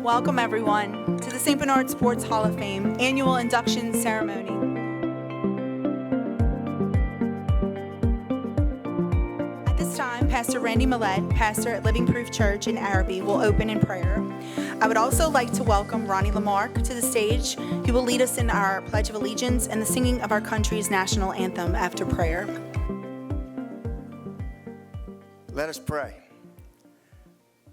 Welcome, everyone, to the St. Bernard Sports Hall of Fame annual induction ceremony. At this time, Pastor Randy Millett, pastor at Living Proof Church in Araby, will open in prayer. I would also like to welcome Ronnie Lamarck to the stage. He will lead us in our Pledge of Allegiance and the singing of our country's national anthem after prayer. Let us pray.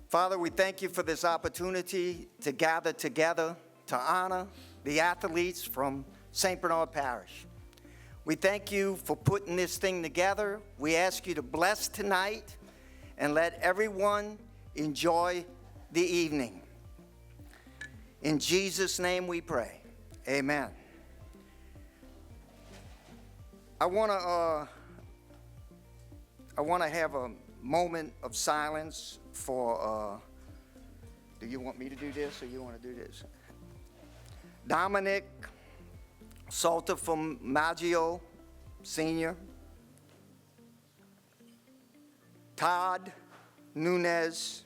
Father, we thank you for this opportunity to gather together to honor the athletes from St. Bernard Parish. We thank you for putting this thing together. We ask you to bless tonight and let everyone enjoy the evening. In Jesus' name we pray. Amen. I want to have a moment of silence for, do you want me to do this or you want to do this? Dominic Salter from Maggio, Sr. Todd Nunez.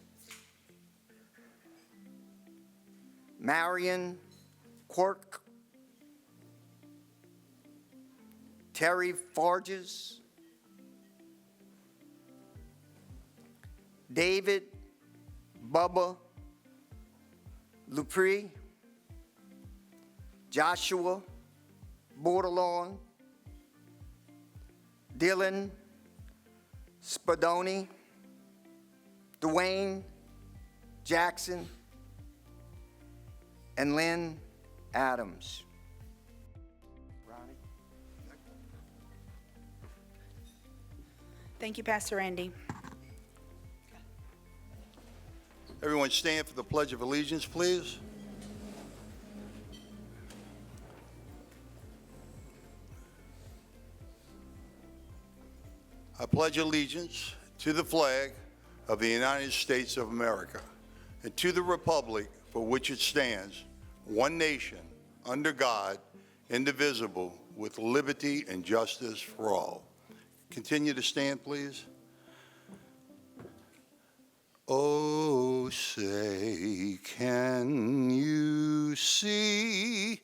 Marion Quirk. Terry Forges. David Bubba Lupri, Joshua Bordelon, Dylan Spadoni, Dwayne Jackson, and Lynn Adams. Ronnie? Thank you, Pastor Randy. Everyone stand for the Pledge of Allegiance, please. I pledge allegiance to the flag of the United States of America and to the republic for which it stands, one nation, under God, indivisible, with liberty and justice for all. Continue to stand, please. Oh, say, can you see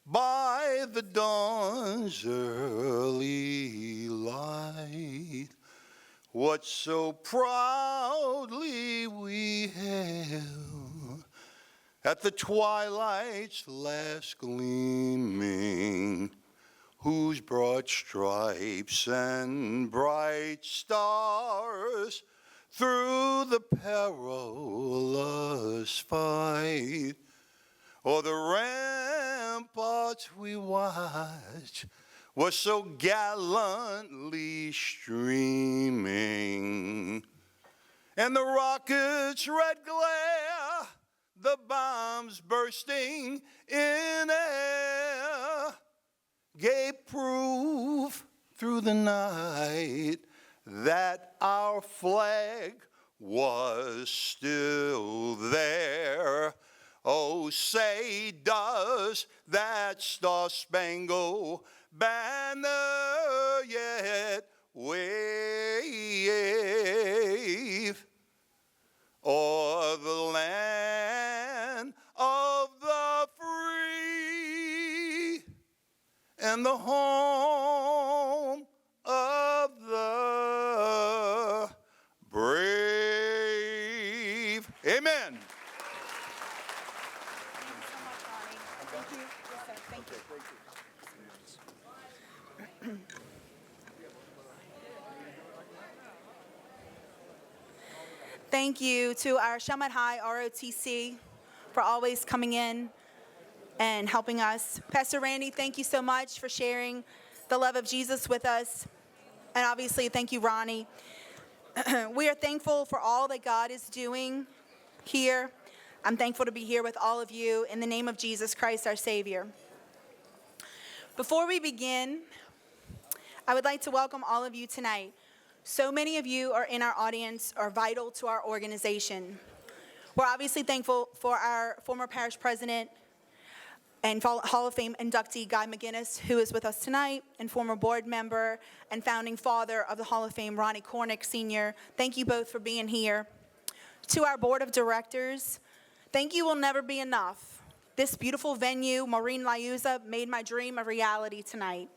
by the dawn's early light what so proudly we hailed at the twilight's last gleaming, whose broad stripes and bright stars through the perilous fight, o'er the ramparts we watched was so gallantly streaming, and the rocket's red glare, the bombs bursting in air, gave proof through the night that our flag was still there. Oh, say, does that star-spangled banner yet wave o'er the land of the free and the home of the brave? Amen. Thank you. Yes, sir. Thank you. Thank you to our Chalmette High ROTC for always coming in and helping us. Pastor Randy, thank you so much for sharing the love of Jesus with us. And obviously, thank you, Ronnie. We are thankful for all that God is doing here. I'm thankful to be here with all of you in the name of Jesus Christ, our Savior. Before we begin, I would like to welcome all of you tonight. So many of you are in our audience, are vital to our organization. We're obviously thankful for our former parish president and Hall of Fame inductee Guy McGinnis, who is with us tonight, and former board member and founding father of the Hall of Fame, Ronnie Cornick Sr. Thank you both for being here. To our board of directors, Thank you will never be enough. This beautiful venue, Maureen Liuza, made my dream a reality tonight.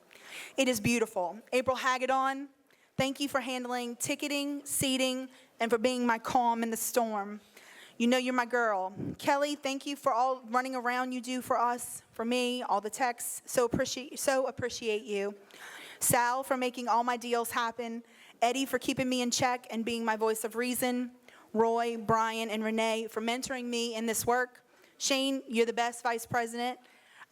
It is beautiful. April Hagedorn, thank you for handling ticketing, seating, and for being my calm in the storm. You know you're my girl. Kelly, thank you for all running around you do for us, for me, all the texts. So appreciate you. Sal, for making all my deals happen. Eddie, for keeping me in check and being my voice of reason. Roy, Brian, and Renee, for mentoring me in this work. Shane, you're the best vice president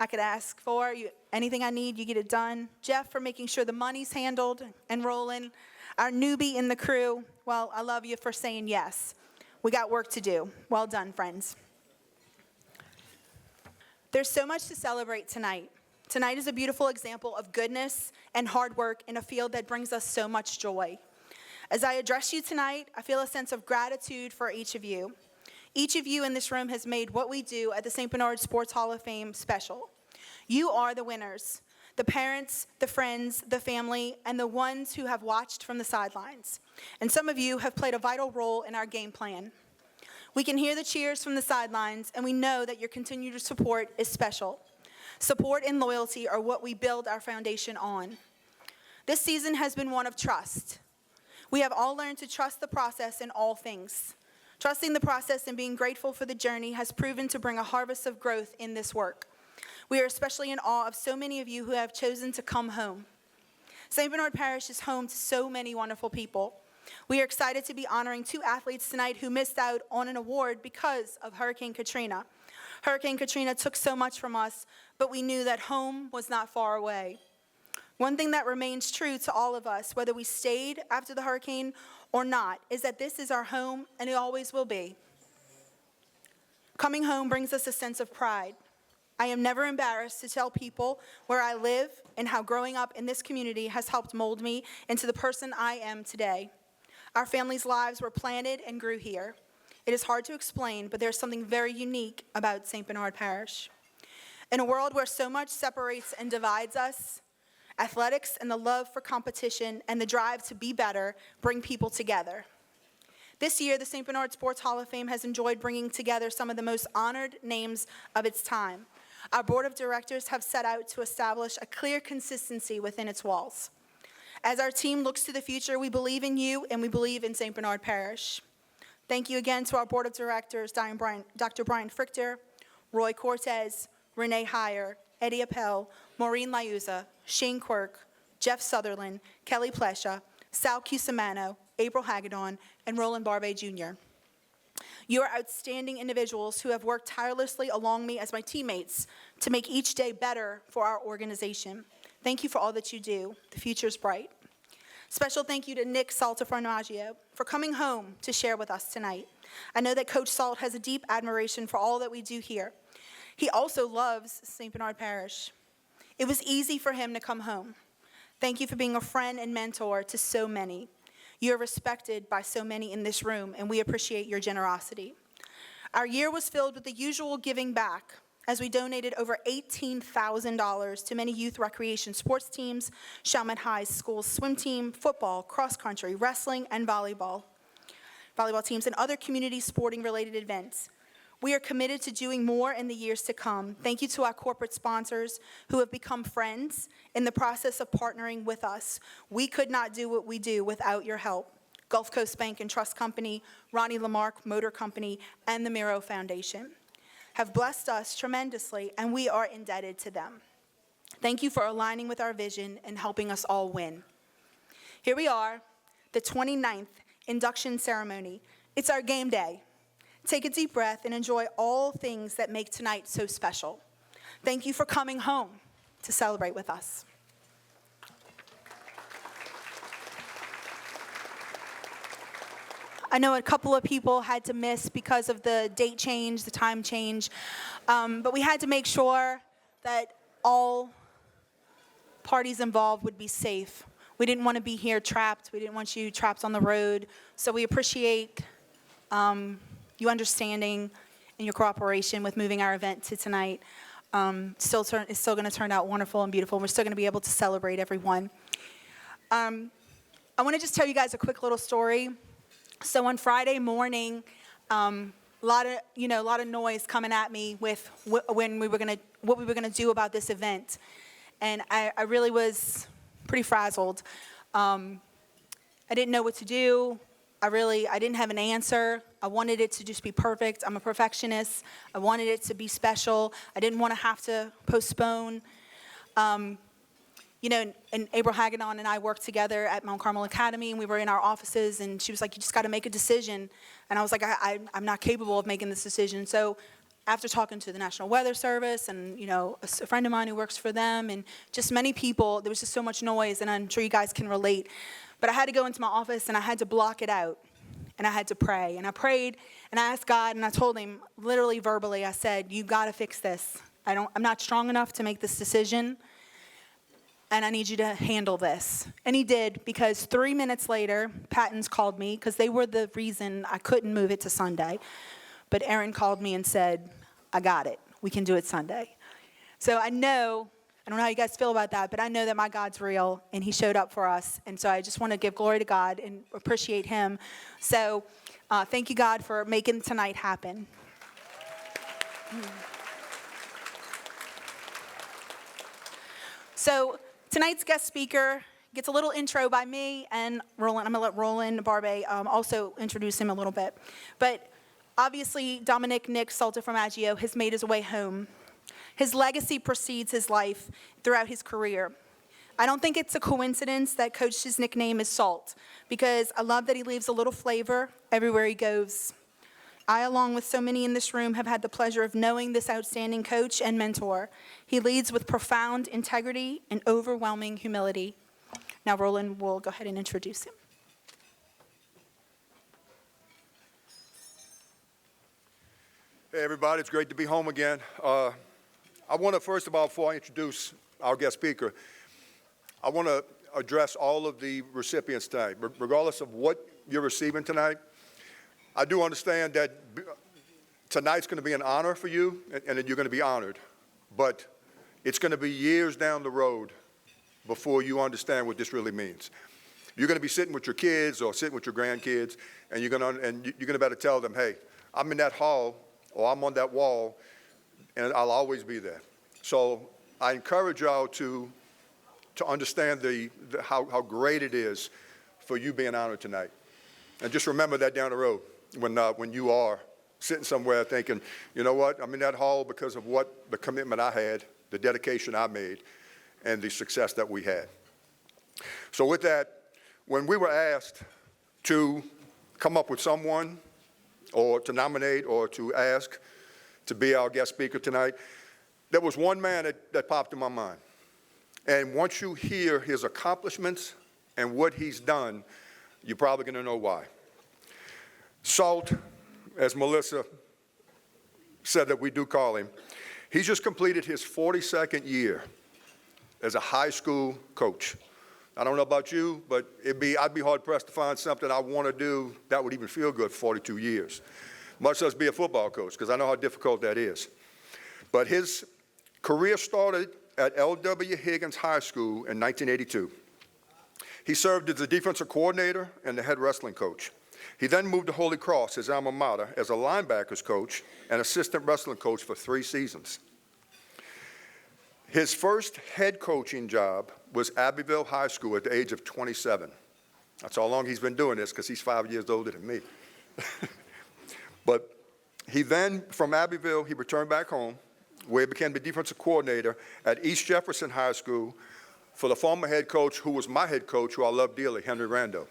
I could ask for. Anything I need, you get it done. Jeff, for making sure the money's handled and rolling. Our newbie in the crew, well, I love you for saying yes. We got work to do. Well done, friends. There's so much to celebrate tonight. Tonight is a beautiful example of goodness and hard work in a field that brings us so much joy. As I address you tonight, I feel a sense of gratitude for each of you. Each of you in this room has made what we do at the St. Bernard Sports Hall of Fame special. You are the winners, the parents, the friends, the family, and the ones who have watched from the sidelines. And some of you have played a vital role in our game plan. We can hear the cheers from the sidelines, and we know that your continued support is special. Support and loyalty are what we build our foundation on. This season has been one of trust. We have all learned to trust the process in all things. Trusting the process and being grateful for the journey has proven to bring a harvest of growth in this work. We are especially in awe of so many of you who have chosen to come home. St. Bernard Parish is home to so many wonderful people. We are excited to be honoring 2 athletes tonight who missed out on an award because of Hurricane Katrina. Hurricane Katrina took so much from us, but we knew that home was not far away. One thing that remains true to all of us, whether we stayed after the hurricane or not, is that this is our home and it always will be. Coming home brings us a sense of pride. I am never embarrassed to tell people where I live and how growing up in this community has helped mold me into the person I am today. Our family's lives were planted and grew here. It is hard to explain, but there's something very unique about St. Bernard Parish. In a world where so much separates and divides us, athletics and the love for competition and the drive to be better bring people together. This year, the St. Bernard Sports Hall of Fame has enjoyed bringing together some of the most honored names of its time. Our board of directors have set out to establish a clear consistency within its walls. As our team looks to the future, we believe in you and we believe in St. Bernard Parish. Thank you again to our board of directors, Dr. Brian Frichter, Roy Cortez, Renee Heyer, Eddie Appel, Maureen Liuza, Shane Quirk, Jeff Sutherland, Kelly Plesha, Sal Cusimano, April Hagedorn, and Roland Barbe Jr. You are outstanding individuals who have worked tirelessly along me as my teammates to make each day better for our organization. Thank you for all that you do. The future's bright. Special thank you to Nick Saltaformaggio for coming home to share with us tonight. I know that Coach Salt has a deep admiration for all that we do here. He also loves St. Bernard Parish. It was easy for him to come home. Thank you for being a friend and mentor to so many. You are respected by so many in this room, and we appreciate your generosity. Our year was filled with the usual giving back, as we donated over $18,000 to many youth recreation sports teams, Chalmette High's school swim team, football, cross country, wrestling, and volleyball teams, and other community sporting-related events. We are committed to doing more in the years to come. Thank you to our corporate sponsors who have become friends in the process of partnering with us. We could not do what we do without your help. Gulf Coast Bank and Trust Company, Ronnie Lamarck Motor Company, and the Miro Foundation have blessed us tremendously, and we are indebted to them. Thank you for aligning with our vision and helping us all win. Here we are, the 29th induction ceremony. It's our game day. Take a deep breath and enjoy all things that make tonight so special. Thank you for coming home to celebrate with us. I know a couple of people had to miss because of the date change, the time change, but we had to make sure that all parties involved would be safe. We didn't want to be here trapped. We didn't want you trapped on the road. So we appreciate you understanding and your cooperation with moving our event to tonight. It's still going to turn out wonderful and beautiful. We're still going to be able to celebrate everyone. I want to just tell you guys a quick little story. So on Friday morning, a lot of noise coming at me with what we were gonna do about this event, and I really was pretty frazzled. I didn't know what to do. I didn't have an answer. I wanted it to just be perfect. I'm a perfectionist. I wanted it to be special. I didn't want to have to postpone. And April Hagedon and I worked together at Mount Carmel Academy, and we were in our offices, and she was like, you just got to make a decision. And I was like, I'm not capable of making this decision. So after talking to the National Weather Service and, a friend of mine who works for them and just many people, there was just so much noise, and I'm sure you guys can relate. But I had to go into my office, and I had to block it out, and I had to pray. And I prayed, and I asked God, and I told him, literally verbally, I said, you got to fix this. I'm not strong enough to make this decision, and I need you to handle this. And he did, because 3 minutes later, Patton's called me, because they were the reason I couldn't move it to Sunday. But Aaron called me and said, I got it. We can do it Sunday. So I don't know how you guys feel about that, but I know that my God's real, and he showed up for us. And so I just want to give glory to God and appreciate him. So thank you, God, for making tonight happen. So tonight's guest speaker gets a little intro by me and Roland. I'm going to let Roland Barbe also introduce him a little bit. But obviously, Dominic Nick Saltaformaggio has made his way home. His legacy precedes his life throughout his career. I don't think it's a coincidence that Coach's nickname is Salt, because I love that he leaves a little flavor everywhere he goes. I, along with so many in this room, have had the pleasure of knowing this outstanding coach and mentor. He leads with profound integrity and overwhelming humility. Now, Roland will go ahead and introduce him. Hey, everybody, it's great to be home again. I want to, first of all, before I introduce our guest speaker, I want to address all of the recipients tonight. Regardless of what you're receiving tonight, I do understand that tonight's going to be an honor for you, and that you're going to be honored. But it's going to be years down the road before you understand what this really means. You're going to be sitting with your kids or sitting with your grandkids, and you're going to better tell them, hey, I'm in that hall, or I'm on that wall, and I'll always be there. So I encourage y'all to understand how great it is for you being honored tonight. And just remember that down the road when you are sitting somewhere thinking, you know what, I'm in that hall because of what the commitment I had, the dedication I made, and the success that we had. So with that, when we were asked to come up with someone or to nominate or to ask to be our guest speaker tonight, there was one man that popped in my mind. And once you hear his accomplishments and what he's done, you're probably going to know why. Salt, as Melissa said that we do call him, he's just completed his 42nd year as a high school coach. I don't know about you, but I'd be hard-pressed to find something I want to do that would even feel good for 42 years, much less be a football coach, because I know how difficult that is. But his career started at L.W. Higgins High School in 1982. He served as the defensive coordinator and the head wrestling coach. He then moved to Holy Cross, his alma mater, as a linebackers coach and assistant wrestling coach for 3 seasons. His first head coaching job was Abbeville High School at the age of 27. That's how long he's been doing this, because he's 5 years older than me. But he then, from Abbeville, he returned back home, where he became the defensive coordinator at East Jefferson High School for the former head coach, who was my head coach, who I love dearly, Henry Rando.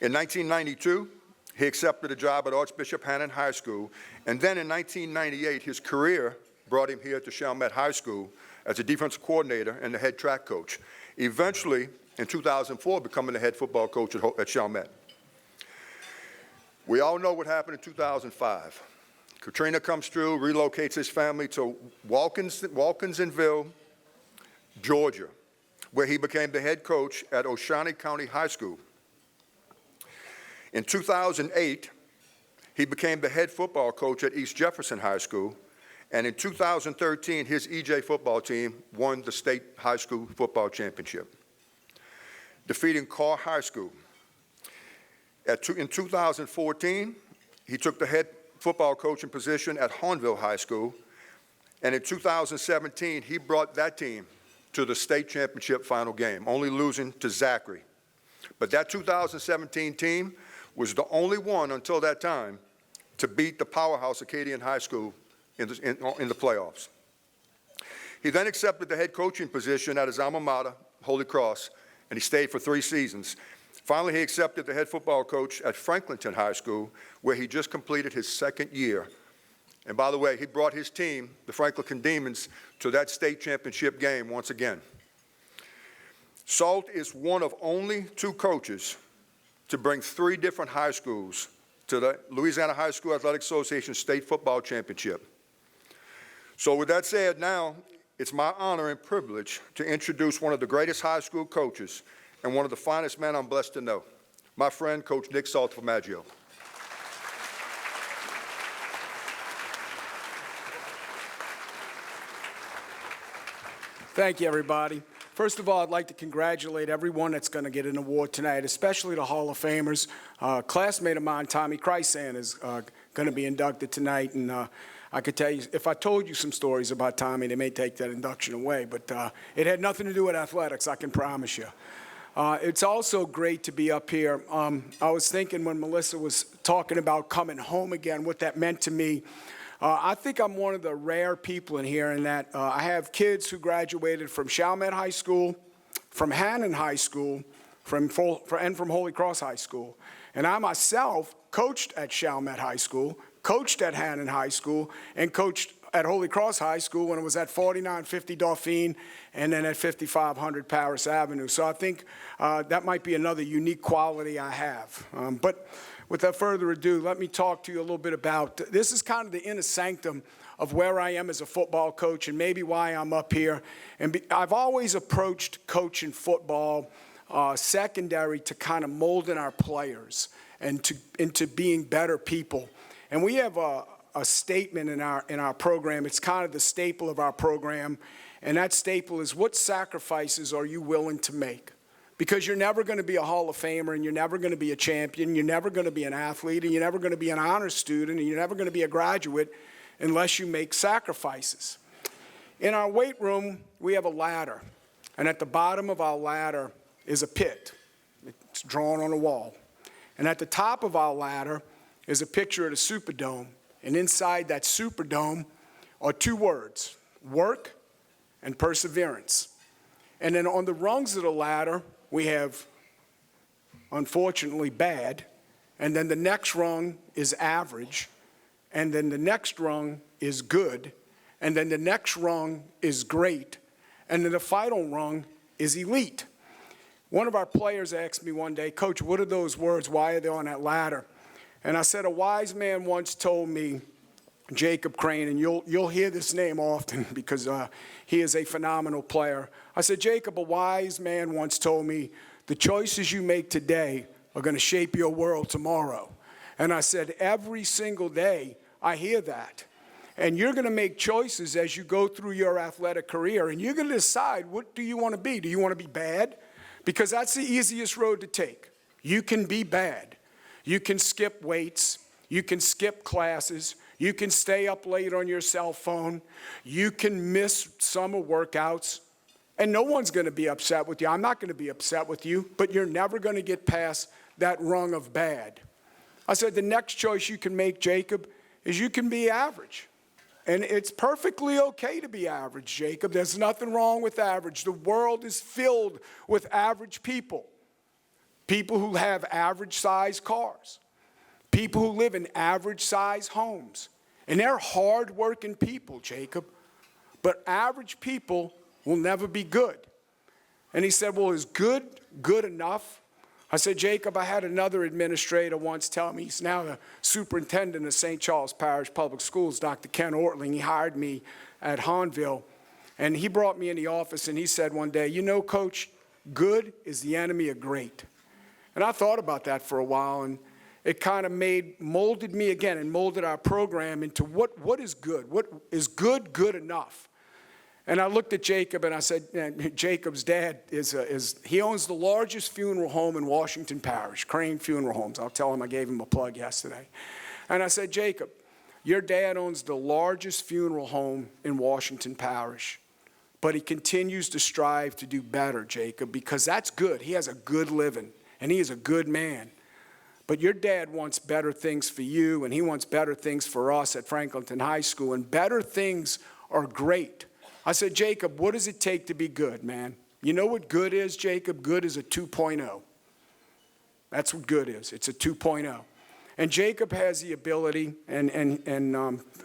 In 1992, he accepted a job at Archbishop Hannon High School, and then in 1998, his career brought him here to Chalmette High School as a defensive coordinator and the head track coach, eventually, in 2004, becoming the head football coach at Chalmette. We all know what happened in 2005. Katrina comes through, relocates his family to Wilkinsonville, Georgia, where he became the head coach at Oceana County High School. In 2008, he became the head football coach at East Jefferson High School, and in 2013, his EJ football team won the state high school football championship, defeating Carr High School. In 2014, he took the head football coaching position at Hornville High School. And in 2017, he brought that team to the state championship final game, only losing to Zachary. But that 2017 team was the only one until that time to beat the powerhouse Acadian High School in the playoffs. He then accepted the head coaching position at his alma mater, Holy Cross, and he stayed for 3 seasons. Finally, he accepted the head football coach at Franklinton High School, where he just completed his 2nd year. And by the way, he brought his team, the Franklinton Demons, to that state championship game once again. Salt is one of only 2 coaches to bring 3 different high schools to the Louisiana High School Athletic Association State Football Championship. So with that said, now it's my honor and privilege to introduce one of the greatest high school coaches and one of the finest men I'm blessed to know, my friend, Coach Nick Saltamaggio. Thank you, everybody. First of all, I'd like to congratulate everyone that's going to get an award tonight, especially the Hall of Famers. A classmate of mine, Tommy Chrysan, is going to be inducted tonight. And I could tell you, if I told you some stories about Tommy, they may take that induction away. But it had nothing to do with athletics, I can promise you. It's also great to be up here. I was thinking when Melissa was talking about coming home again, what that meant to me. I think I'm one of the rare people in here in that I have kids who graduated from Chalmette High School, from Hannon High School, and from Holy Cross High School. And I myself coached at Chalmette High School, coached at Hannon High School, and coached at Holy Cross High School when it was at 4950 Dauphine and then at 5500 Paris Avenue. So I think that might be another unique quality I have. But without further ado, let me talk to you a little bit about, this is kind of the inner sanctum of where I am as a football coach and maybe why I'm up here. And I've always approached coaching football secondary to kind of molding our players and into being better people. And we have a statement in our program. It's kind of the staple of our program. And that staple is, what sacrifices are you willing to make? Because you're never going to be a Hall of Famer, and you're never going to be a champion, you're never going to be an athlete, and you're never going to be an honors student, and you're never going to be a graduate unless you make sacrifices. In our weight room, we have a ladder, and at the bottom of our ladder is a pit. It's drawn on a wall. And at the top of our ladder is a picture of the Superdome, and inside that Superdome are 2 words, work and perseverance. And then on the rungs of the ladder, we have, unfortunately, bad, and then the next rung is average, and then the next rung is good, and then the next rung is great, and then the final rung is elite. One of our players asked me one day, Coach, what are those words? Why are they on that ladder? And I said, a wise man once told me, Jacob Crane, and you'll hear this name often because he is a phenomenal player. I said, Jacob, a wise man once told me, the choices you make today are going to shape your world tomorrow. And I said, every single day I hear that. And you're going to make choices as you go through your athletic career, and you're going to decide, what do you want to be? Do you want to be bad? Because that's the easiest road to take. You can be bad. You can skip weights. You can skip classes. You can stay up late on your cell phone. You can miss summer workouts. And no one's going to be upset with you. I'm not going to be upset with you, but you're never going to get past that rung of bad. I said, the next choice you can make, Jacob, is you can be average. And it's perfectly okay to be average, Jacob. There's nothing wrong with average. The world is filled with average people. People who have average-sized cars. People who live in average-sized homes. And they're hard-working people, Jacob. But average people will never be good. And he said, well, is good good enough? I said, Jacob, I had another administrator once tell me, he's now the superintendent of St. Charles Parish Public Schools, Dr. Ken Ortling. He hired me at Hornville. And he brought me in the office and he said one day, you know, Coach, good is the enemy of great. And I thought about that for a while, and it kind of molded me again and molded our program into what is good? What is good enough? And I looked at Jacob and I said, Jacob's dad he owns the largest funeral home in Washington Parish, Crane Funeral Homes. I'll tell him I gave him a plug yesterday. And I said, Jacob, your dad owns the largest funeral home in Washington Parish, but he continues to strive to do better, Jacob, because that's good. He has a good living, and he is a good man. But your dad wants better things for you, and he wants better things for us at Franklinton High School, and better things are great. I said, Jacob, what does it take to be good, man? You know what good is, Jacob? Good is a 2.0. That's what good is. It's a 2.0. And Jacob has the ability,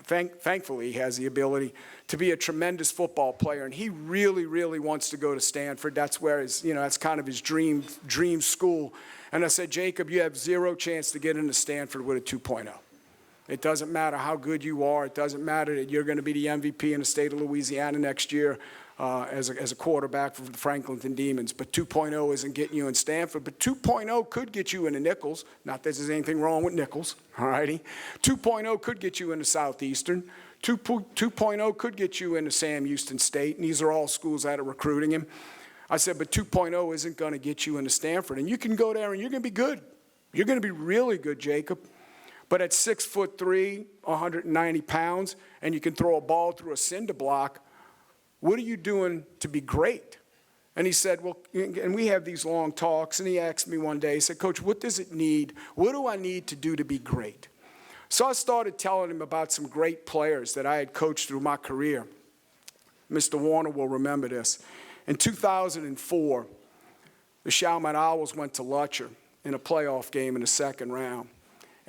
thankfully he has the ability to be a tremendous football player. And he really, really wants to go to Stanford. That's where that's kind of his dream school. And I said, Jacob, you have zero chance to get into Stanford with a 2.0. It doesn't matter how good you are. It doesn't matter that you're going to be the MVP in the state of Louisiana next year as a quarterback for the Franklinton Demons. But 2.0 isn't getting you in Stanford. But 2.0 could get you into Nichols. Not that there's anything wrong with Nichols, all righty? 2.0 could get you into Southeastern. 2.0 could get you into Sam Houston State. And these are all schools that are recruiting him. I said, but 2.0 isn't going to get you into Stanford. And you can go there and you're going to be good. You're going to be really good, Jacob. But at 6'3", 190 pounds, and you can throw a ball through a cinder block, what are you doing to be great? And he said, well, and we have these long talks, and he asked me one day, he said, Coach, what does it need? What do I need to do to be great? So I started telling him about some great players that I had coached through my career. Mr. Warner will remember this. In 2004, the Chalmette Owls went to Lutcher in a playoff game in the second round.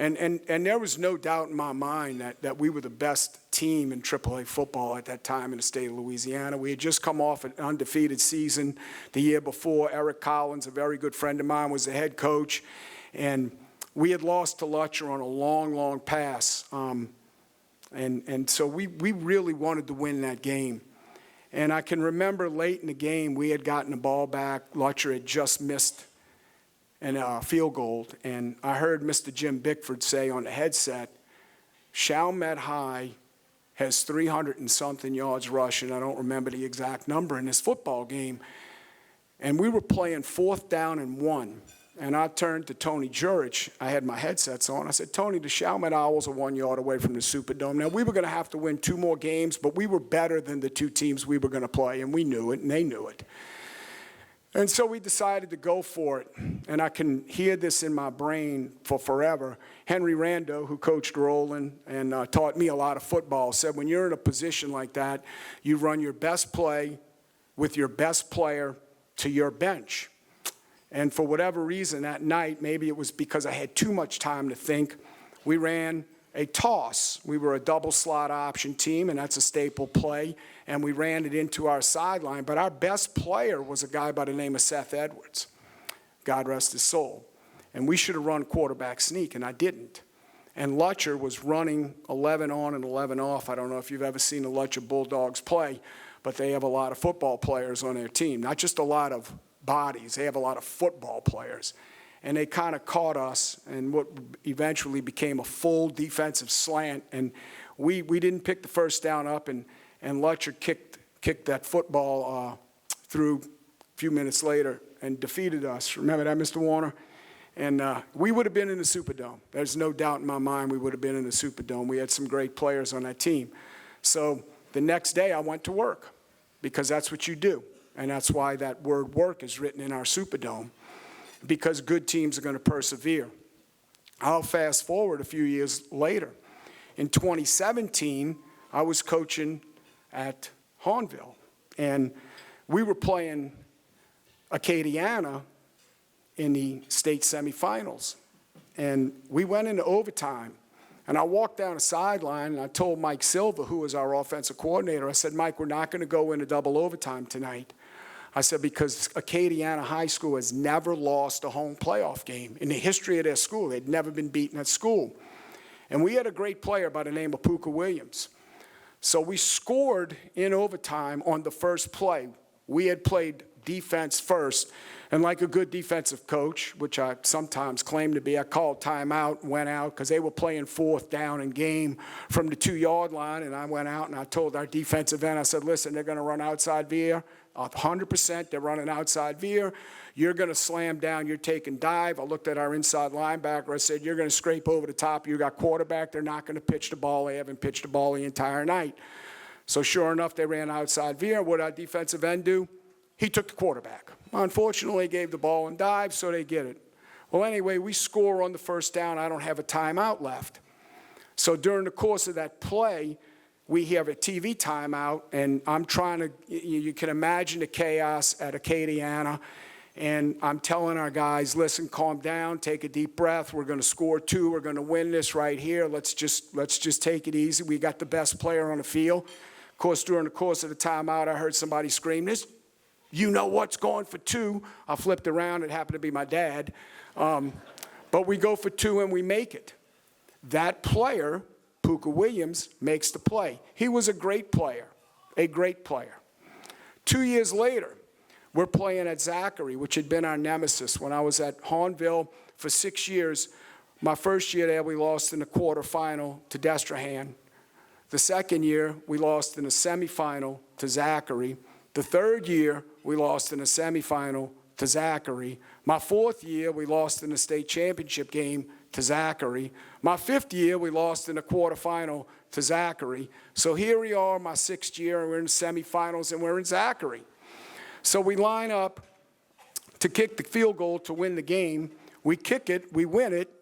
And there was no doubt in my mind that we were the best team in AAA football at that time in the state of Louisiana. We had just come off an undefeated season the year before. Eric Collins, a very good friend of mine, was the head coach. And we had lost to Lutcher on a long, long pass. And so we really wanted to win that game. And I can remember late in the game, we had gotten the ball back. Lutcher had just missed a field goal. And I heard Mr. Jim Bickford say on the headset, Chalmette High has 300 and something yards rushing. I don't remember the exact number in this football game. And we were playing 4th down and 1. And I turned to Tony Jurich. I had my headsets on. I said, Tony, the Chalmette Owls are 1 yard away from the Superdome. Now, we were going to have to win 2 more games, but we were better than the 2 teams we were going to play, and we knew it, and they knew it. And so we decided to go for it. And I can hear this in my brain for forever. Henry Rando, who coached Roland and taught me a lot of football, said when you're in a position like that, you run your best play with your best player to your bench. And for whatever reason that night, maybe it was because I had too much time to think, we ran a toss. We were a double slot option team, and that's a staple play, and we ran it into our sideline. But our best player was a guy by the name of Seth Edwards, God rest his soul. And we should have run quarterback sneak, and I didn't. And Lutcher was running 11 on and 11 off. I don't know if you've ever seen the Lutcher Bulldogs play, but they have a lot of football players on their team, not just a lot of bodies. They have a lot of football players. And they kind of caught us in what eventually became a full defensive slant. And we didn't pick the first down up, and Lutcher kicked that football through a few minutes later and defeated us. Remember that, Mr. Warner? And we would have been in the Superdome. There's no doubt in my mind we would have been in the Superdome. We had some great players on that team. So the next day I went to work because that's what you do. And that's why that word work is written in our Superdome, because good teams are going to persevere. I'll fast forward a few years later. In 2017, I was coaching at Hornville, and we were playing Acadiana in the state semifinals. And we went into overtime. And I walked down the sideline, and I told Mike Silva, who was our offensive coordinator, I said, Mike, we're not going to go into double overtime tonight. I said, because Acadiana High School has never lost a home playoff game in the history of their school. They'd never been beaten at school. And we had a great player by the name of Puka Williams. So we scored in overtime on the first play. We had played defense first. And like a good defensive coach, which I sometimes claim to be, I called timeout and went out because they were playing 4th down and game from the 2 yard line. And I went out and I told our defensive end, I said, listen, they're going to run outside veer. 100%. They're running outside veer. You're going to slam down. You're taking dive. I looked at our inside linebacker. I said, you're going to scrape over the top. You got quarterback. They're not going to pitch the ball. They haven't pitched the ball the entire night. So sure enough, they ran outside veer. What did our defensive end do? He took the quarterback. Unfortunately, he gave the ball and dive, so they get it. Well, anyway, we score on the first down. I don't have a timeout left. So during the course of that play, we have a TV timeout, and I'm trying to, you can imagine the chaos at Acadiana, and I'm telling our guys, listen, calm down, take a deep breath. We're going to score 2. We're going to win this right here. Let's just take it easy. We got the best player on the field. Of course, during the course of the timeout, I heard somebody scream, this, you know what's going for 2. I flipped around. It happened to be my dad. But we go for 2, and we make it. That player, Puka Williams, makes the play. He was a great player, a great player. 2 years later, we're playing at Zachary, which had been our nemesis. When I was at Hahnville for 6 years, my first year there, we lost in the quarterfinal to Destrehan. The second year, we lost in the semifinal to Zachary. The third year, we lost in the semifinal to Zachary. My fourth year, we lost in the state championship game to Zachary. My fifth year, we lost in the quarterfinal to Zachary. So here we are, my 6th year, and we're in the semifinals, and we're in Zachary. So we line up to kick the field goal to win the game. We kick it, we win it.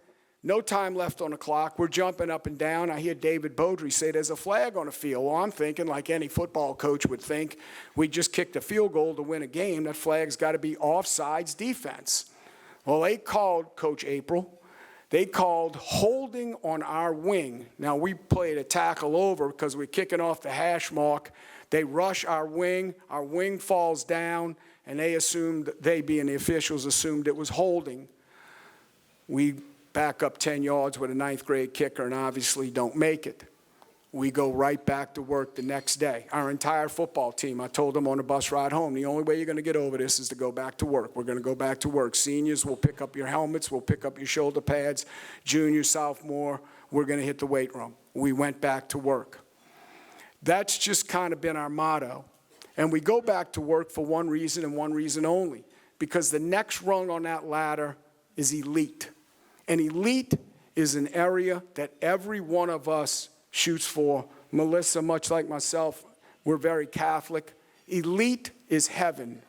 No time left on the clock. We're jumping up and down. I hear David Beaudry say there's a flag on the field. Well, I'm thinking, like any football coach would think, we just kicked a field goal to win a game. That flag's got to be offsides defense. Well, they called, Coach April, they called holding on our wing. Now, we played a tackle over because we're kicking off the hash mark. They rush our wing falls down, and they assumed, they being the officials, assumed it was holding. We back up 10 yards with a 9th grade kicker and obviously don't make it. We go right back to work the next day. Our entire football team, I told them on the bus ride home, the only way you're going to get over this is to go back to work. We're going to go back to work. Seniors will pick up your helmets, we'll pick up your shoulder pads. Junior, sophomore, we're going to hit the weight room. We went back to work. That's just kind of been our motto. And we go back to work for one reason and one reason only, because the next rung on that ladder is elite. And elite is an area that every one of us shoots for. Melissa, much like myself, we're very Catholic. Elite is heaven.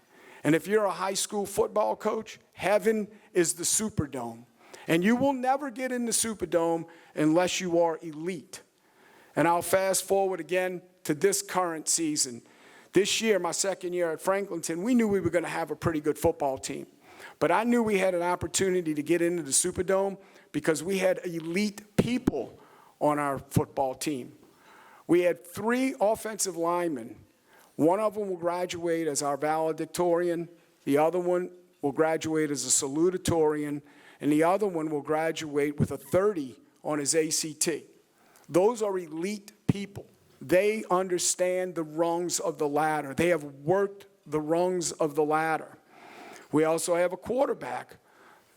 And if you're a high school football coach, heaven is the Superdome. And you will never get in the Superdome unless you are elite. And I'll fast forward again to this current season. This year, my 2nd year at Franklinton, we knew we were going to have a pretty good football team. But I knew we had an opportunity to get into the Superdome because we had elite people on our football team. We had 3 offensive linemen. One of them will graduate as our valedictorian. The other one will graduate as a salutatorian. And the other one will graduate with a 30 on his ACT. Those are elite people. They understand the rungs of the ladder. They have worked the rungs of the ladder. We also have a quarterback.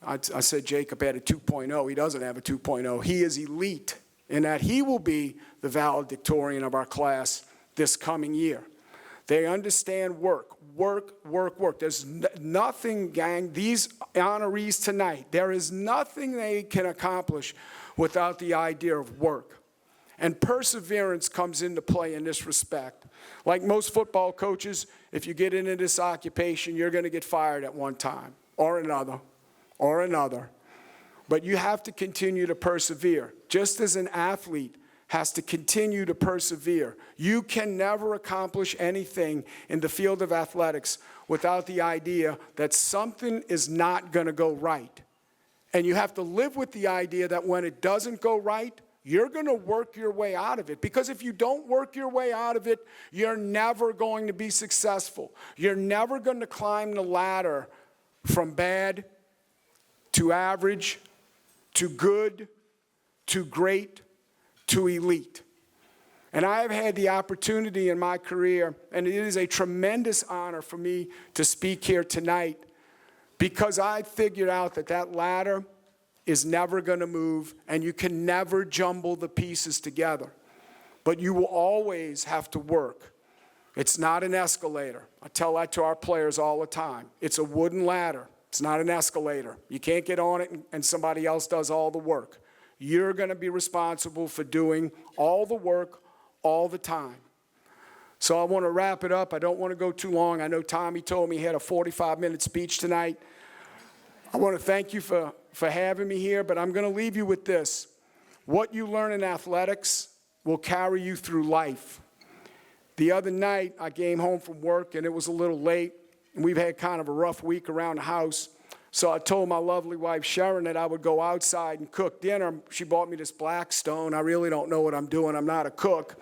I said Jacob had a 2.0. He doesn't have a 2.0. He is elite in that he will be the valedictorian of our class this coming year. They understand work. There's nothing, gang, these honorees tonight, there is nothing they can accomplish without the idea of work. And perseverance comes into play in this respect. Like most football coaches, if you get into this occupation, you're going to get fired at one time or another. But you have to continue to persevere. Just as an athlete has to continue to persevere. You can never accomplish anything in the field of athletics without the idea that something is not going to go right. And you have to live with the idea that when it doesn't go right, you're going to work your way out of it. Because if you don't work your way out of it, you're never going to be successful. You're never going to climb the ladder from bad to average to good to great to elite. And I have had the opportunity in my career, and it is a tremendous honor for me to speak here tonight, because I figured out that that ladder is never going to move, and you can never jumble the pieces together. But you will always have to work. It's not an escalator. I tell that to our players all the time. It's a wooden ladder. It's not an escalator. You can't get on it and somebody else does all the work. You're going to be responsible for doing all the work all the time. So I want to wrap it up. I don't want to go too long. I know Tommy told me he had a 45-minute speech tonight. I want to thank you for having me here, but I'm going to leave you with this. What you learn in athletics will carry you through life. The other night, I came home from work, and it was a little late, and we've had kind of a rough week around the house. So I told my lovely wife, Sharon, that I would go outside and cook dinner. She bought me this Blackstone. I really don't know what I'm doing. I'm not a cook.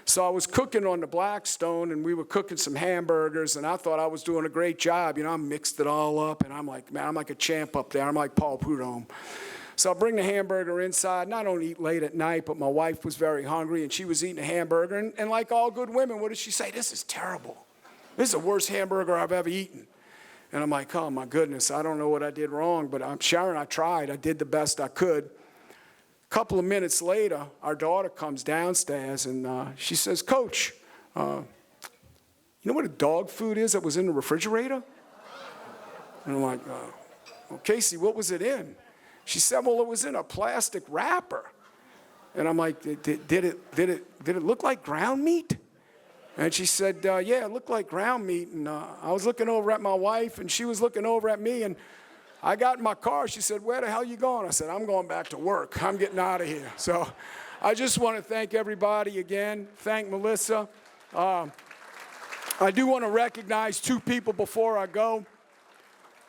So I was cooking on the Blackstone, and we were cooking some hamburgers, and I thought I was doing a great job. You know, I mixed it all up, and I'm like, man, I'm like a champ up there. I'm like Paul Prudhomme. So I bring the hamburger inside, and I don't eat late at night, but my wife was very hungry, and she was eating a hamburger. And like all good women, what did she say? This is terrible. This is the worst hamburger I've ever eaten. And I'm like, oh, my goodness, I don't know what I did wrong, but Sharon, I tried. I did the best I could. A couple of minutes later, our daughter comes downstairs, and she says, Coach, you know what a dog food is that was in the refrigerator? And I'm like, well, Casey, what was it in? She said, well, it was in a plastic wrapper. And I'm like, did it look like ground meat? And she said, yeah, it looked like ground meat. And I was looking over at my wife, and she was looking over at me. And I got in my car. She said, where the hell are you going? I said, I'm going back to work. I'm getting out of here. So I just want to thank everybody again. Thank Melissa. I do want to recognize two people before I go.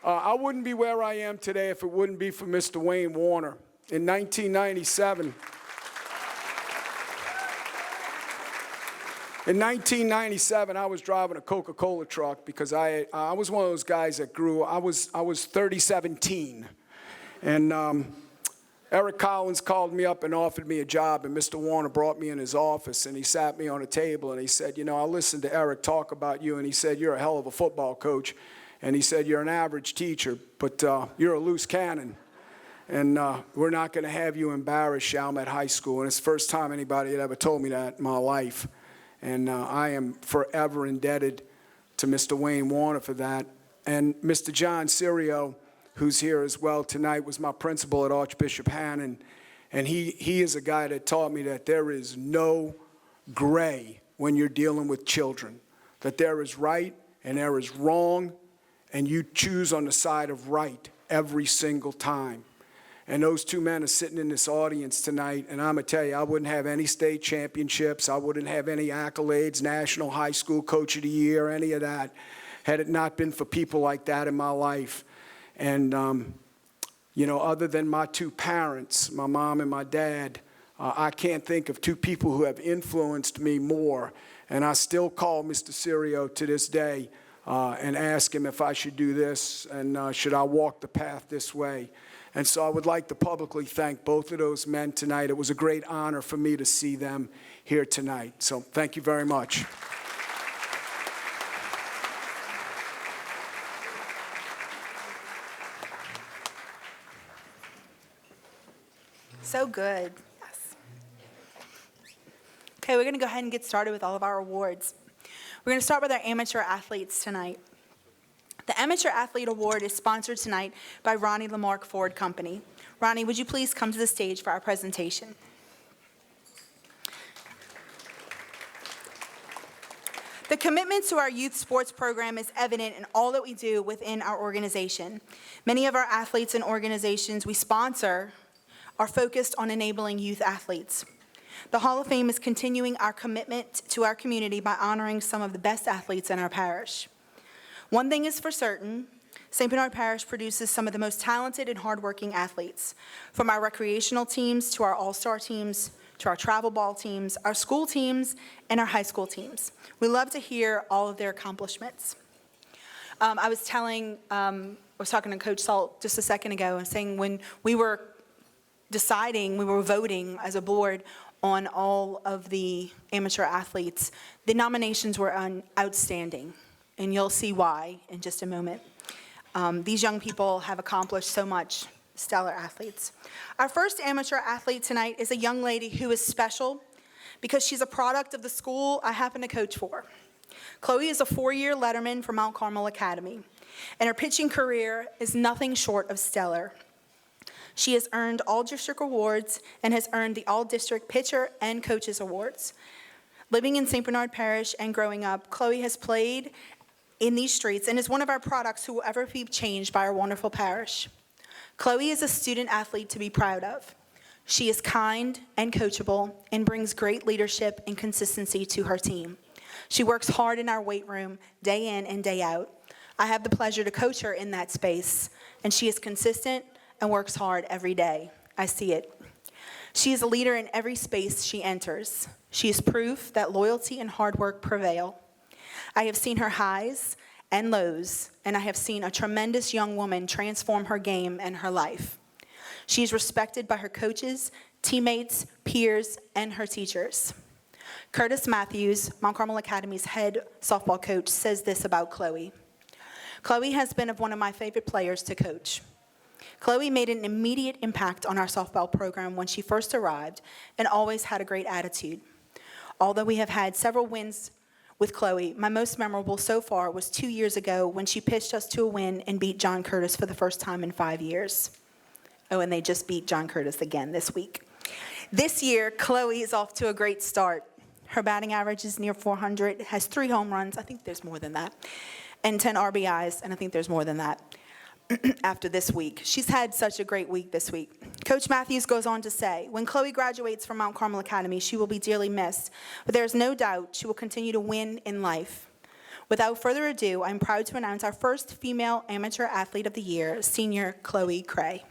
I wouldn't be where I am today if it wouldn't be for Mr. Wayne Warner. In 1997, I was driving a Coca-Cola truck because I was one of those guys that grew. I was 30-17, and Eric Collins called me up and offered me a job, and Mr. Warner brought me in his office, and he sat me on a table, and he said, you know, I listened to Eric talk about you, and he said, you're a hell of a football coach. And he said, you're an average teacher, but you're a loose cannon. And we're not going to have you embarrass Chalmette High School. And it's the first time anybody had ever told me that in my life. And I am forever indebted to Mr. Wayne Warner for that. And Mr. John Sirio, who's here as well tonight, was my principal at Archbishop Hannon. And he is a guy that taught me that there is no gray when you're dealing with children, that there is right and there is wrong, and you choose on the side of right every single time. And those two men are sitting in this audience tonight, and I'm going to tell you, I wouldn't have any state championships, I wouldn't have any accolades, National High School Coach of the Year, any of that, had it not been for people like that in my life. And, you know, other than my two parents, my mom and my dad, I can't think of two people who have influenced me more. And I still call Mr. Sirio to this day and ask him if I should do this and should I walk the path this way. And so I would like to publicly thank both of those men tonight. It was a great honor for me to see them here tonight. So thank you very much. So good. Yes. Okay, we're going to go ahead and get started with all of our awards. We're going to start with our amateur athletes tonight. The Amateur Athlete Award is sponsored tonight by Ronnie Lamarck Ford Company. Ronnie, would you please come to the stage for our presentation? The commitment to our youth sports program is evident in all that we do within our organization. Many of our athletes and organizations we sponsor are focused on enabling youth athletes. The Hall of Fame is continuing our commitment to our community by honoring some of the best athletes in our parish. One thing is for certain, St. Bernard Parish produces some of the most talented and hardworking athletes, from our recreational teams to our all-star teams, to our travel ball teams, our school teams, and our high school teams. We love to hear all of their accomplishments. I was talking to Coach Salt just a second ago and saying when we were voting as a board on all of the amateur athletes, the nominations were outstanding, and you'll see why in just a moment. These young people have accomplished so much, stellar athletes. Our first amateur athlete tonight is a young lady who is special because she's a product of the school I happen to coach for. Chloe is a 4-year letterman for Mount Carmel Academy, and her pitching career is nothing short of stellar. She has earned all-district awards and has earned the all-district pitcher and coaches awards. Living in St. Bernard Parish and growing up, Chloe has played in these streets and is one of our products who will ever be changed by our wonderful parish. Chloe is a student athlete to be proud of. She is kind and coachable and brings great leadership and consistency to her team. She works hard in our weight room day in and day out. I have the pleasure to coach her in that space, and she is consistent and works hard every day. I see it. She is a leader in every space she enters. She is proof that loyalty and hard work prevail. I have seen her highs and lows, and I have seen a tremendous young woman transform her game and her life. She is respected by her coaches, teammates, peers, and her teachers. Curtis Matthews, Mount Carmel Academy's head softball coach, says this about Chloe. Chloe has been one of my favorite players to coach. Chloe made an immediate impact on our softball program when she first arrived and always had a great attitude. Although we have had several wins with Chloe, my most memorable so far was 2 years ago when she pitched us to a win and beat John Curtis for the first time in 5 years. Oh, and they just beat John Curtis again this week. This year, Chloe is off to a great start. Her batting average is near 400, has 3 home runs, I think there's more than that, and 10 RBIs, and I think there's more than that. After this week. She's had such a great week this week. Coach Matthews goes on to say, when Chloe graduates from Mount Carmel Academy, she will be dearly missed, but there is no doubt she will continue to win in life. Without further ado, I'm proud to announce our first female amateur athlete of the year, senior Chloe Cray.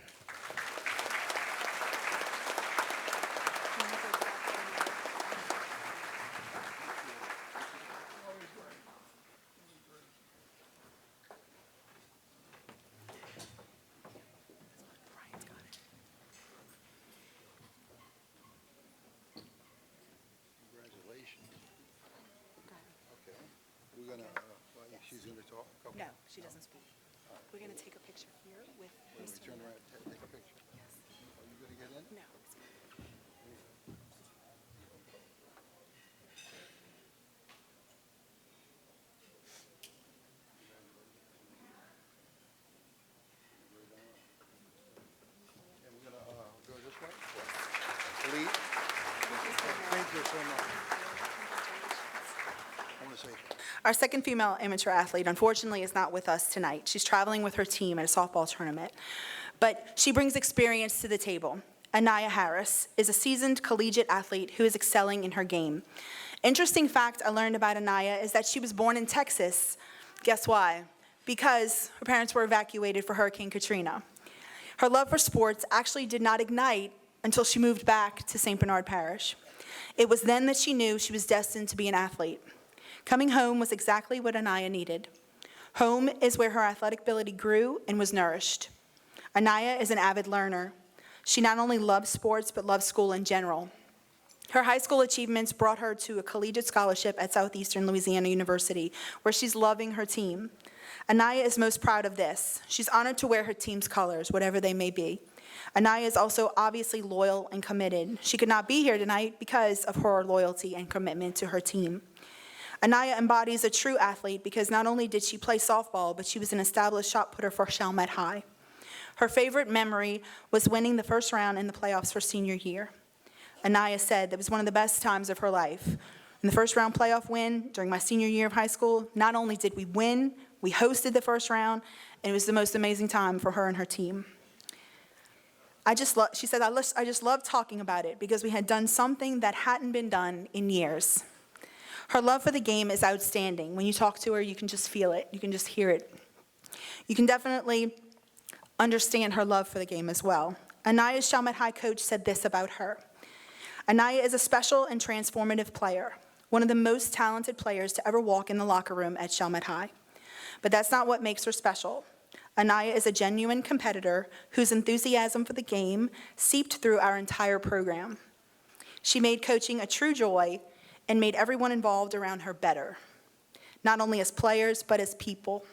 She's going to talk? No, she doesn't speak. We're going to take a picture here with Mr. Turn around, take a picture. Yes. Are you going to get in? No. And we're going to go this way? Lead. Thank you so much. I want to say thank you. Our second female amateur athlete, unfortunately, is not with us tonight. She's traveling with her team at a softball tournament, but she brings experience to the table. Anaya Harris is a seasoned collegiate athlete who is excelling in her game. Interesting fact I learned about Anaya is that she was born in Texas. Guess why? Because her parents were evacuated for Hurricane Katrina. Her love for sports actually did not ignite until she moved back to St. Bernard Parish. It was then that she knew she was destined to be an athlete. Coming home was exactly what Anaya needed. Home is where her athletic ability grew and was nourished. Anaya is an avid learner. She not only loves sports, but loves school in general. Her high school achievements brought her to a collegiate scholarship at Southeastern Louisiana University, where she's loving her team. Anaya is most proud of this. She's honored to wear her team's colors, whatever they may be. Anaya is also obviously loyal and committed. She could not be here tonight because of her loyalty and commitment to her team. Anaya embodies a true athlete because not only did she play softball, but she was an established shot putter for Chalmette High. Her favorite memory was winning the first round in the playoffs for senior year. Anaya said that was one of the best times of her life. In the first round playoff win during my senior year of high school, not only did we win, we hosted the first round, and it was the most amazing time for her and her team. She said, I just love talking about it because we had done something that hadn't been done in years. Her love for the game is outstanding. When you talk to her, you can just feel it. You can just hear it. You can definitely understand her love for the game as well. Anaya's Chalmette High coach said this about her. Anaya is a special and transformative player, one of the most talented players to ever walk in the locker room at Chalmette High. But that's not what makes her special. Anaya is a genuine competitor whose enthusiasm for the game seeped through our entire program. She made coaching a true joy and made everyone involved around her better, not only as players, but as people.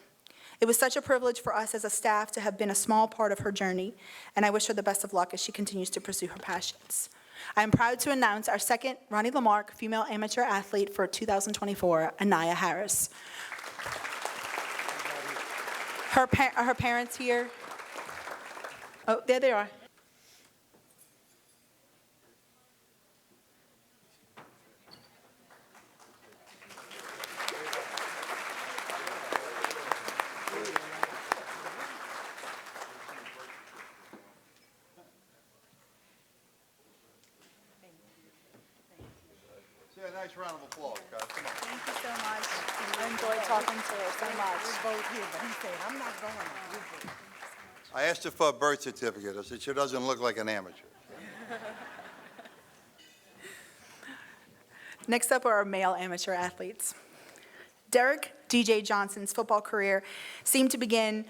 It was such a privilege for us as a staff to have been a small part of her journey, and I wish her the best of luck as she continues to pursue her passions. I am proud to announce our second Ronnie Lamarck female amateur athlete for 2024, Anaya Harris. Are her parents here? Oh, there they are. Say a nice round of applause, guys. Come on. Thank you so much. I enjoyed talking to her so much. Both here, but he said, I'm not going. I asked her for a birth certificate. I said, she doesn't look like an amateur. Next up are our male amateur athletes. Derek DJ Johnson's football career seemed to begin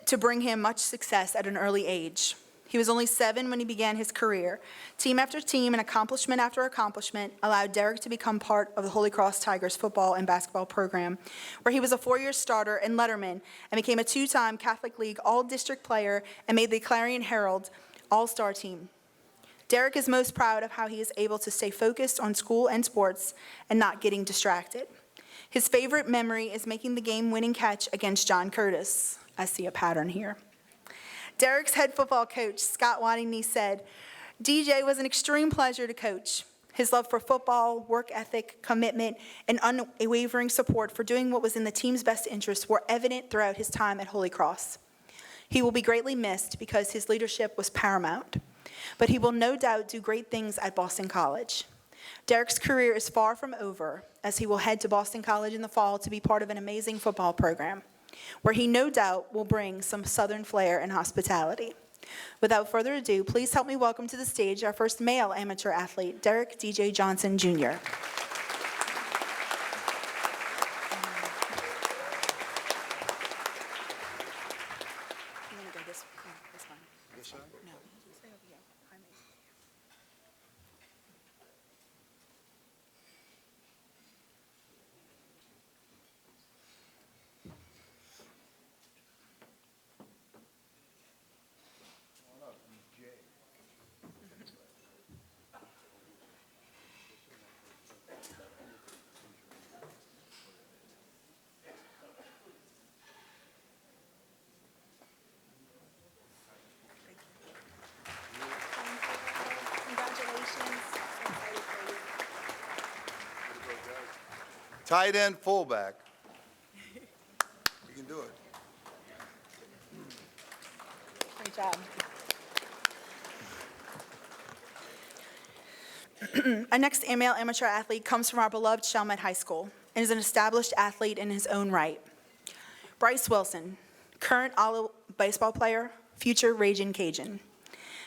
to bring him much success at an early age. He was only 7 when he began his career. Team after team and accomplishment after accomplishment allowed Derek to become part of the Holy Cross Tigers football and basketball program, where he was a 4-year starter and letterman and became a 2-time Catholic League All-District player and made the Clarion Herald All-Star team. Derek is most proud of how he is able to stay focused on school and sports and not getting distracted. His favorite memory is making the game-winning catch against John Curtis. I see a pattern here. Derek's head football coach, Scott Waddingney, said, DJ was an extreme pleasure to coach. His love for football, work ethic, commitment, and unwavering support for doing what was in the team's best interests were evident throughout his time at Holy Cross. He will be greatly missed because his leadership was paramount, but he will no doubt do great things at Boston College. Derek's career is far from over, as he will head to Boston College in the fall to be part of an amazing football program, where he no doubt will bring some Southern flair and hospitality. Without further ado, please help me welcome to the stage our first male amateur athlete, Derek DJ Johnson, Jr. Tight end, fullback. You can do it. Great job. Our next male amateur athlete comes from our beloved Chalmette High School and is an established athlete in his own right. Bryce Wilson, current Olive baseball player, future Ragin' Cajun.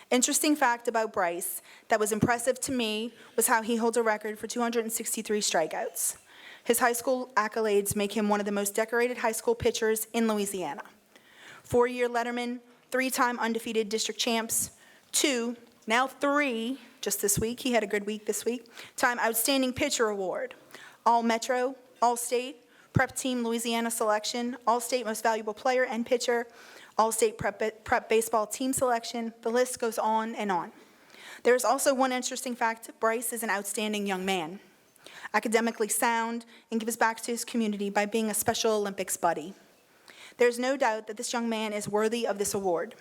Interesting fact about Bryce that was impressive to me was how he holds a record for 263 strikeouts. His high school accolades make him one of the most decorated high school pitchers in Louisiana. 4-year letterman, 3-time undefeated district champs, 2, now 3, just this week, he had a good week this week, time outstanding pitcher award, All-Metro, All-State, Prep Team Louisiana selection, All-State most valuable player and pitcher, All-State prep baseball team selection, the list goes on and on. There is also one interesting fact, Bryce is an outstanding young man, academically sound, and gives back to his community by being a Special Olympics buddy. There's no doubt that this young man is worthy of this award.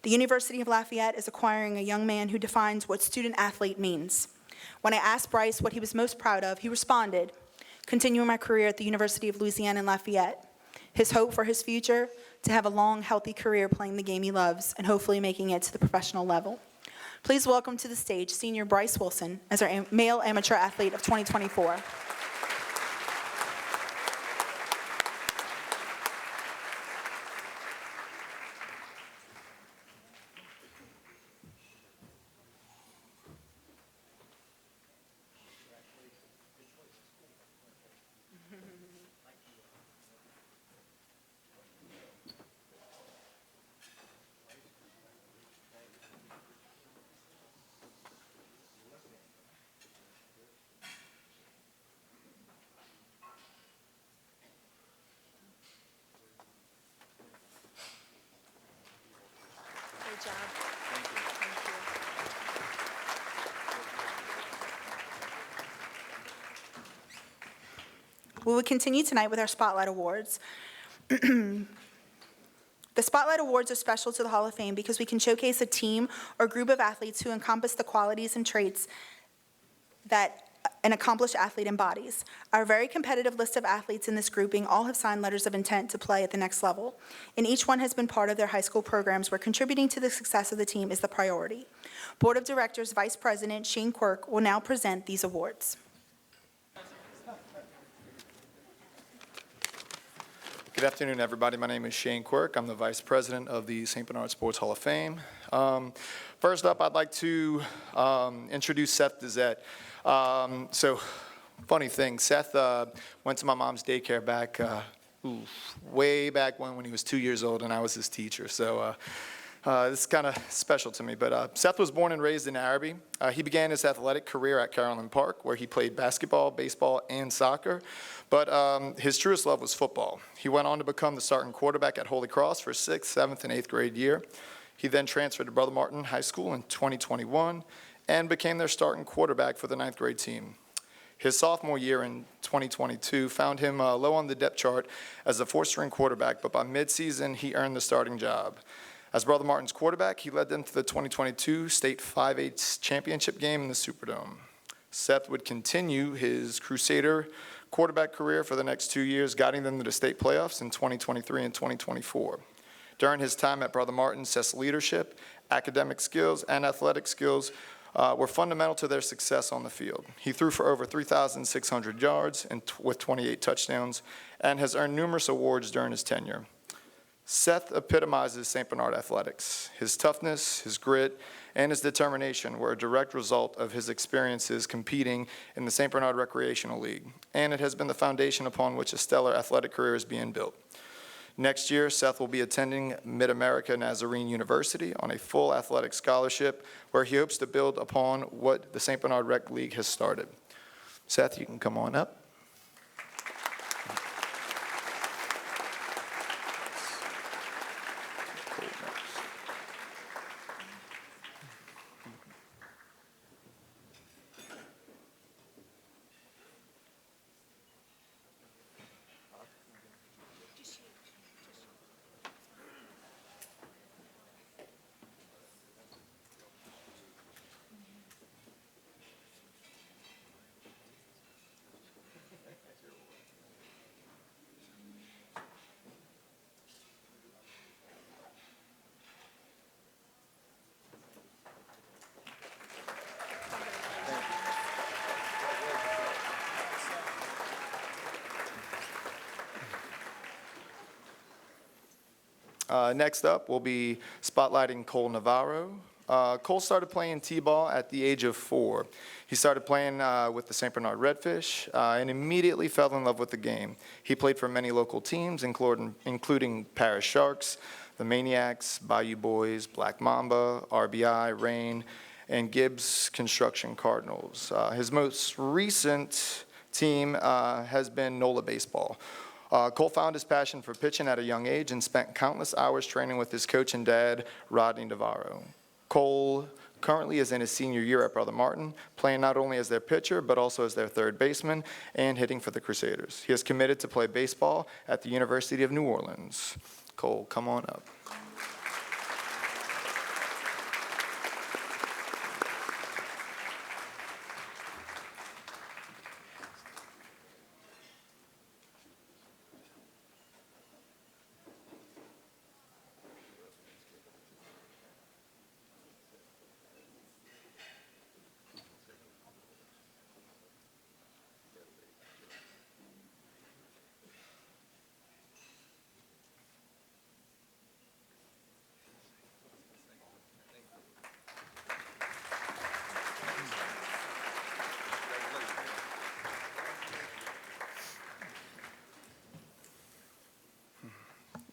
The University of Lafayette is acquiring a young man who defines what student athlete means. When I asked Bryce what he was most proud of, he responded, continuing my career at the University of Louisiana in Lafayette. His hope for his future, to have a long, healthy career playing the game he loves and hopefully making it to the professional level. Please welcome to the stage senior Bryce Wilson as our male amateur athlete of 2024. We will continue tonight with our Spotlight Awards. The Spotlight Awards are special to the Hall of Fame because we can showcase a team or group of athletes who encompass the qualities and traits that an accomplished athlete embodies. Our very competitive list of athletes in this grouping all have signed letters of intent to play at the next level, and each one has been part of their high school programs where contributing to the success of the team is the priority. Board of Directors Vice President Shane Quirk will now present these awards. Good afternoon, everybody. My name is Shane Quirk. I'm the Vice President of the St. Bernard Sports Hall of Fame. First up, I'd like to introduce Seth Dezette. Funny thing, Seth went to my mom's daycare back, way back when he was 2 years old, and I was his teacher. So this is kind of special to me. But Seth was born and raised in Araby. He began his athletic career at Carolyn Park, where he played basketball, baseball, and soccer. But his truest love was football. He went on to become the starting quarterback at Holy Cross for 6th, 7th, and 8th grade year. He then transferred to Brother Martin High School in 2021 and became their starting quarterback for the 9th grade team. His sophomore year in 2022 found him low on the depth chart as a 4th-string quarterback, but by midseason, he earned the starting job. As Brother Martin's quarterback, he led them to the 2022 state 5A championship game in the Superdome. Seth would continue his Crusader quarterback career for the next 2 years, guiding them to the state playoffs in 2023 and 2024. During his time at Brother Martin, Seth's leadership, academic skills, and athletic skills were fundamental to their success on the field. He threw for over 3,600 yards and with 28 touchdowns and has earned numerous awards during his tenure. Seth epitomizes St. Bernard athletics. His toughness, his grit, and his determination were a direct result of his experiences competing in the St. Bernard Recreational League, and it has been the foundation upon which a stellar athletic career is being built. Next year, Seth will be attending Mid-America Nazarene University on a full athletic scholarship where he hopes to build upon what the St. Bernard Rec League has started. Seth, you can come on up. Next up, we'll be spotlighting Cole Navarro. Cole started playing t-ball at the age of 4. He started playing with the St. Bernard Redfish and immediately fell in love with the game. He played for many local teams, including Parish Sharks, the Maniacs, Bayou Boys, Black Mamba, RBI, Rain, and Gibbs Construction Cardinals. His most recent team has been NOLA Baseball. Cole found his passion for pitching at a young age and spent countless hours training with his coach and dad, Rodney Navarro. Cole currently is in his senior year at Brother Martin, playing not only as their pitcher, but also as their third baseman and hitting for the Crusaders. He is committed to play baseball at the University of New Orleans. Cole, come on up.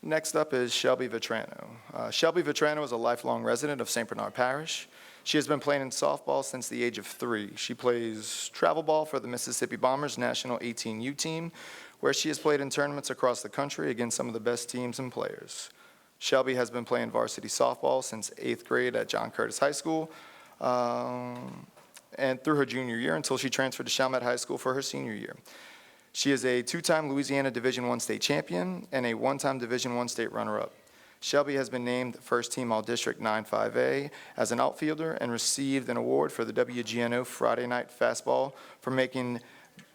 Next up is Shelby Vetrano. Shelby Vetrano is a lifelong resident of St. Bernard Parish. She has been playing in softball since the age of 3. She plays travel ball for the Mississippi Bombers National 18U team, where she has played in tournaments across the country against some of the best teams and players. Shelby has been playing varsity softball since 8th grade at John Curtis High School and through her junior year until she transferred to Chalmette High School for her senior year. She is a two-time Louisiana Division I state champion and a one-time Division I state runner-up. Shelby has been named First Team All-District 9-5A as an outfielder and received an award for the WGNO Friday Night Fastball for making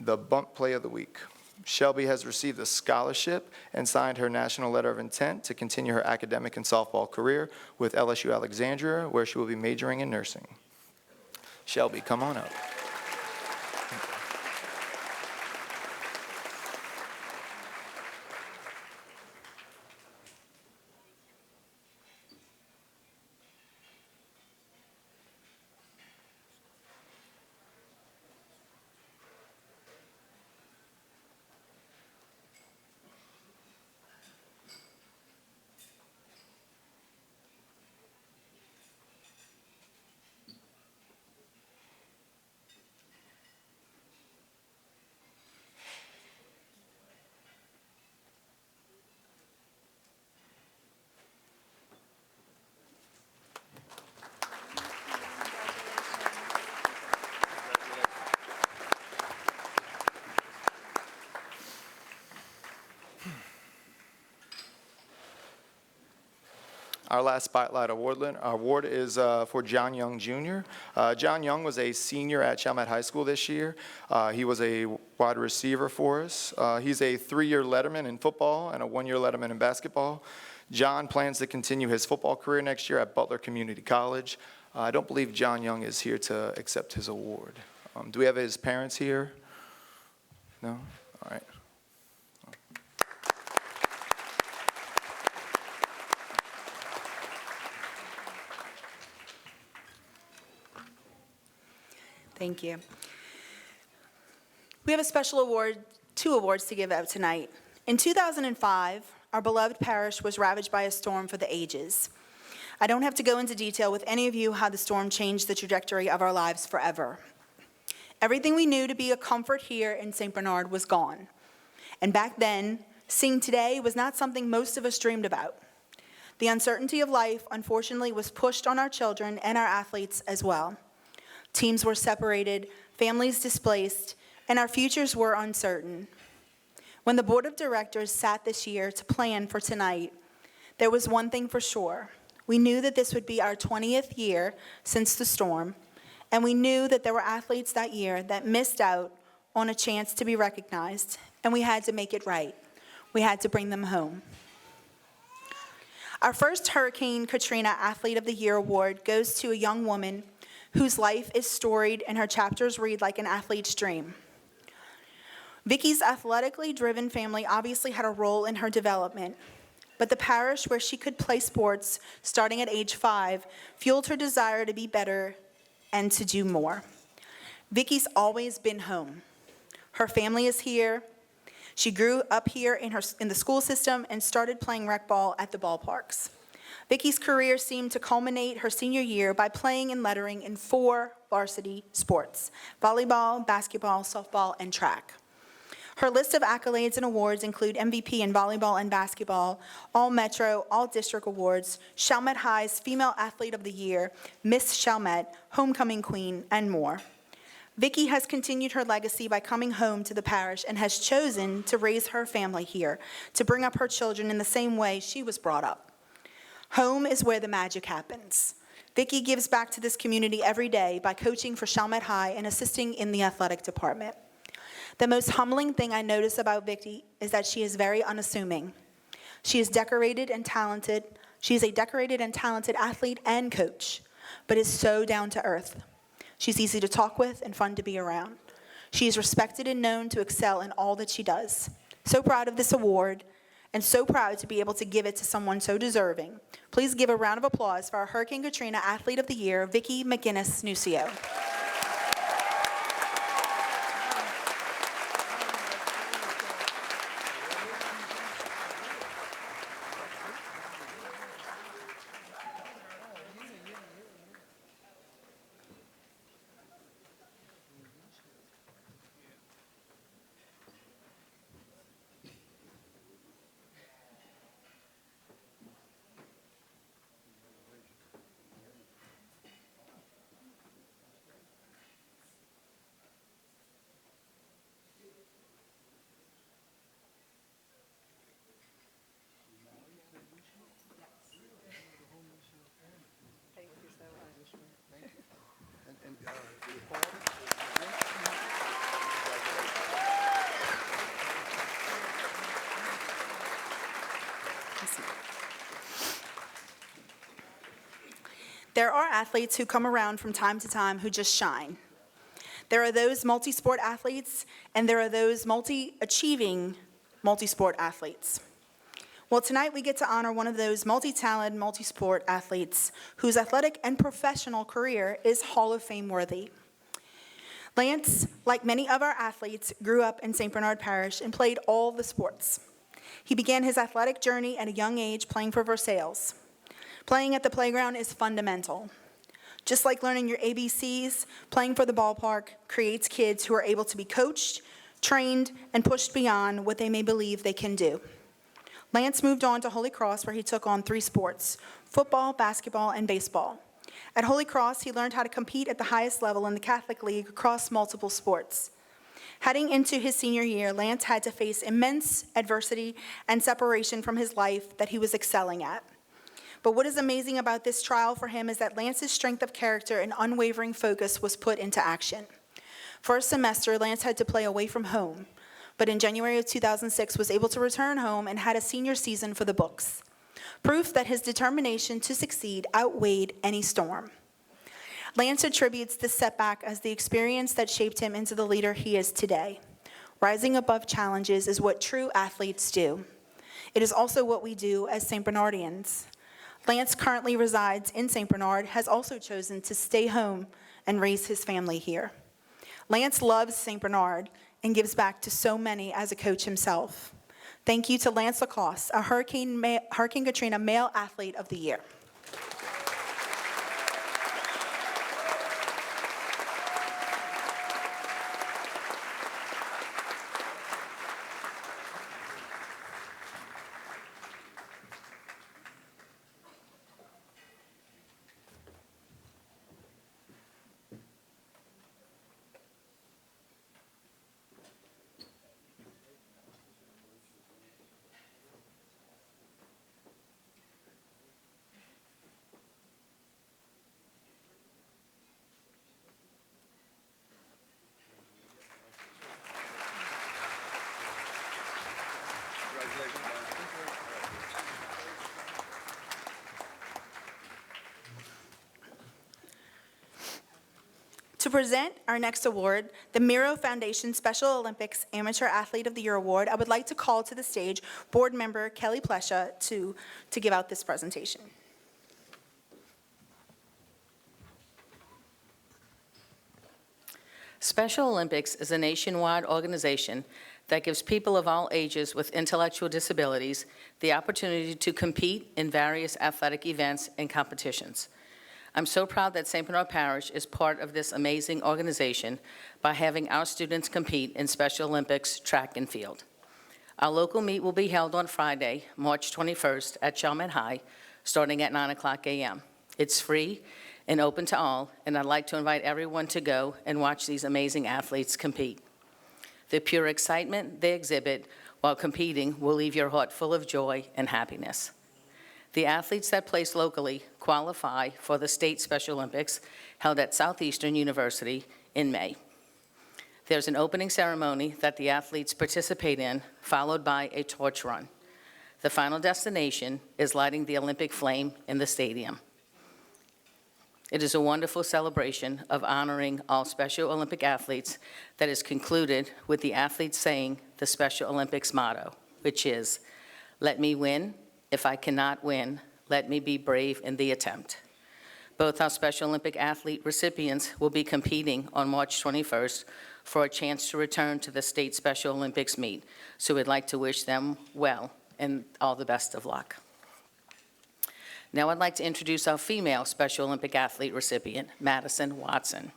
the Bunt Play of the Week. Shelby has received a scholarship and signed her national letter of intent to continue her academic and softball career with LSU Alexandria, where she will be majoring in nursing. Shelby, come on up. Our last Spotlight award is for John Young Jr. John Young was a senior at Chalmette High School this year. He was a wide receiver for us. He's a 3-year letterman in football and a 1-year letterman in basketball. John plans to continue his football career next year at Butler Community College. I don't believe John Young is here to accept his award. Do we have his parents here? No? All right. Thank you. We have a special award, 2 awards to give out tonight. In 2005, our beloved parish was ravaged by a storm for the ages. I don't have to go into detail with any of you how the storm changed the trajectory of our lives forever. Everything we knew to be a comfort here in St. Bernard was gone. And back then, seeing today was not something most of us dreamed about. The uncertainty of life, unfortunately, was pushed on our children and our athletes as well. Teams were separated, families displaced, and our futures were uncertain. When the board of directors sat this year to plan for tonight, there was one thing for sure. We knew that this would be our 20th year since the storm, and we knew that there were athletes that year that missed out on a chance to be recognized, and we had to make it right. We had to bring them home. Our first Hurricane Katrina Athlete of the Year award goes to a young woman whose life is storied and her chapters read like an athlete's dream. Vicky's athletically driven family obviously had a role in her development, but the parish where she could play sports starting at age 5 fueled her desire to be better and to do more. Vicky's always been home. Her family is here. She grew up here in the school system and started playing rec ball at the ballparks. Vicky's career seemed to culminate her senior year by playing and lettering in 4 varsity sports: volleyball, basketball, softball, and track. Her list of accolades and awards include MVP in volleyball and basketball, all Metro, all district awards, Chalmette High's Female Athlete of the Year, Miss Chalmette, Homecoming Queen, and more. Vicky has continued her legacy by coming home to the parish and has chosen to raise her family here, to bring up her children in the same way she was brought up. Home is where the magic happens. Vicky gives back to this community every day by coaching for Chalmette High and assisting in the athletic department. The most humbling thing I notice about Vicky is that she is very unassuming. She is decorated and talented. She is a decorated and talented athlete and coach, but is so down to earth. She's easy to talk with and fun to be around. She is respected and known to excel in all that she does. So proud of this award, and so proud to be able to give it to someone so deserving. Please give a round of applause for our Hurricane Katrina Athlete of the Year, Vicky McGinnis-Nucio. There are athletes who come around from time to time who just shine. There are those multi-sport athletes, and there are those multi-achieving multi-sport athletes. Well, tonight we get to honor one of those multi-talented, multi-sport athletes whose athletic and professional career is Hall of Fame worthy. Lance, like many of our athletes, grew up in St. Bernard Parish and played all the sports. He began his athletic journey at a young age playing for Versailles. Playing at the playground is fundamental. Just like learning your ABCs, playing for the ballpark creates kids who are able to be coached, trained, and pushed beyond what they may believe they can do. Lance moved on to Holy Cross, where he took on 3 sports: football, basketball, and baseball. At Holy Cross, he learned how to compete at the highest level in the Catholic League across multiple sports. Heading into his senior year, Lance had to face immense adversity and separation from his life that he was excelling at. But what is amazing about this trial for him is that Lance's strength of character and unwavering focus was put into action. For a semester, Lance had to play away from home, but in January of 2006 was able to return home and had a senior season for the books. Proof that his determination to succeed outweighed any storm. Lance attributes this setback as the experience that shaped him into the leader he is today. Rising above challenges is what true athletes do. It is also what we do as St. Bernardians. Lance currently resides in St. Bernard, has also chosen to stay home and raise his family here. Lance loves St. Bernard and gives back to so many as a coach himself. Thank you to Lance Lacoste, a Hurricane Katrina Male Athlete of the Year. To present our next award, the Miro Foundation Special Olympics Amateur Athlete of the Year Award, I would like to call to the stage board member Kelly Plesha to give out this presentation. Special Olympics is a nationwide organization that gives people of all ages with intellectual disabilities the opportunity to compete in various athletic events and competitions. I'm so proud that St. Bernard Parish is part of this amazing organization by having our students compete in Special Olympics track and field. Our local meet will be held on Friday, March 21st at Chalmette High, starting at 9:00 a.m. It's free and open to all, and I'd like to invite everyone to go and watch these amazing athletes compete. The pure excitement they exhibit while competing will leave your heart full of joy and happiness. The athletes that place locally qualify for the State Special Olympics held at Southeastern University in May. There's an opening ceremony that the athletes participate in, followed by a torch run. The final destination is lighting the Olympic flame in the stadium. It is a wonderful celebration of honoring all Special Olympic athletes that is concluded with the athletes saying the Special Olympics motto, which is, "Let me win. If I cannot win, let me be brave in the attempt." Both our Special Olympic athlete recipients will be competing on March 21st for a chance to return to the State Special Olympics meet. So we'd like to wish them well and all the best of luck. Now I'd like to introduce our female Special Olympic athlete recipient, Madison Watson.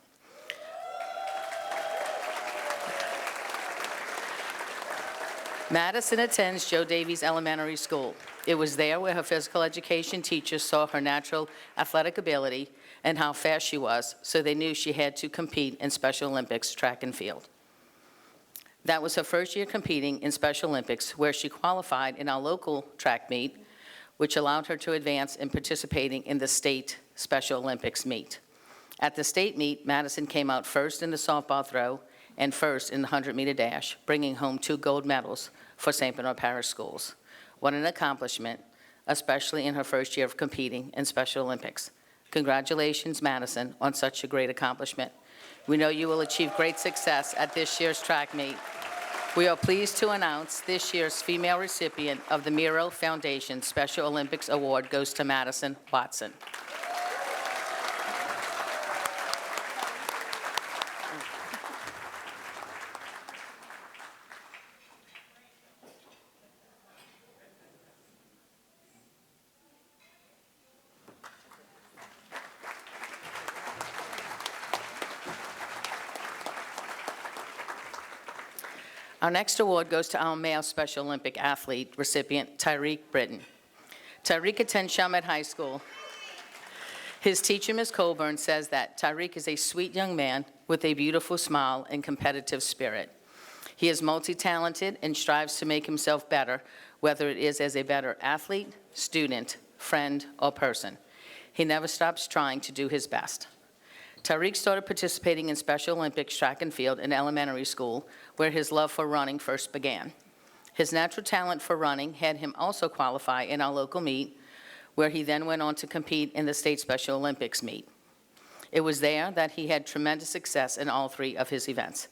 Madison attends Joe Davies Elementary School. It was there where her physical education teachers saw her natural athletic ability and how fast she was, so they knew she had to compete in Special Olympics track and field. That was her first year competing in Special Olympics, where she qualified in our local track meet, which allowed her to advance in participating in the state Special Olympics meet. At the state meet, Madison came out first in the softball throw and first in the 100-meter dash, bringing home 2 gold medals for St. Bernard Parish schools. What an accomplishment, especially in her first year of competing in Special Olympics. Congratulations, Madison, on such a great accomplishment. We know you will achieve great success at this year's track meet. We are pleased to announce this year's female recipient of the Miro Foundation Special Olympics Award goes to Madison Watson. Our next award goes to our male Special Olympic athlete recipient, Tyreek Britton. Tyreek attends Chalmette High School. His teacher, Ms. Colburn, says that Tyreek is a sweet young man with a beautiful smile and competitive spirit. He is multi-talented and strives to make himself better, whether it is as a better athlete, student, friend, or person. He never stops trying to do his best. Tyreek started participating in Special Olympics track and field in elementary school, where his love for running first began. His natural talent for running had him also qualify in our local meet, where he then went on to compete in the state Special Olympics meet. It was there that he had tremendous success in all three of his events.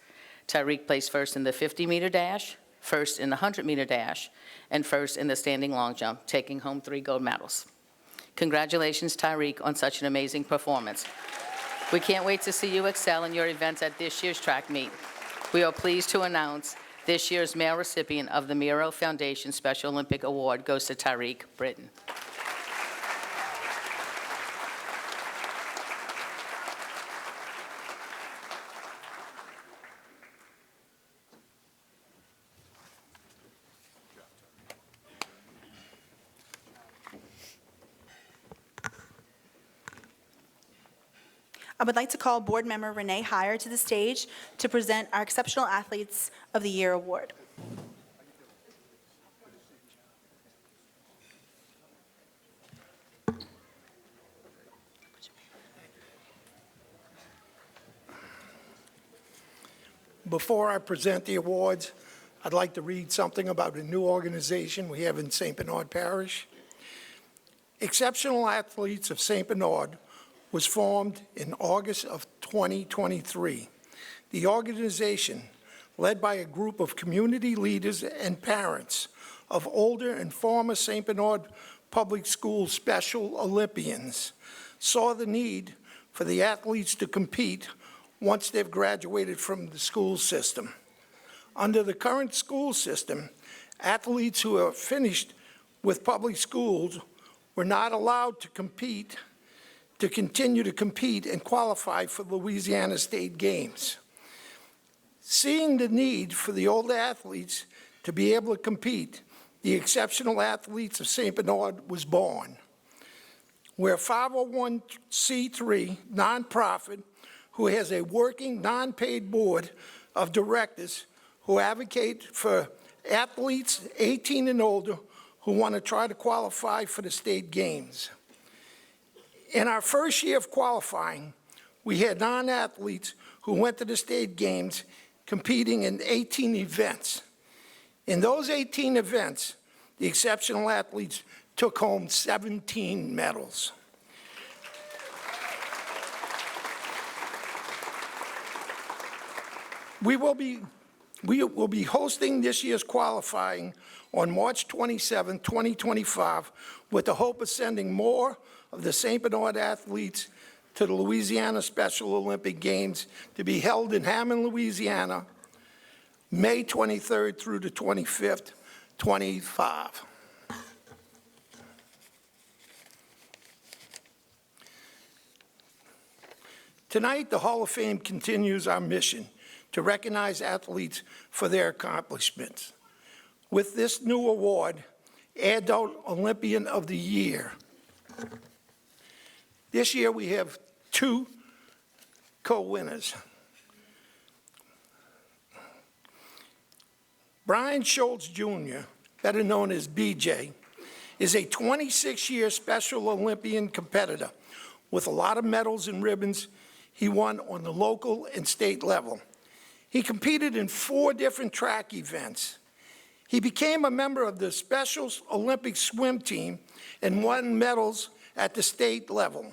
Tyreek placed first in the 50-meter dash, first in the 100-meter dash, and first in the standing long jump, taking home 3 gold medals. Congratulations, Tyreek, on such an amazing performance. We can't wait to see you excel in your events at this year's track meet. We are pleased to announce this year's male recipient of the Miro Foundation Special Olympic Award goes to Tyreek Britton. I would like to call Board Member Renee Heyer to the stage to present our Exceptional Athletes of the Year Award. Before I present the awards, I'd like to read something about a new organization we have in St. Bernard Parish. Exceptional Athletes of St. Bernard was formed in August of 2023. The organization, led by a group of community leaders and parents of older and former St. Bernard Public School Special Olympians, saw the need for the athletes to compete once they've graduated from the school system. Under the current school system, athletes who are finished with public schools were not allowed to continue to compete and qualify for the Louisiana State Games. Seeing the need for the older athletes to be able to compete, the Exceptional Athletes of St. Bernard was born. We're a 501c3 nonprofit who has a working, non-paid board of directors who advocate for athletes 18 and older who want to try to qualify for the state games. In our first year of qualifying, we had non-athletes who went to the state games competing in 18 events. In those 18 events, the Exceptional Athletes took home 17 medals. We will be hosting this year's qualifying on March 27, 2025, with the hope of sending more of the St. Bernard athletes to the Louisiana Special Olympic Games to be held in Hammond, Louisiana, May 23rd through the 25th, 25. Tonight, the Hall of Fame continues our mission to recognize athletes for their accomplishments. With this new award, Adult Olympian of the Year. This year we have 2 co-winners. Brian Schultz Jr., better known as BJ, is a 26-year Special Olympian competitor with a lot of medals and ribbons he won on the local and state level. He competed in 4 different track events. He became a member of the Special Olympic swim team and won medals at the state level.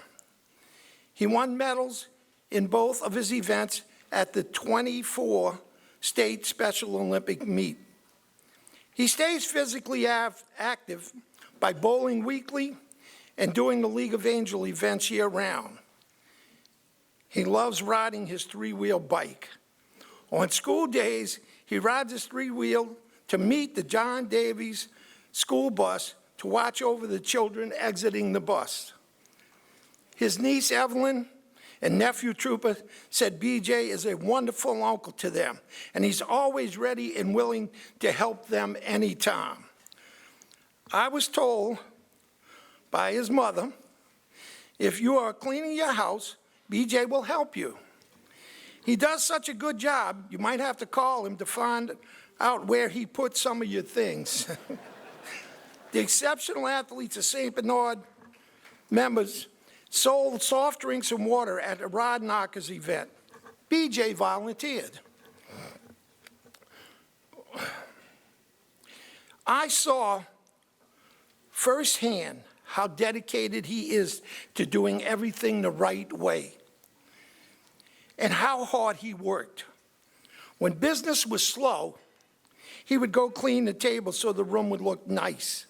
He won medals in both of his events at the 24 state Special Olympic meet. He stays physically active by bowling weekly and doing the League of Angel events year-round. He loves riding his three-wheel bike. On school days, he rides his three-wheel to meet the John Davies school bus to watch over the children exiting the bus. His niece Evelyn and nephew Trooper said BJ is a wonderful uncle to them, and he's always ready and willing to help them anytime. I was told by his mother, if you are cleaning your house, BJ will help you. He does such a good job, you might have to call him to find out where he put some of your things. The exceptional athletes of St. Bernard members sold soft drinks and water at a Rod Knockers event. BJ volunteered. I saw firsthand how dedicated he is to doing everything the right way and how hard he worked. When business was slow, he would go clean the table so the room would look nice.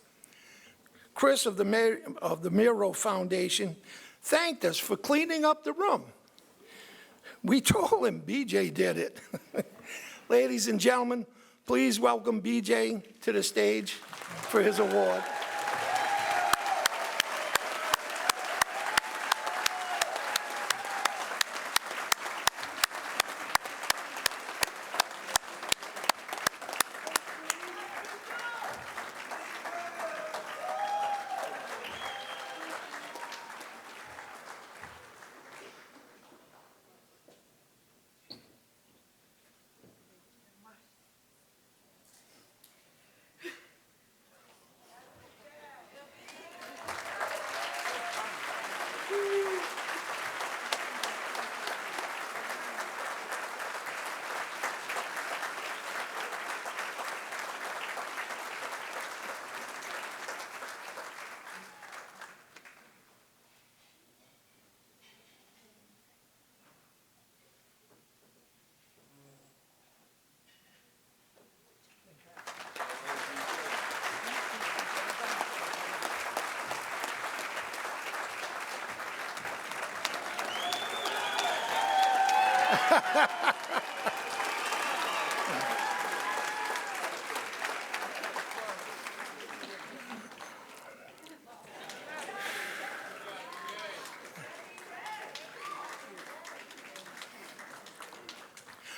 Chris of the Miro Foundation thanked us for cleaning up the room. We told him BJ did it. Ladies and gentlemen, please welcome BJ to the stage for his award.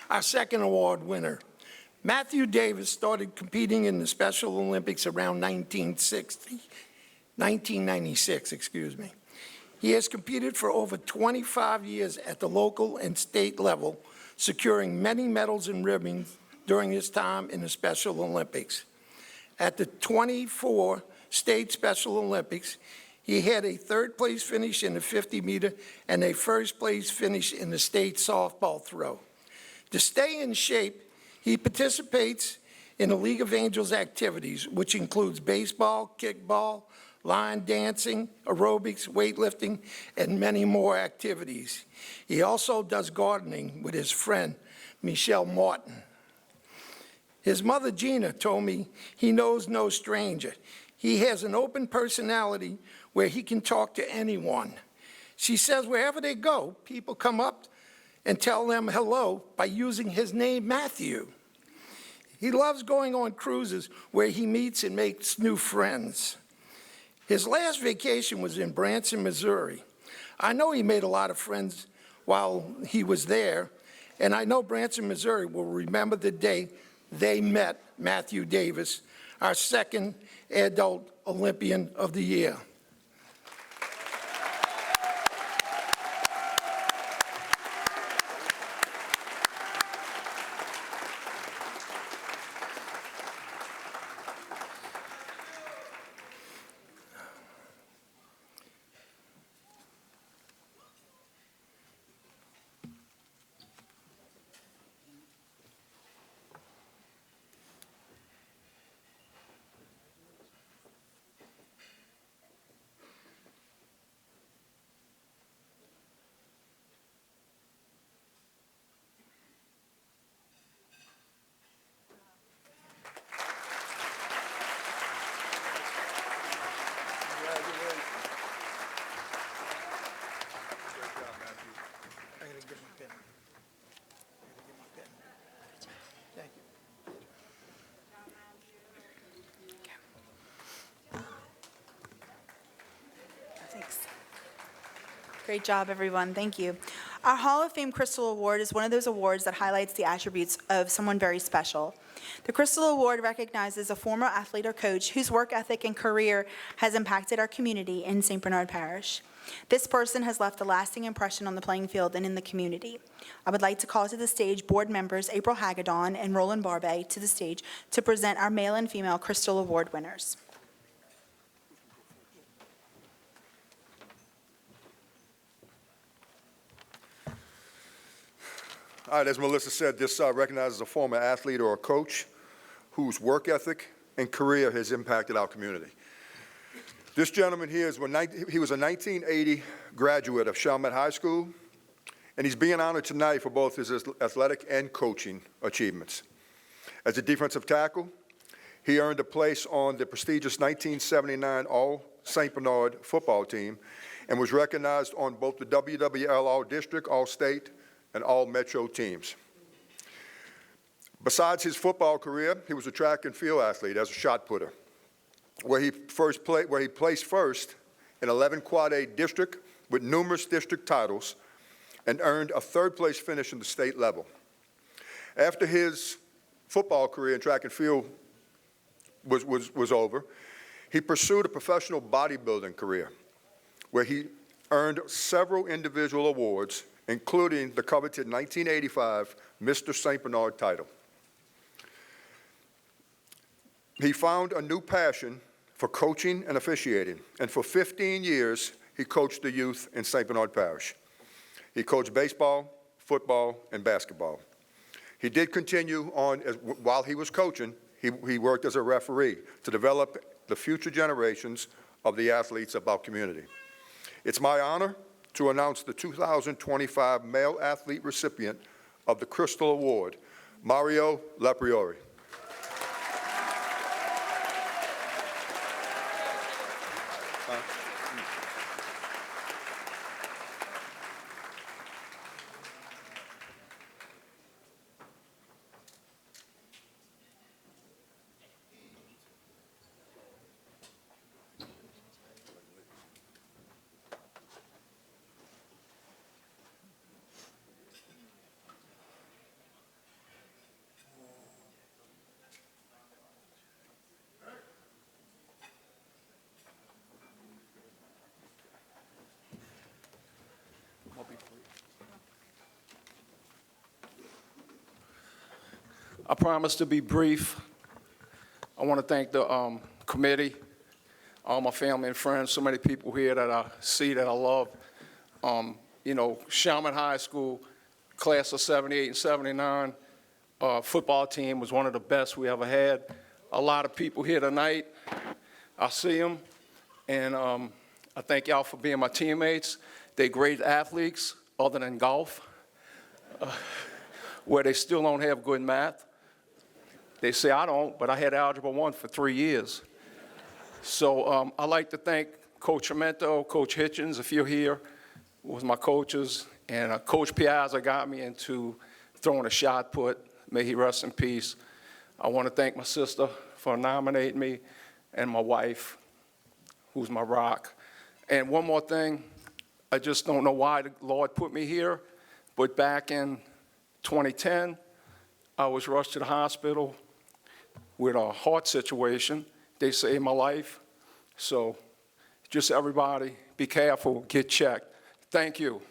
Our second award winner, Matthew Davis, started competing in the Special Olympics around 1996, excuse me. He has competed for over 25 years at the local and state level, securing many medals and ribbons during his time in the Special Olympics. At the 24 state Special Olympics, he had a third-place finish in the 50-meter and a first-place finish in the state softball throw. To stay in shape, he participates in the League of Angels activities, which includes baseball, kickball, line dancing, aerobics, weightlifting, and many more activities. He also does gardening with his friend, Michelle Martin. His mother, Gina, told me he knows no stranger. He has an open personality where he can talk to anyone. She says wherever they go, people come up and tell them hello by using his name, Matthew. He loves going on cruises where he meets and makes new friends. His last vacation was in Branson, Missouri. I know he made a lot of friends while he was there, and I know Branson, Missouri will remember the day they met Matthew Davis, our second adult Olympian of the year. Great job, everyone. Thank you. Our Hall of Fame Crystal Award is one of those awards that highlights the attributes of someone very special. The Crystal Award recognizes a former athlete or coach whose work ethic and career has impacted our community in St. Bernard Parish. This person has left a lasting impression on the playing field and in the community. I would like to call to the stage board members April Hagedon and Roland Barbe to the stage to present our male and female Crystal Award winners. All right, as Melissa said, this recognizes a former athlete or a coach whose work ethic and career has impacted our community. This gentleman here, he was a 1980 graduate of Chalmette High School, and he's being honored tonight for both his athletic and coaching achievements. As a defensive tackle, he earned a place on the prestigious 1979 All-St. Bernard football team and was recognized on both the WWL All-District, All-State, and All-Metro teams. Besides his football career, he was a track and field athlete as a shot putter, where he placed first in 11 Quad A district with numerous district titles and earned a third-place finish in the state level. After his football career in track and field was over, he pursued a professional bodybuilding career, where he earned several individual awards, including the coveted 1985 Mr. St. Bernard title. He found a new passion for coaching and officiating, and for 15 years, he coached the youth in St. Bernard Parish. He coached baseball, football, and basketball. He did continue on, while he was coaching, he worked as a referee to develop the future generations of the athletes of our community. It's my honor to announce the 2025 male athlete recipient of the Crystal Award, Mario Lapriori. I promise to be brief. I want to thank the committee, all my family and friends, so many people here that I see that I love. You know, Chalmette High School, class of 78 and 79, football team was one of the best we ever had. A lot of people here tonight, I see them, and I thank y'all for being my teammates. They're great athletes, other than golf, where they still don't have good math. They say I don't, but I had Algebra 1 for 3 years. So I'd like to thank Coach Armento, Coach Hitchens, if you're here, was my coaches, and Coach Piazza got me into throwing a shot put. May he rest in peace. I want to thank my sister for nominating me, and my wife, who's my rock. And one more thing, I just don't know why the Lord put me here, but back in 2010, I was rushed to the hospital with a heart situation. They saved my life. So just everybody, be careful, get checked. Thank you.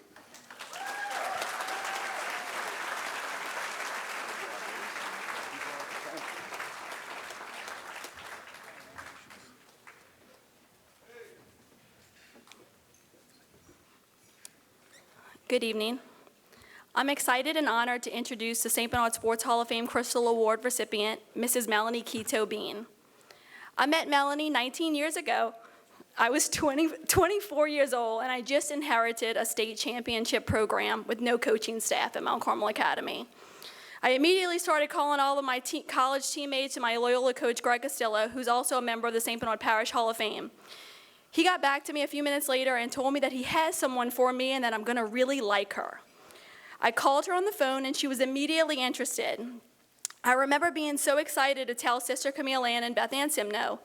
Good evening. I'm excited and honored to introduce the St. Bernard Sports Hall of Fame Crystal Award recipient, Mrs. Melanie Quito Bean. I met Melanie 19 years ago. I was 24 years old, and I just inherited a state championship program with no coaching staff at Mount Carmel Academy. I immediately started calling all of my college teammates and my Loyola coach, Greg Castillo, who's also a member of the St. Bernard Parish Hall of Fame. He got back to me a few minutes later and told me that he has someone for me and that I'm gonna really like her. I called her on the phone, and she was immediately interested. I remember being so excited to tell Sister Camille Ann and Beth Ann Simno,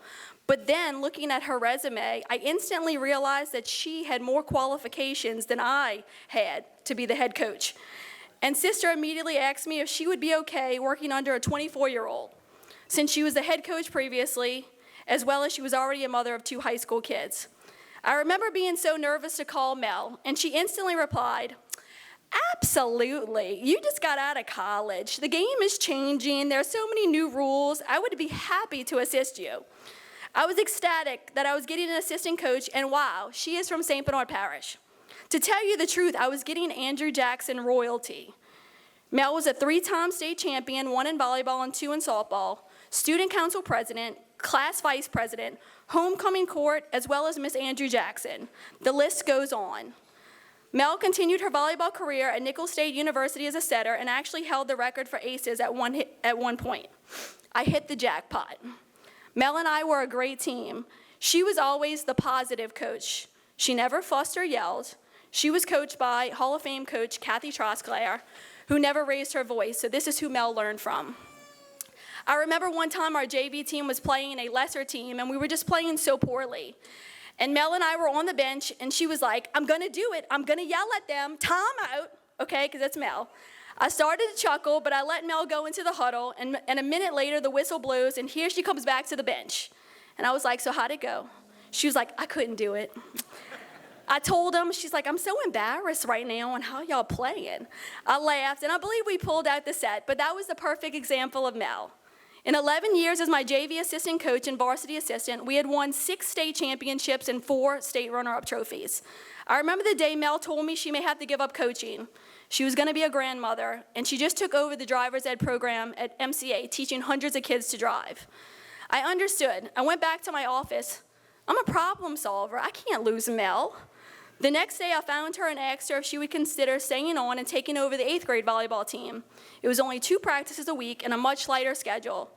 but then looking at her resume, I instantly realized that she had more qualifications than I had to be the head coach. And Sister immediately asked me if she would be okay working under a 24-year-old, since she was the head coach previously, as well as she was already a mother of 2 high school kids. I remember being so nervous to call Mel, and she instantly replied, "Absolutely. You just got out of college. The game is changing. There are so many new rules. I would be happy to assist you." I was ecstatic that I was getting an assistant coach, and wow, she is from St. Bernard Parish. To tell you the truth, I was getting Andrew Jackson royalty. Mel was a 3-time state champion, 1 in volleyball and 2 in softball, student council president, class vice president, homecoming court, as well as Miss Andrew Jackson. The list goes on. Mel continued her volleyball career at Nicholls State University as a setter and actually held the record for aces at one point. I hit the jackpot. Mel and I were a great team. She was always the positive coach. She never fussed or yelled. She was coached by Hall of Fame coach Kathy Trosclair, who never raised her voice, so this is who Mel learned from. I remember one time our JV team was playing a lesser team, and we were just playing so poorly. And Mel and I were on the bench, and she was like, "I'm gonna do it. I'm gonna yell at them, time out," okay, because that's Mel. I started to chuckle, but I let Mel go into the huddle, and a minute later, the whistle blows, and here she comes back to the bench. And I was like, "So how'd it go?" She was like, "I couldn't do it." I told him, she's like, "I'm so embarrassed right now on how y'all playing." I laughed, and I believe we pulled out the set, but that was the perfect example of Mel. In 11 years as my JV assistant coach and varsity assistant, we had won 6 state championships and 4 state runner-up trophies. I remember the day Mel told me she may have to give up coaching. She was gonna be a grandmother, and she just took over the driver's ed program at MCA, teaching hundreds of kids to drive. I understood. I went back to my office. I'm a problem solver. I can't lose Mel. The next day, I found her and asked her if she would consider staying on and taking over the 8th grade volleyball team. It was only 2 practices a week and a much lighter schedule.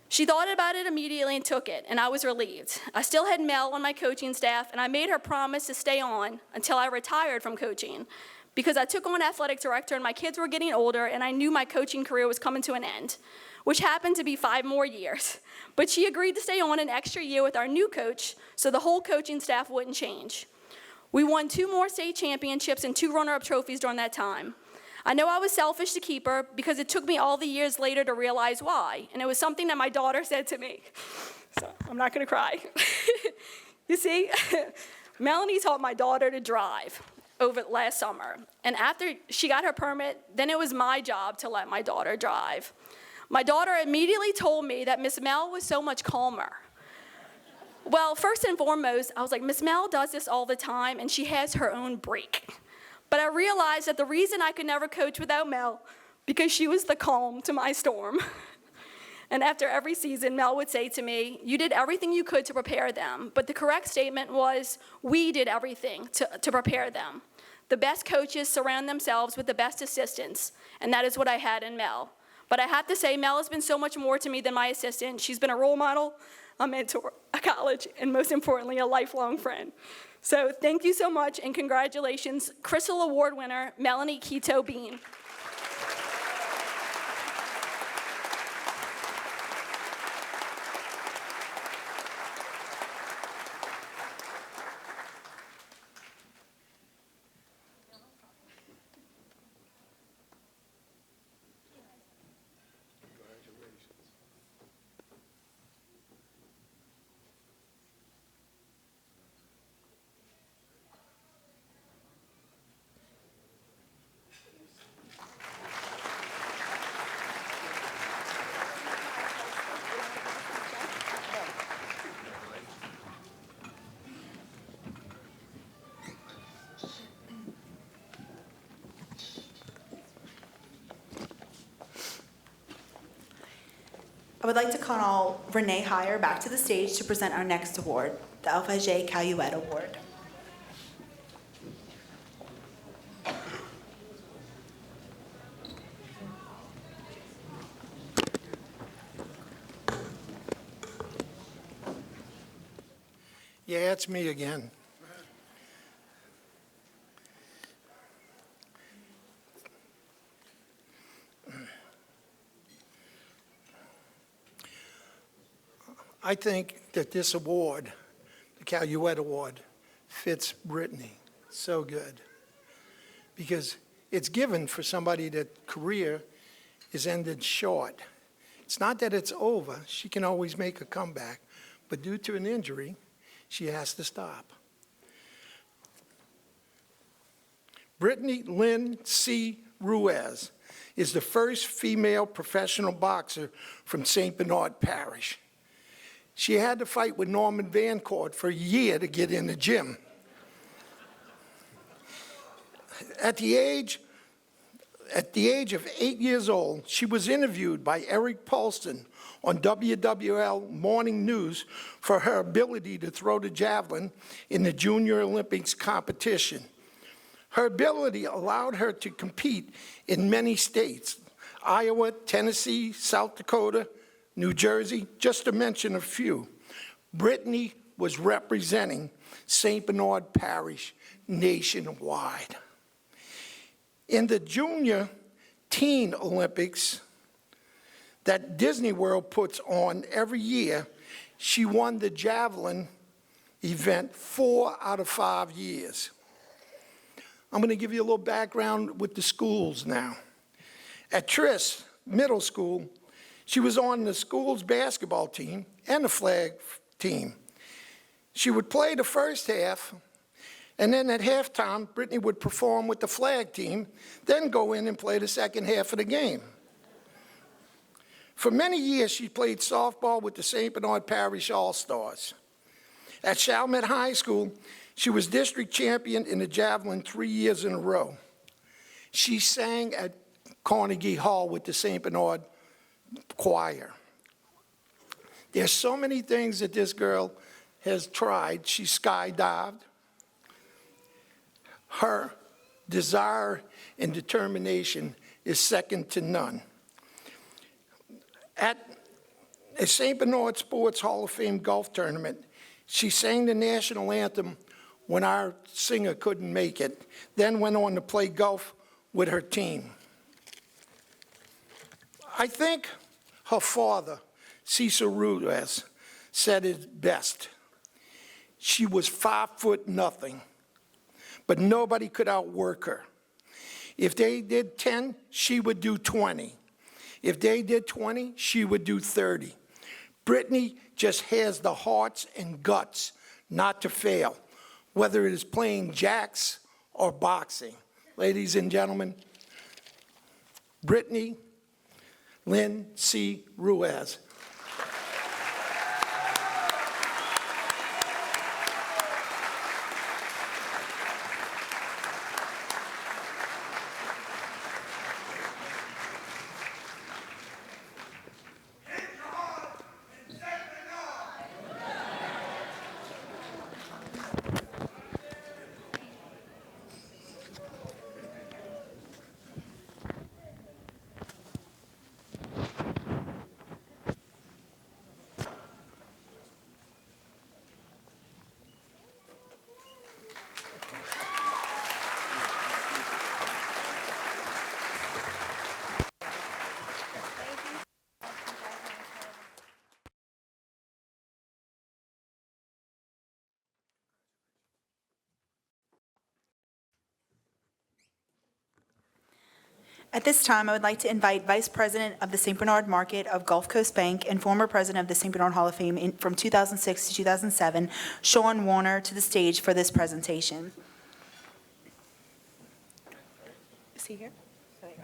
She thought about it immediately and took it, and I was relieved. I still had Mel on my coaching staff, and I made her promise to stay on until I retired from coaching, because I took on athletic director and my kids were getting older, and I knew my coaching career was coming to an end, which happened to be 5 more years. But she agreed to stay on an extra year with our new coach, so the whole coaching staff wouldn't change. We won 2 more state championships and 2 runner-up trophies during that time. I know I was selfish to keep her because it took me all the years later to realize why, and it was something that my daughter said to me. So I'm not gonna cry. You see, Melanie taught my daughter to drive over last summer, and after she got her permit, then it was my job to let my daughter drive. My daughter immediately told me that Miss Mel was so much calmer. Well, first and foremost, I was like, Miss Mel does this all the time, and she has her own break. But I realized that the reason I could never coach without Mel, because she was the calm to my storm. And after every season, Mel would say to me, "You did everything you could to prepare them." But the correct statement was, we did everything to prepare them. The best coaches surround themselves with the best assistants, and that is what I had in Mel. But I have to say, Mel has been so much more to me than my assistant. She's been a role model, a mentor, a college, and most importantly, a lifelong friend. So thank you so much, and congratulations, Crystal Award winner, Melanie Quito Bean. I would like to call Renee Heyer back to the stage to present our next award, the Alpha J Caluette Award. Yeah, it's me again. I think that this award, the Caluette Award, fits Brittany so good because it's given for somebody that career is ended short. It's not that it's over. She can always make a comeback, but due to an injury, she has to stop. Brittany Lynn C. Ruiz is the first female professional boxer from St. Bernard Parish. She had to fight with Norman Vancourt for a year to get in the gym. At the age of 8 years old, she was interviewed by Eric Paulson on WWL Morning News for her ability to throw the javelin in the Junior Olympics competition. Her ability allowed her to compete in many states: Iowa, Tennessee, South Dakota, New Jersey, just to mention a few. Brittany was representing St. Bernard Parish nationwide. In the Junior Teen Olympics that Disney World puts on every year, she won the javelin event 4 out of 5 years. I'm going to give you a little background with the schools now. At Tris Middle School, she was on the school's basketball team and the flag team. She would play the first half, and then at halftime, Brittany would perform with the flag team, then go in and play the second half of the game. For many years, she played softball with the St. Bernard Parish All-Stars. At Chalmette High School, she was district champion in the javelin 3 years in a row. She sang at Carnegie Hall with the St. Bernard choir. There's so many things that this girl has tried. She skydived. Her desire and determination is second to none. At a St. Bernard Sports Hall of Fame golf tournament, she sang the national anthem when our singer couldn't make it, then went on to play golf with her team. I think her father, Cecil Ruiz, said it best. She was 5'0", but nobody could outwork her. If they did 10, she would do 20. If they did 20, she would do 30. Brittany just has the hearts and guts not to fail, whether it is playing jacks or boxing. Ladies and gentlemen, Brittany Lynn C. Ruiz. At this time, I would like to invite Vice President of the St. Bernard Market of Gulf Coast Bank and former President of the St. Bernard Hall of Fame from 2006 to 2007, Sean Warner, to the stage for this presentation. Is he here? There you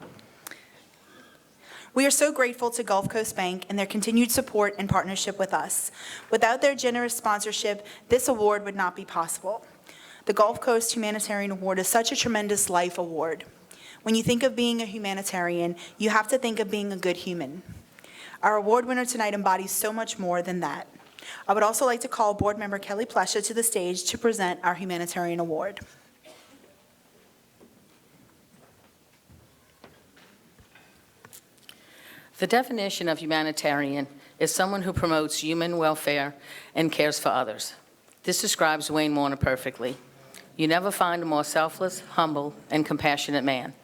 go. We are so grateful to Gulf Coast Bank and their continued support and partnership with us. Without their generous sponsorship, this award would not be possible. The Gulf Coast Humanitarian Award is such a tremendous life award. When you think of being a humanitarian, you have to think of being a good human. Our award winner tonight embodies so much more than that. I would also like to call Board Member Kelly Plesha to the stage to present our humanitarian award. The definition of humanitarian is someone who promotes human welfare and cares for others. This describes Wayne Warner perfectly. You never find a more selfless, humble, and compassionate man.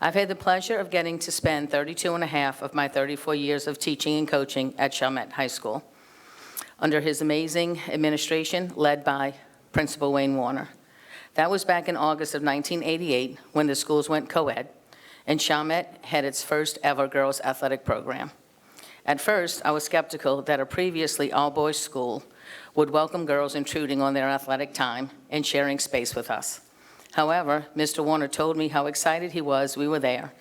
I've had the pleasure of getting to spend 32 and a half of my 34 years of teaching and coaching at Chalmette High School. under his amazing administration led by Principal Wayne Warner. That was back in August of 1988 when the schools went co-ed, and Chalmette had its first ever girls athletic program. At first, I was skeptical that a previously all-boys school would welcome girls intruding on their athletic time and sharing space with us. However, Mr. Warner told me how excited he was we were there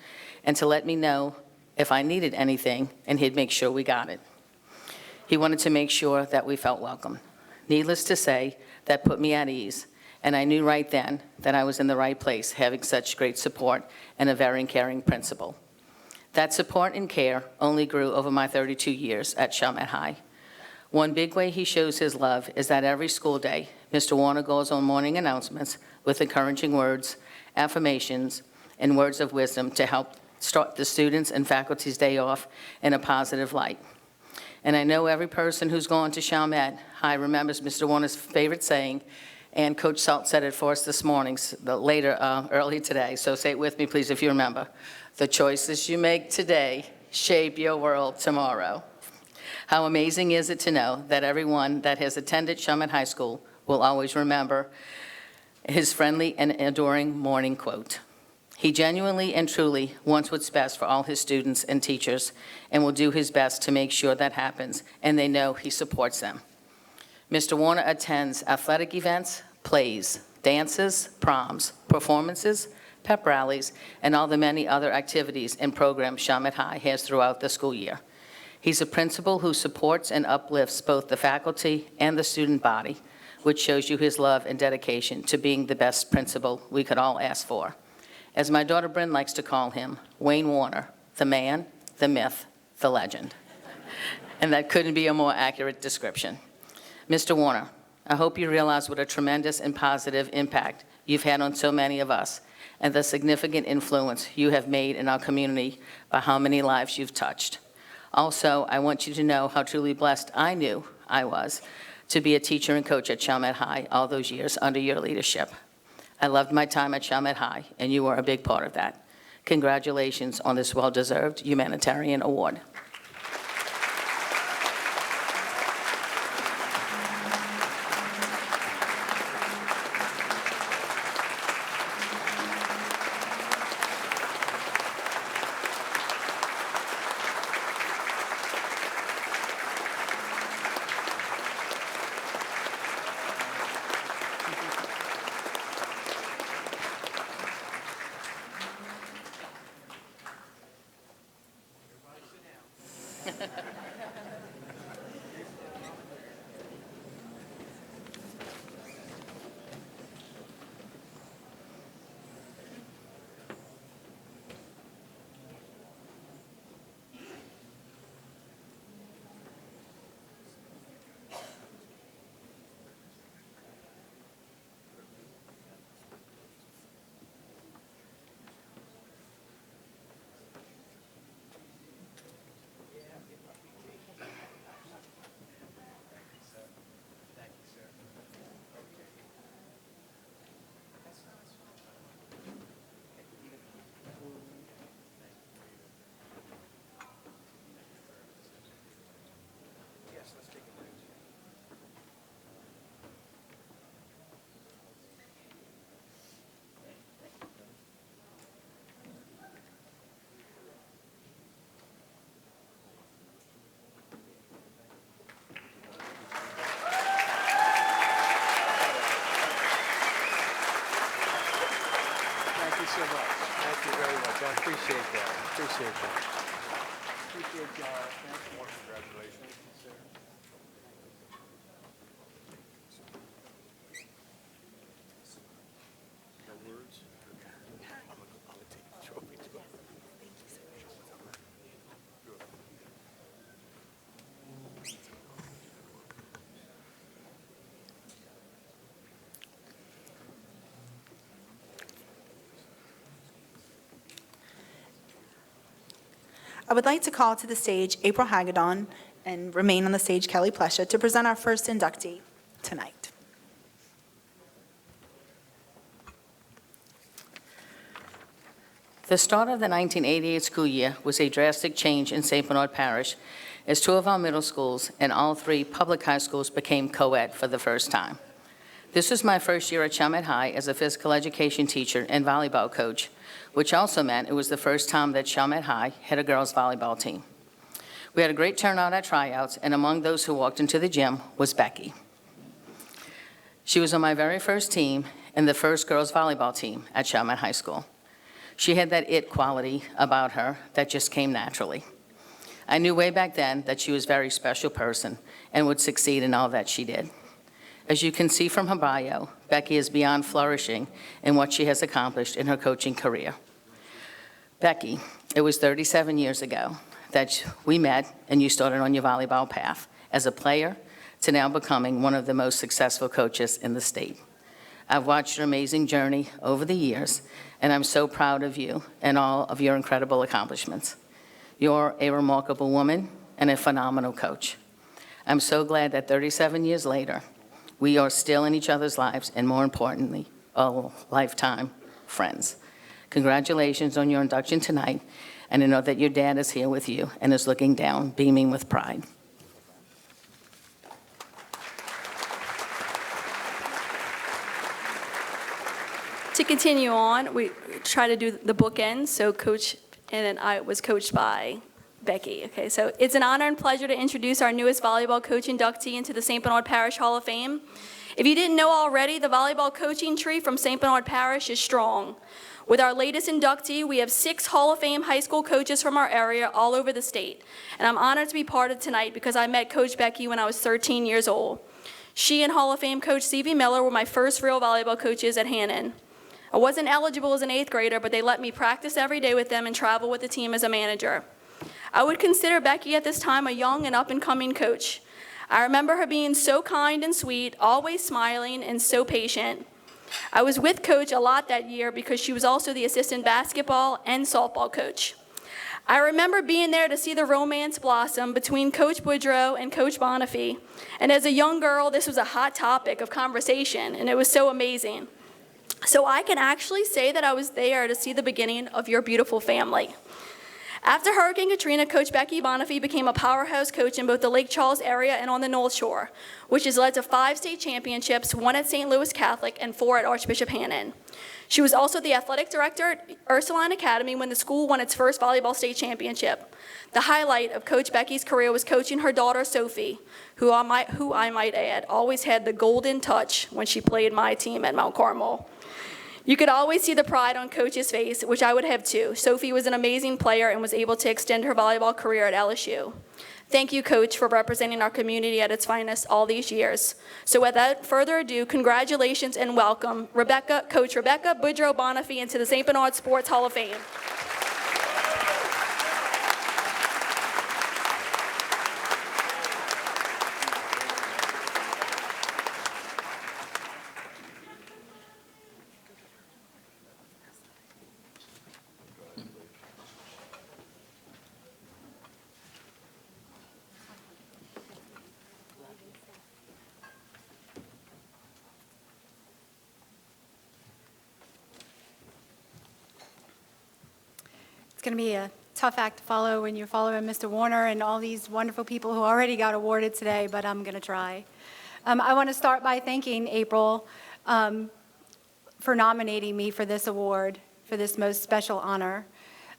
and to let me know if I needed anything, and he'd make sure we got it. He wanted to make sure that we felt welcome. Needless to say, that put me at ease, and I knew right then that I was in the right place, having such great support and a very caring principal. That support and care only grew over my 32 years at Chalmette High. One big way he shows his love is that every school day, Mr. Warner goes on morning announcements with encouraging words, affirmations, and words of wisdom to help start the students' and faculty's day off in a positive light. And I know every person who's gone to Chalmette High remembers Mr. Warner's favorite saying, and Coach Salt said it for us this morning, early today, so say it with me, please, if you remember. The choices you make today shape your world tomorrow. How amazing is it to know that everyone that has attended Chalmette High School will always remember his friendly and adoring morning quote. He genuinely and truly wants what's best for all his students and teachers and will do his best to make sure that happens, and they know he supports them. Mr. Warner attends athletic events, plays, dances, proms, performances, pep rallies, and all the many other activities and programs Chalmette High has throughout the school year. He's a principal who supports and uplifts both the faculty and the student body, which shows you his love and dedication to being the best principal we could all ask for. As my daughter Bryn likes to call him, Wayne Warner, the man, the myth, the legend. And that couldn't be a more accurate description. Mr. Warner, I hope you realize what a tremendous and positive impact you've had on so many of us and the significant influence you have made in our community by how many lives you've touched. Also, I want you to know how truly blessed I knew I was to be a teacher and coach at Chalmette High all those years under your leadership. I loved my time at Chalmette High, and you were a big part of that. Congratulations on this well-deserved humanitarian award. So much. Thank you very much. I appreciate that. Appreciate that. Appreciate y'all. Thanks more. Congratulations. No words? I'm going to take the trophy to him. Thank you so much. Good. I would like to call to the stage April Hagedon and remain on the stage Kelly Plesha to present our first inductee tonight. The start of the 1988 school year was a drastic change in St. Bernard Parish as 2 of our middle schools and all 3 public high schools became co-ed for the first time. This was my first year at Chalmette High as a physical education teacher and volleyball coach, which also meant it was the first time that Chalmette High had a girls' volleyball team. We had a great turnout at tryouts, and among those who walked into the gym was Becky. She was on my very first team and the first girls' volleyball team at Chalmette High School. She had that it quality about her that just came naturally. I knew way back then that she was a very special person and would succeed in all that she did. As you can see from her bio, Becky is beyond flourishing in what she has accomplished in her coaching career. Becky, it was 37 years ago that we met and you started on your volleyball path as a player to now becoming one of the most successful coaches in the state. I've watched your amazing journey over the years, and I'm so proud of you and all of your incredible accomplishments. You're a remarkable woman and a phenomenal coach. I'm so glad that 37 years later, we are still in each other's lives, and more importantly, all lifetime friends. Congratulations on your induction tonight, and I know that your dad is here with you and is looking down, beaming with pride. To continue on, we try to do the bookends, so Coach and I was coached by Becky. Okay, so it's an honor and pleasure to introduce our newest volleyball coach inductee into the St. Bernard Parish Hall of Fame. If you didn't know already, the volleyball coaching tree from St. Bernard Parish is strong. With our latest inductee, we have 6 Hall of Fame high school coaches from our area all over the state. And I'm honored to be part of tonight because I met Coach Becky when I was 13 years old. She and Hall of Fame coach C.V. Miller were my first real volleyball coaches at Hannon. I wasn't eligible as an 8th grader, but they let me practice every day with them and travel with the team as a manager. I would consider Becky at this time a young and up-and-coming coach. I remember her being so kind and sweet, always smiling, and so patient. I was with Coach a lot that year because she was also the assistant basketball and softball coach. I remember being there to see the romance blossom between Coach Boudreau and Coach Bonifay. And as a young girl, this was a hot topic of conversation, and it was so amazing. So I can actually say that I was there to see the beginning of your beautiful family. After Hurricane Katrina, Coach Becky Bonifay became a powerhouse coach in both the Lake Charles area and on the North Shore, which has led to 5 state championships, 1 at St. Louis Catholic and 4 at Archbishop Hannon. She was also the athletic director at Ursuline Academy when the school won its first volleyball state championship. The highlight of Coach Becky's career was coaching her daughter, Sophie, who I might add, always had the golden touch when she played my team at Mount Carmel. You could always see the pride on Coach's face, which I would have too. Sophie was an amazing player and was able to extend her volleyball career at LSU. Thank you, Coach, for representing our community at its finest all these years. So without further ado, congratulations and welcome Coach Rebecca Boudreau Bonifay into the St. Bernard Sports Hall of Fame. It's going to be a tough act to follow when you're following Mr. Warner and all these wonderful people who already got awarded today, but I'm going to try. I want to start by thanking April for nominating me for this award, for this most special honor.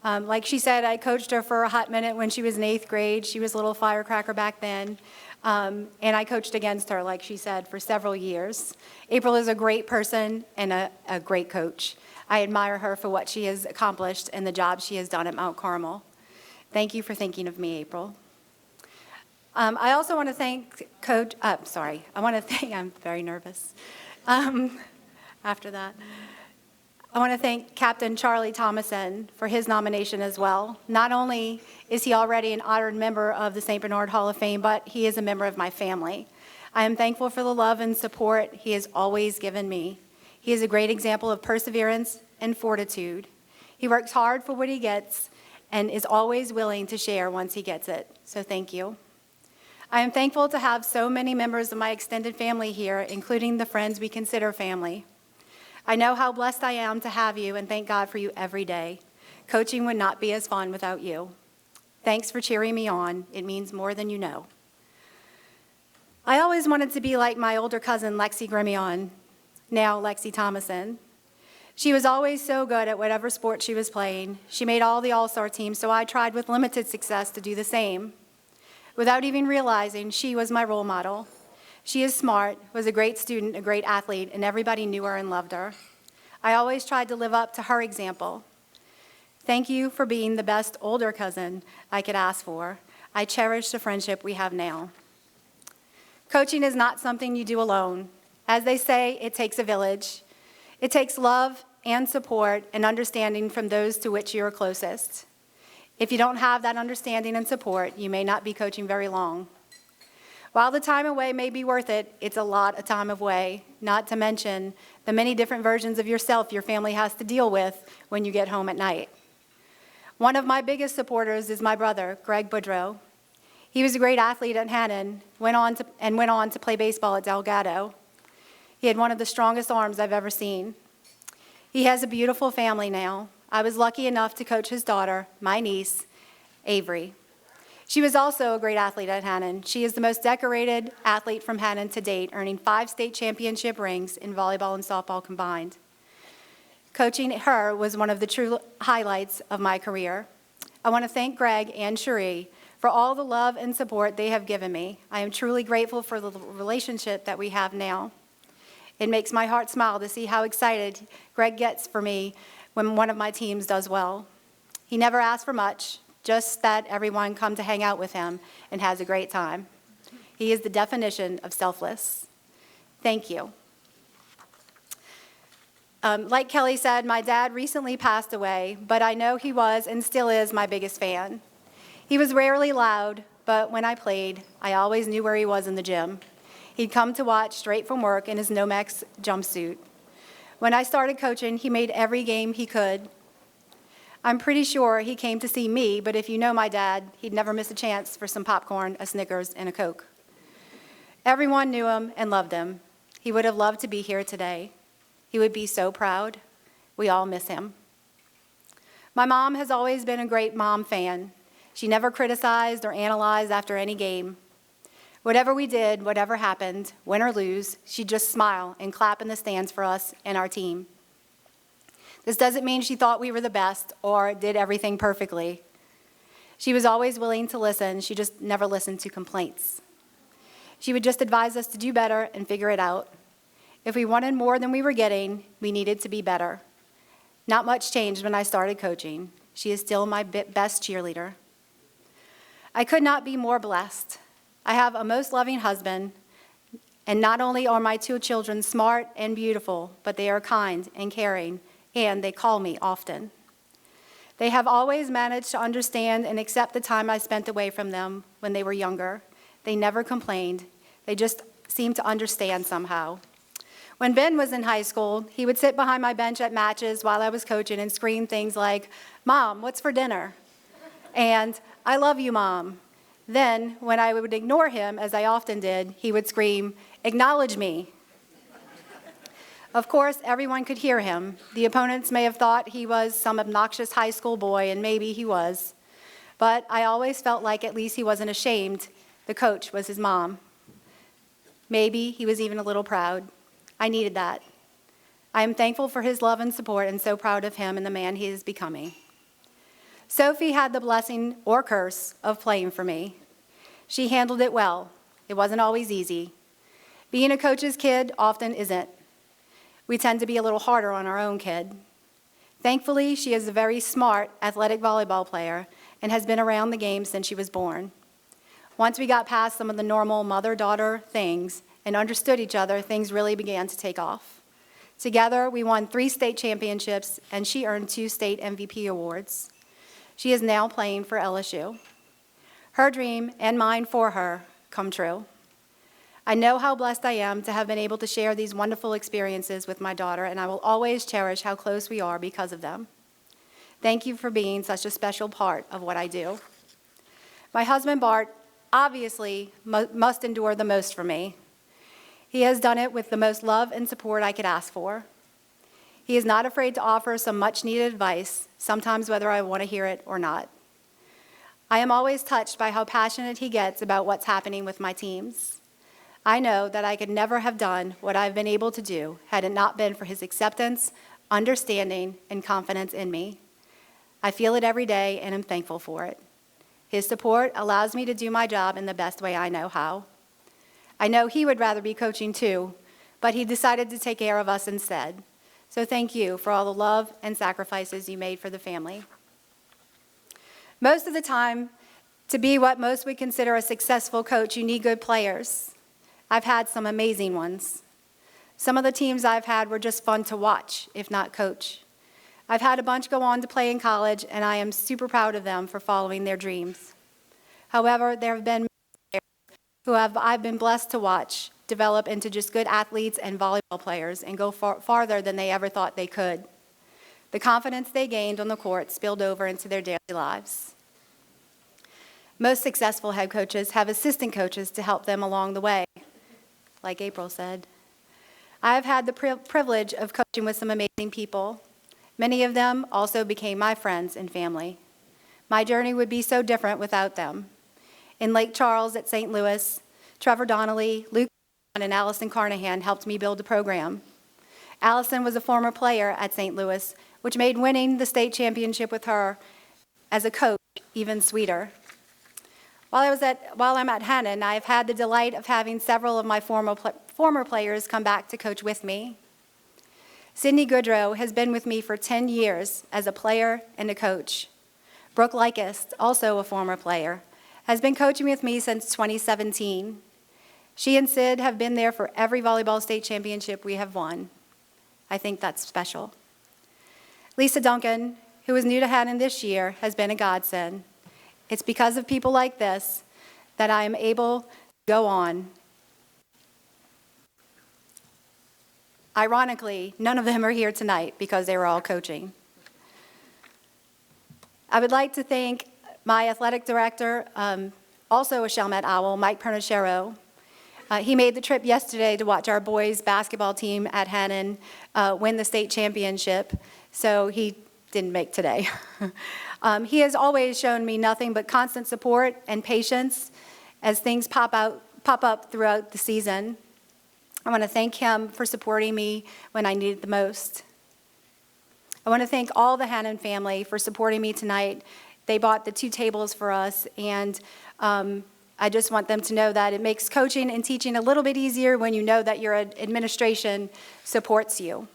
Like she said, I coached her for a hot minute when she was in 8th grade. She was a little firecracker back then. And I coached against her, like she said, for several years. April is a great person and a great coach. I admire her for what she has accomplished and the job she has done at Mount Carmel. Thank you for thinking of me, April. I also want to thank I'm very nervous after that. I want to thank Captain Charlie Thomason for his nomination as well. Not only is he already an honored member of the St. Bernard Hall of Fame, but he is a member of my family. I am thankful for the love and support he has always given me. He is a great example of perseverance and fortitude. He works hard for what he gets and is always willing to share once he gets it. So thank you. I am thankful to have so many members of my extended family here, including the friends we consider family. I know how blessed I am to have you and thank God for you every day. Coaching would not be as fun without you. Thanks for cheering me on. It means more than you know. I always wanted to be like my older cousin, Lexi Grimion, now Lexi Thomason. She was always so good at whatever sport she was playing. She made all the all-star teams, so I tried with limited success to do the same. Without even realizing, she was my role model. She is smart, was a great student, a great athlete, and everybody knew her and loved her. I always tried to live up to her example. Thank you for being the best older cousin I could ask for. I cherish the friendship we have now. Coaching is not something you do alone. As they say, it takes a village. It takes love and support and understanding from those to which you are closest. If you don't have that understanding and support, you may not be coaching very long. While the time away may be worth it, it's a lot of time away, not to mention the many different versions of yourself your family has to deal with when you get home at night. One of my biggest supporters is my brother, Greg Boudreau. He was a great athlete at Hannon, went on to play baseball at Delgado. He had one of the strongest arms I've ever seen. He has a beautiful family now. I was lucky enough to coach his daughter, my niece, Avery. She was also a great athlete at Hannon. She is the most decorated athlete from Hannon to date, earning 5 state championship rings in volleyball and softball combined. Coaching her was one of the true highlights of my career. I want to thank Greg and Cherie for all the love and support they have given me. I am truly grateful for the relationship that we have now. It makes my heart smile to see how excited Greg gets for me when one of my teams does well. He never asks for much, just that everyone come to hang out with him and has a great time. He is the definition of selfless. Thank you. Like Kelly said, my dad recently passed away, but I know he was and still is my biggest fan. He was rarely loud, but when I played, I always knew where he was in the gym. He'd come to watch straight from work in his Nomex jumpsuit. When I started coaching, he made every game he could. I'm pretty sure he came to see me, but if you know my dad, he'd never miss a chance for some popcorn, a Snickers, and a Coke. Everyone knew him and loved him. He would have loved to be here today. He would be so proud. We all miss him. My mom has always been a great mom fan. She never criticized or analyzed after any game. Whatever we did, whatever happened, win or lose, she'd just smile and clap in the stands for us and our team. This doesn't mean she thought we were the best or did everything perfectly. She was always willing to listen. She just never listened to complaints. She would just advise us to do better and figure it out. If we wanted more than we were getting, we needed to be better. Not much changed when I started coaching. She is still my best cheerleader. I could not be more blessed. I have a most loving husband, and not only are my 2 children smart and beautiful, but they are kind and caring, and they call me often. They have always managed to understand and accept the time I spent away from them when they were younger. They never complained. They just seemed to understand somehow. When Ben was in high school, he would sit behind my bench at matches while I was coaching and scream things like, "Mom, what's for dinner?" and "I love you, Mom." Then, when I would ignore him, as I often did, he would scream, "Acknowledge me." Of course, everyone could hear him. The opponents may have thought he was some obnoxious high school boy, and maybe he was. But I always felt like at least he wasn't ashamed. The coach was his mom. Maybe he was even a little proud. I needed that. I am thankful for his love and support and so proud of him and the man he is becoming. Sophie had the blessing or curse of playing for me. She handled it well. It wasn't always easy. Being a coach's kid often isn't. We tend to be a little harder on our own kid. Thankfully, she is a very smart, athletic volleyball player and has been around the game since she was born. Once we got past some of the normal mother-daughter things and understood each other, things really began to take off. Together, we won 3 state championships, and she earned 2 state MVP awards. She is now playing for LSU. Her dream, and mine for her, come true. I know how blessed I am to have been able to share these wonderful experiences with my daughter, and I will always cherish how close we are because of them. Thank you for being such a special part of what I do. My husband, Bart, obviously must endure the most for me. He has done it with the most love and support I could ask for. He is not afraid to offer some much-needed advice, sometimes whether I want to hear it or not. I am always touched by how passionate he gets about what's happening with my teams. I know that I could never have done what I've been able to do had it not been for his acceptance, understanding, and confidence in me. I feel it every day and am thankful for it. His support allows me to do my job in the best way I know how. I know he would rather be coaching too, but he decided to take care of us instead. So thank you for all the love and sacrifices you made for the family. Most of the time, to be what most would consider a successful coach, you need good players. I've had some amazing ones. Some of the teams I've had were just fun to watch, if not coach. I've had a bunch go on to play in college, and I am super proud of them for following their dreams. However, there have been players who I've been blessed to watch develop into just good athletes and volleyball players and go farther than they ever thought they could. The confidence they gained on the court spilled over into their daily lives. Most successful head coaches have assistant coaches to help them along the way, like April said. I have had the privilege of coaching with some amazing people. Many of them also became my friends and family. My journey would be so different without them. In Lake Charles at St. Louis, Trevor Donnelly, Luke, and Allison Carnahan helped me build the program. Allison was a former player at St. Louis, which made winning the state championship with her as a coach even sweeter. While I'm at Hannon, I've had the delight of having several of my former players come back to coach with me. Sydney Goodrow has been with me for 10 years as a player and a coach. Brooke Likest, also a former player, has been coaching with me since 2017. She and Sid have been there for every volleyball state championship we have won. I think that's special. Lisa Duncan, who is new to Haddon this year, has been a godsend. It's because of people like this that I am able to go on. Ironically, none of them are here tonight because they were all coaching. I would like to thank my athletic director, also a Chalmette Owl, Mike Pernichero. He made the trip yesterday to watch our boys' basketball team at Hannon win the state championship, so he didn't make today. He has always shown me nothing but constant support and patience as things pop up throughout the season. I want to thank him for supporting me when I needed the most. I want to thank all the Hannon family for supporting me tonight. They bought the 2 tables for us, and I just want them to know that it makes coaching and teaching a little bit easier when you know that your administration supports you.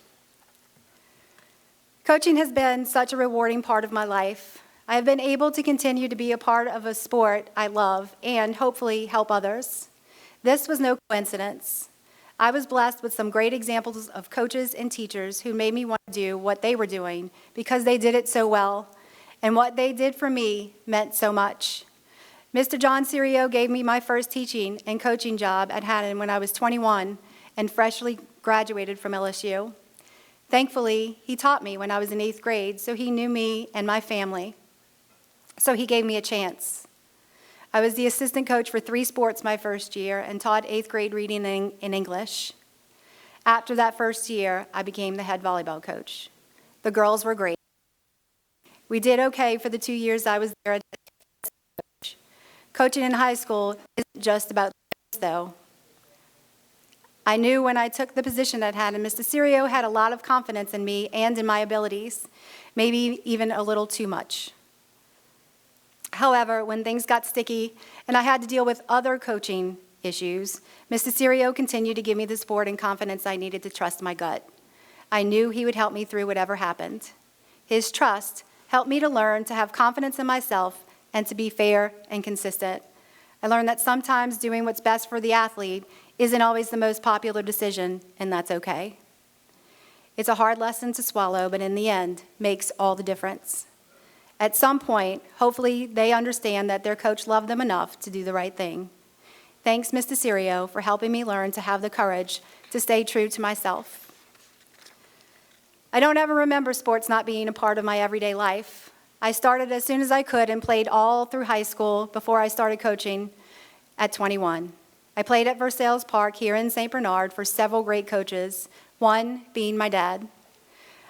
Coaching has been such a rewarding part of my life. I have been able to continue to be a part of a sport I love and hopefully help others. This was no coincidence. I was blessed with some great examples of coaches and teachers who made me want to do what they were doing because they did it so well, and what they did for me meant so much. Mr. John Serio gave me my first teaching and coaching job at Haddon when I was 21 and freshly graduated from LSU. Thankfully, he taught me when I was in 8th grade, so he knew me and my family. So he gave me a chance. I was the assistant coach for 3 sports my first year and taught 8th grade reading in English. After that first year, I became the head volleyball coach. The girls were great. We did okay for the 2 years I was there as coach. Coaching in high school isn't just about this, though. I knew when I took the position at Haddon, Mr. Serio had a lot of confidence in me and in my abilities, maybe even a little too much. However, when things got sticky and I had to deal with other coaching issues, Mr. Serio continued to give me the support and confidence I needed to trust my gut. I knew he would help me through whatever happened. His trust helped me to learn to have confidence in myself and to be fair and consistent. I learned that sometimes doing what's best for the athlete isn't always the most popular decision, and that's okay. It's a hard lesson to swallow, but in the end, makes all the difference. At some point, hopefully they understand that their coach loved them enough to do the right thing. Thanks, Mr. Serio, for helping me learn to have the courage to stay true to myself. I don't ever remember sports not being a part of my everyday life. I started as soon as I could and played all through high school before I started coaching at 21. I played at Versailles Park here in St. Bernard for several great coaches, one being my dad.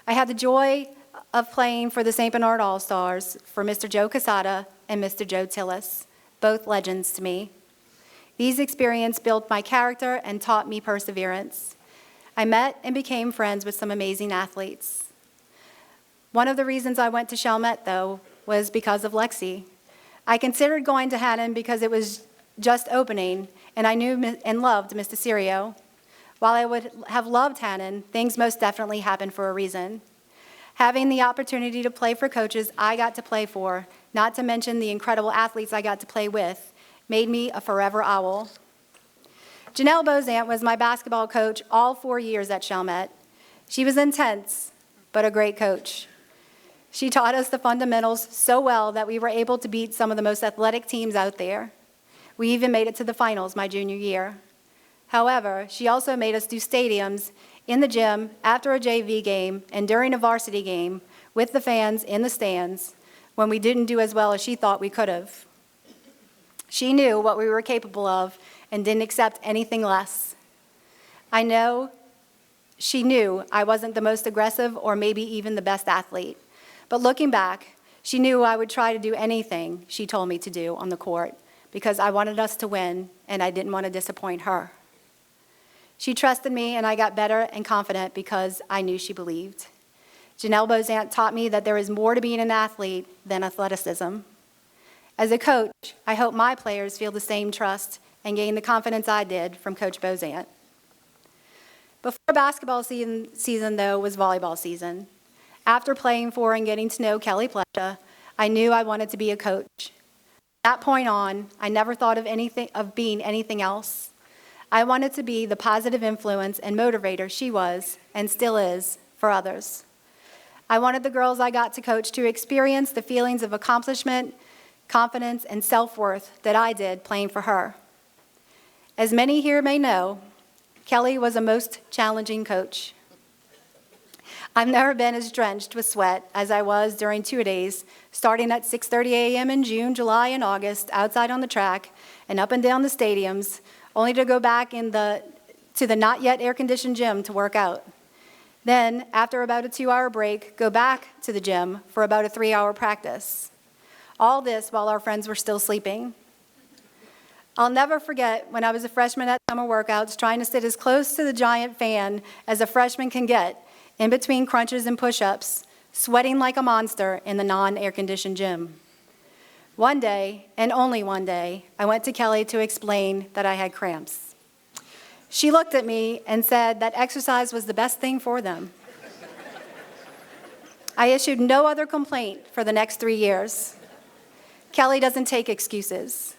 I had the joy of playing for the St. Bernard All-Stars for Mr. Joe Casada and Mr. Joe Tillis, both legends to me. These experiences built my character and taught me perseverance. I met and became friends with some amazing athletes. One of the reasons I went to Chalmette, though, was because of Lexi. I considered going to Hannon because it was just opening, and I knew and loved Mr. Serio. While I would have loved Hannon, things most definitely happened for a reason. Having the opportunity to play for coaches I got to play for, not to mention the incredible athletes I got to play with, made me a forever owl. Janelle Bozant was my basketball coach all 4 years at Chalmette. She was intense, but a great coach. She taught us the fundamentals so well that we were able to beat some of the most athletic teams out there. We even made it to the finals my junior year. However, she also made us do stadiums in the gym after a JV game and during a varsity game with the fans in the stands when we didn't do as well as she thought we could have. She knew what we were capable of and didn't accept anything less. I know she knew I wasn't the most aggressive or maybe even the best athlete. But looking back, she knew I would try to do anything she told me to do on the court because I wanted us to win and I didn't want to disappoint her. She trusted me and I got better and confident because I knew she believed. Janelle Bozant taught me that there is more to being an athlete than athleticism. As a coach, I hope my players feel the same trust and gain the confidence I did from Coach Bozant. Before basketball season, though, was volleyball season. After playing for and getting to know Kelly Plesha, I knew I wanted to be a coach. From that point on, I never thought of being anything else. I wanted to be the positive influence and motivator she was, and still is, for others. I wanted the girls I got to coach to experience the feelings of accomplishment, confidence, and self-worth that I did playing for her. As many here may know, Kelly was a most challenging coach. I've never been as drenched with sweat as I was during two-a-days, starting at 6:30 a.m. in June, July, and August, outside on the track and up and down the stadiums, only to go back to the not-yet air-conditioned gym to work out. Then, after about a 2-hour break, go back to the gym for about a 3-hour practice. All this while our friends were still sleeping. I'll never forget when I was a freshman at summer workouts trying to sit as close to the giant fan as a freshman can get in between crunches and push-ups, sweating like a monster in the non-air-conditioned gym. One day, and only one day, I went to Kelly to explain that I had cramps. She looked at me and said that exercise was the best thing for them. I issued no other complaint for the next 3 years. Kelly doesn't take excuses.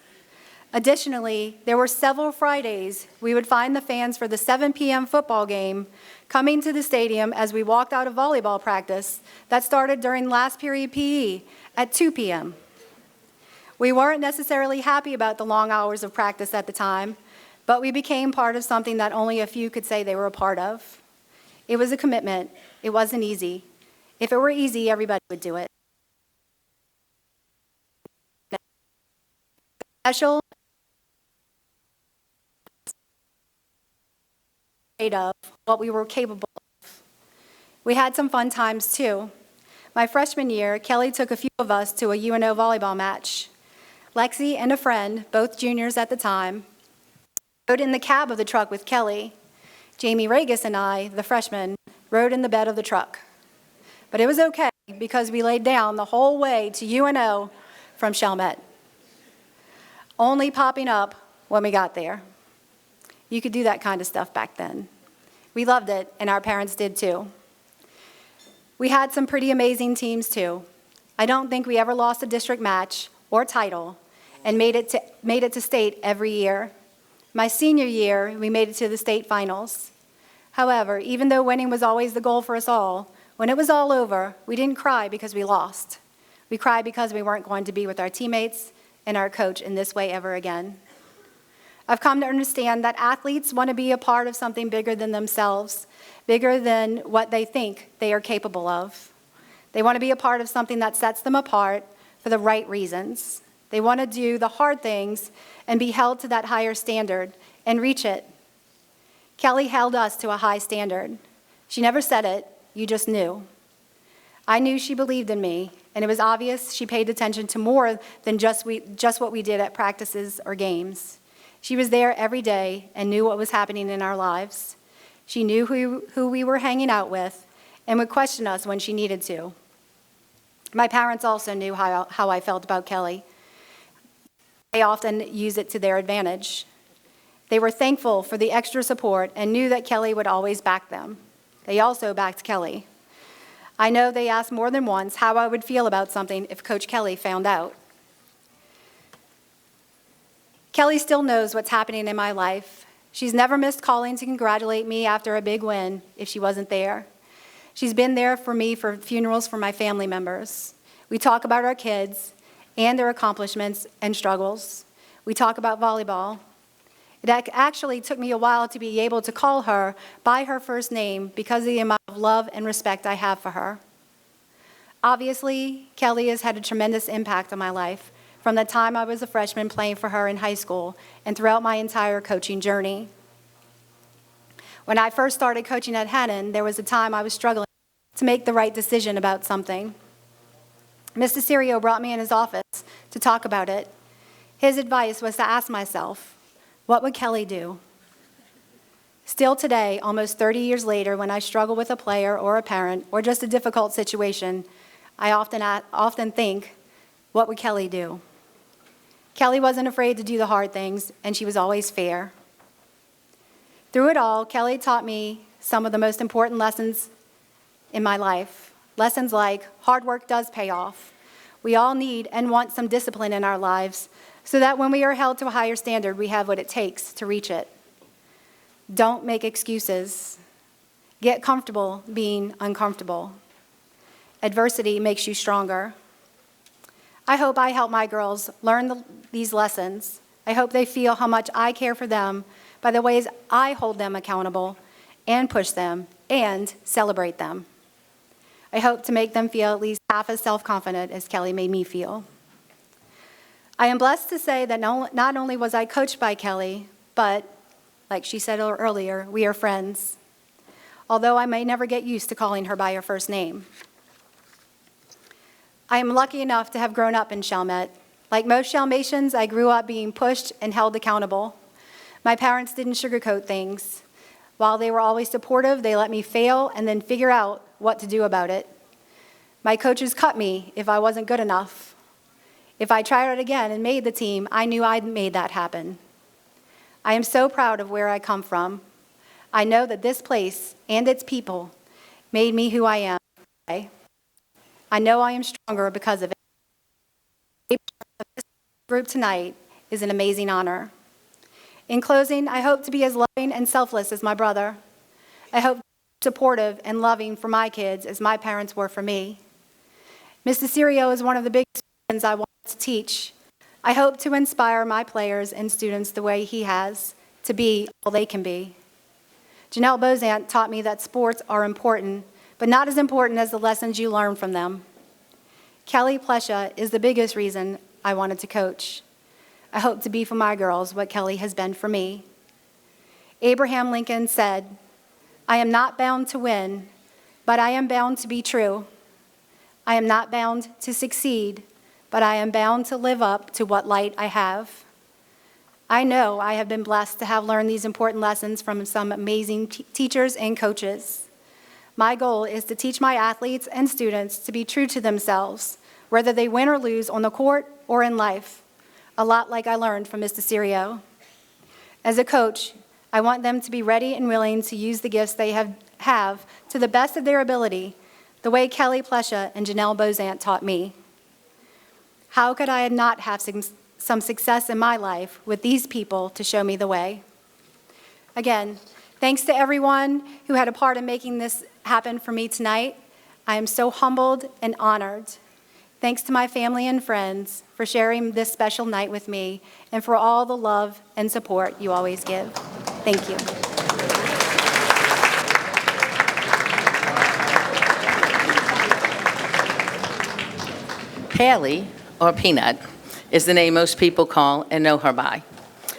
Additionally, there were several Fridays we would find the fans for the 7 p.m. football game coming to the stadium as we walked out of volleyball practice that started during last period PE at 2 p.m. We weren't necessarily happy about the long hours of practice at the time, but we became part of something that only a few could say they were a part of. It was a commitment. It wasn't easy. If it were easy, everybody would do it. Special of what we were capable of. We had some fun times too. My freshman year, Kelly took a few of us to a UNO volleyball match. Lexi and a friend, both juniors at the time, rode in the cab of the truck with Kelly. Jamie Regis and I, the freshmen, rode in the bed of the truck. But it was okay because we laid down the whole way to UNO from Chalmette, only popping up when we got there. You could do that kind of stuff back then. We loved it, and our parents did too. We had some pretty amazing teams too. I don't think we ever lost a district match or title and made it to state every year. My senior year, we made it to the state finals. However, even though winning was always the goal for us all, when it was all over, we didn't cry because we lost. We cried because we weren't going to be with our teammates and our coach in this way ever again. I've come to understand that athletes want to be a part of something bigger than themselves, bigger than what they think they are capable of. They want to be a part of something that sets them apart for the right reasons. They want to do the hard things and be held to that higher standard and reach it. Kelly held us to a high standard. She never said it, you just knew. I knew she believed in me, and it was obvious she paid attention to more than just what we did at practices or games. She was there every day and knew what was happening in our lives. She knew who we were hanging out with and would question us when she needed to. My parents also knew how I felt about Kelly. They often used it to their advantage. They were thankful for the extra support and knew that Kelly would always back them. They also backed Kelly. I know they asked more than once how I would feel about something if Coach Kelly found out. Kelly still knows what's happening in my life. She's never missed calling to congratulate me after a big win if she wasn't there. She's been there for me for funerals for my family members. We talk about our kids and their accomplishments and struggles. We talk about volleyball. It actually took me a while to be able to call her by her first name because of the amount of love and respect I have for her. Obviously, Kelly has had a tremendous impact on my life from the time I was a freshman playing for her in high school and throughout my entire coaching journey. When I first started coaching at Hannon, there was a time I was struggling to make the right decision about something. Mr. Serio brought me in his office to talk about it. His advice was to ask myself, what would Kelly do? Still today, almost 30 years later, when I struggle with a player or a parent or just a difficult situation, I often think, what would Kelly do? Kelly wasn't afraid to do the hard things, and she was always fair. Through it all, Kelly taught me some of the most important lessons in my life. Lessons like hard work does pay off. We all need and want some discipline in our lives so that when we are held to a higher standard, we have what it takes to reach it. Don't make excuses. Get comfortable being uncomfortable. Adversity makes you stronger. I hope I help my girls learn these lessons. I hope they feel how much I care for them by the ways I hold them accountable and push them and celebrate them. I hope to make them feel at least half as self-confident as Kelly made me feel. I am blessed to say that not only was I coached by Kelly, but, like she said earlier, we are friends, although I may never get used to calling her by her first name. I am lucky enough to have grown up in Chalmette. Like most Chalmatians, I grew up being pushed and held accountable. My parents didn't sugarcoat things. While they were always supportive, they let me fail and then figure out what to do about it. My coaches cut me if I wasn't good enough. If I tried it again and made the team, I knew I'd made that happen. I am so proud of where I come from. I know that this place and its people made me who I am today. I know I am stronger because of it. This group tonight is an amazing honor. In closing, I hope to be as loving and selfless as my brother. I hope to be supportive and loving for my kids as my parents were for me. Mr. Serio is one of the biggest reasons I want to teach. I hope to inspire my players and students the way he has to be all they can be. Janelle Bozant taught me that sports are important, but not as important as the lessons you learn from them. Kelly Plesha is the biggest reason I wanted to coach. I hope to be for my girls what Kelly has been for me. Abraham Lincoln said, "I am not bound to win, but I am bound to be true. I am not bound to succeed, but I am bound to live up to what light I have." I know I have been blessed to have learned these important lessons from some amazing teachers and coaches. My goal is to teach my athletes and students to be true to themselves, whether they win or lose on the court or in life, a lot like I learned from Mr. Serio. As a coach, I want them to be ready and willing to use the gifts they have to the best of their ability, the way Kelly Plesha and Janelle Bozant taught me. How could I not have some success in my life with these people to show me the way? Again, thanks to everyone who had a part in making this happen for me tonight. I am so humbled and honored. Thanks to my family and friends for sharing this special night with me and for all the love and support you always give. Thank you. Haley, or Peanut, is the name most people call and know her by.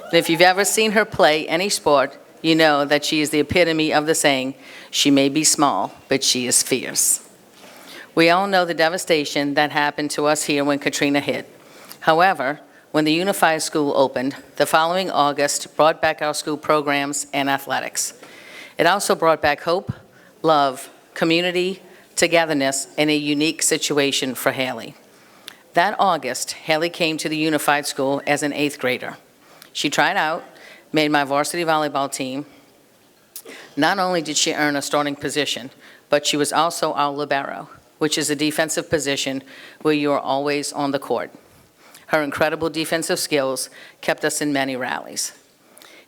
And if you've ever seen her play any sport, you know that she is the epitome of the saying, "She may be small, but she is fierce." We all know the devastation that happened to us here when Katrina hit. However, when the Unified School opened, the following August brought back our school programs and athletics. It also brought back hope, love, community, togetherness in a unique situation for Haley. That August, Haley came to the Unified School as an 8th grader. She tried out, made my varsity volleyball team. Not only did she earn a starting position, but she was also our libero, which is a defensive position where you are always on the court. Her incredible defensive skills kept us in many rallies.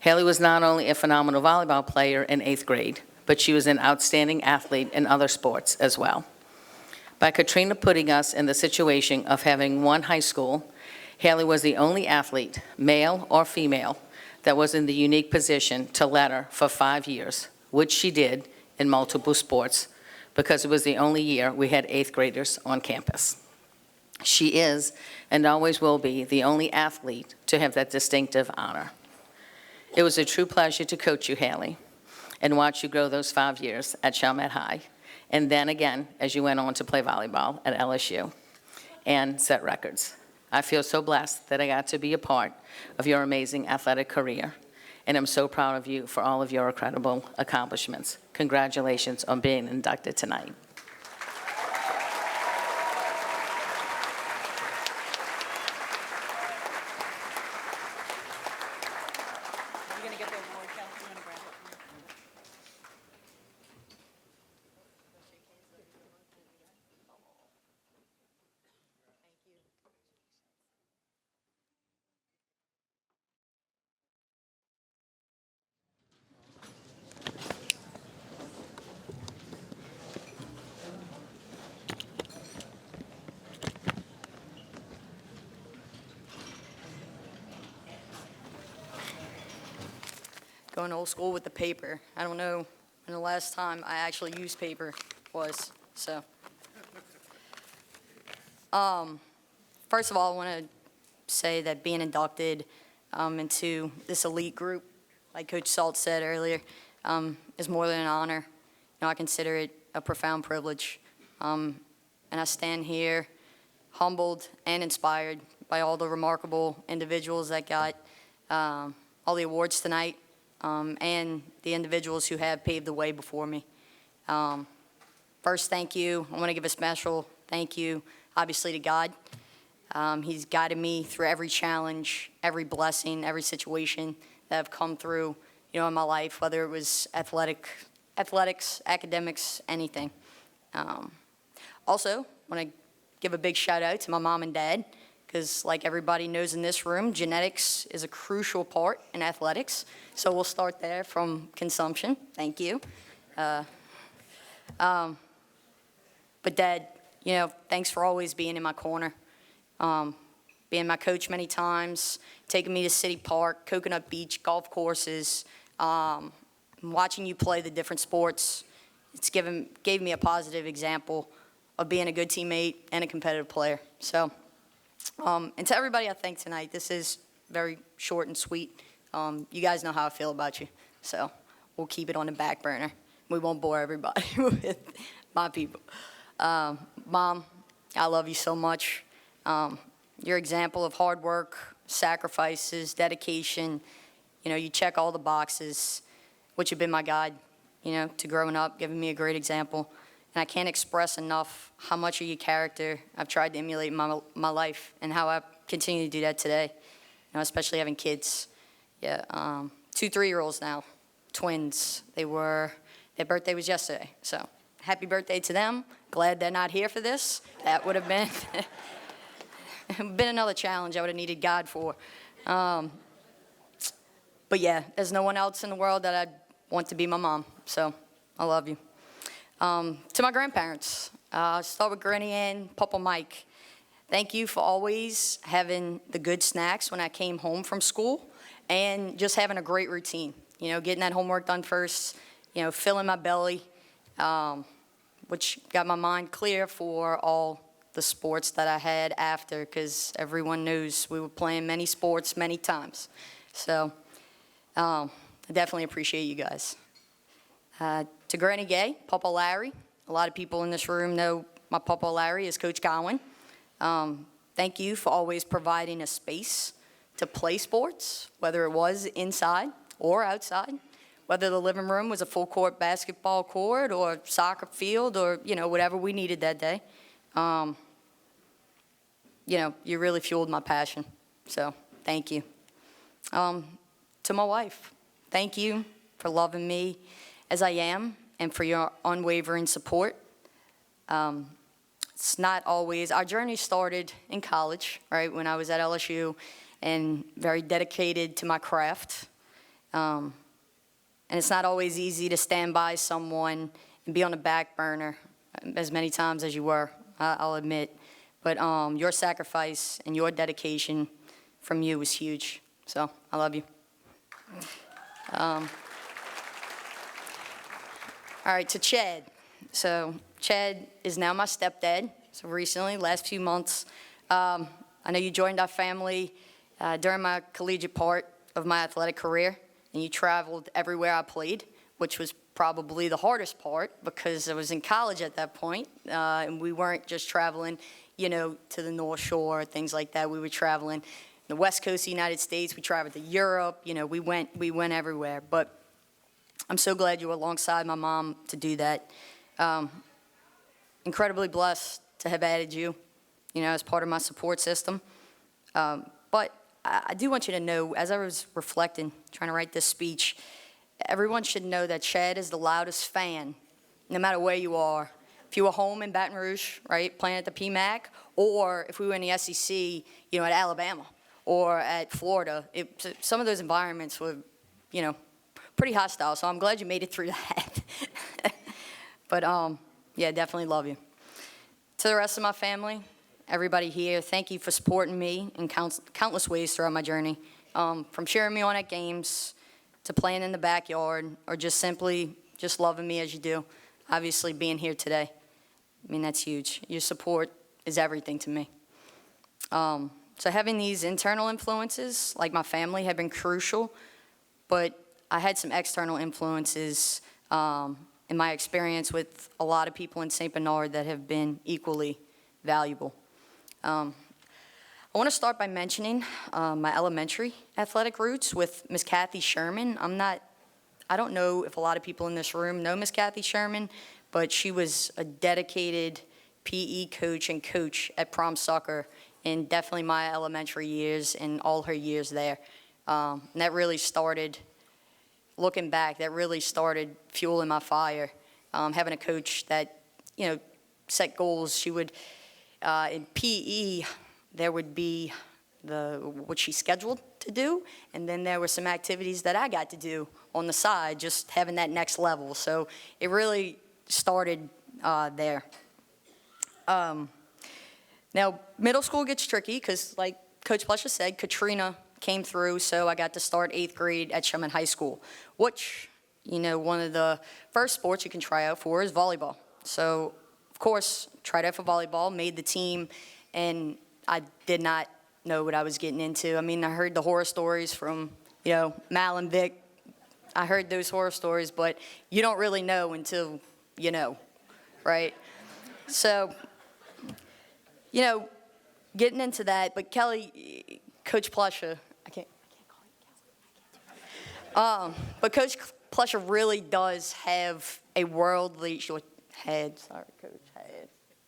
Haley was not only a phenomenal volleyball player in 8th grade, but she was an outstanding athlete in other sports as well. By Katrina putting us in the situation of having one high school, Haley was the only athlete, male or female, that was in the unique position to let her for 5 years, which she did in multiple sports, because it was the only year we had 8th graders on campus. She is, and always will be, the only athlete to have that distinctive honor. It was a true pleasure to coach you, Haley, and watch you grow those 5 years at Chalmette High, and then again as you went on to play volleyball at LSU and set records. I feel so blessed that I got to be a part of your amazing athletic career, and I'm so proud of you for all of your incredible accomplishments. Congratulations on being inducted tonight. Going old school with the paper. I don't know when the last time I actually used paper was, so. First of all, I want to say that being inducted into this elite group, like Coach Salt said earlier, is more than an honor. You know, I consider it a profound privilege. And I stand here humbled and inspired by all the remarkable individuals that got all the awards tonight. And the individuals who have paved the way before me. First, thank you. I want to give a special thank you, obviously, to God. He's guided me through every challenge, every blessing, every situation that I've come through, you know, in my life, whether it was athletics, academics, anything. Also, I want to give a big shout out to my mom and dad, because like everybody knows in this room, genetics is a crucial part in athletics. So we'll start there from consumption. Thank you. But Dad, you know, thanks for always being in my corner, being my coach many times, taking me to City Park, Coconut Beach, golf courses, watching you play the different sports. It's gave me a positive example of being a good teammate and a competitive player. So. And to everybody I thank tonight, this is very short and sweet. You guys know how I feel about you, so we'll keep it on the back burner. We won't bore everybody with my people. Mom, I love you so much. Your example of hard work, sacrifices, dedication, you know, you check all the boxes, which have been my guide, you know, to growing up, giving me a great example. And I can't express enough how much of your character I've tried to emulate in my life and how I continue to do that today, you know, especially having kids. Yeah, 2 3-year-olds now, twins. Their birthday was yesterday, so happy birthday to them. Glad they're not here for this. That would have been, been another challenge I would have needed God for. But yeah, there's no one else in the world that I'd want to be my mom, so I love you. To my grandparents, start with Granny Ann, Papa Mike. Thank you for always having the good snacks when I came home from school and just having a great routine. You know, getting that homework done first, you know, filling my belly, which got my mind clear for all the sports that I had after, because everyone knows we were playing many sports many times. So I definitely appreciate you guys. To Granny Gay, Papa Larry, a lot of people in this room know my Papa Larry is Coach Gowan. Thank you for always providing a space to play sports, whether it was inside or outside, whether the living room was a full court basketball court or soccer field or, whatever we needed that day. You really fueled my passion. So thank you. To my wife, thank you for loving me as I am and for your unwavering support. It's not always, our journey started in college, right, when I was at LSU and very dedicated to my craft. And it's not always easy to stand by someone and be on the back burner as many times as you were, I'll admit. But your sacrifice and your dedication from you was huge. So I love you. All right, to Chad. So Chad is now my stepdad. So recently, last few months, I know you joined our family during my collegiate part of my athletic career, and you traveled everywhere I played, which was probably the hardest part because I was in college at that point, and we weren't just traveling, to the North Shore, things like that. We were traveling the West Coast of the United States. We traveled to Europe. We went everywhere. But I'm so glad you were alongside my mom to do that. Incredibly blessed to have added you, as part of my support system. But I do want you to know, as I was reflecting, trying to write this speech, everyone should know that Chad is the loudest fan, no matter where you are. If you were home in Baton Rouge, right, playing at the PMAC, or if we were in the SEC, at Alabama or at Florida, some of those environments were, pretty hostile. So I'm glad you made it through that. But yeah, definitely love you. To the rest of my family, everybody here, thank you for supporting me in countless ways throughout my journey. From cheering me on at games to playing in the backyard or just simply just loving me as you do. Obviously being here today. That's huge. Your support is everything to me. So having these internal influences, like my family, have been crucial, but I had some external influences in my experience with a lot of people in St. Bernard that have been equally valuable. I want to start by mentioning my elementary athletic roots with Miss Kathy Sherman. I don't know if a lot of people in this room know Miss Kathy Sherman, but she was a dedicated PE coach and coach at prom soccer in definitely my elementary years and all her years there. And that really started, looking back, that really started fueling my fire. Having a coach that, set goals. She would, in PE, there would be what she scheduled to do, and then there were some activities that I got to do on the side, just having that next level. So it really started there. Now, middle school gets tricky because, like Coach Plesha said, Katrina came through, so I got to start 8th grade at Sherman High School, which, one of the first sports you can try out for is volleyball. So, of course, tried out for volleyball, made the team, and I did not know what I was getting into. I heard the horror stories from, Mal and Vic. I heard those horror stories, but you don't really know until you know, right? So, getting into that, but Kelly, Coach Plesha, I can't call it Kelly. But Coach Plesha really does have a worldly,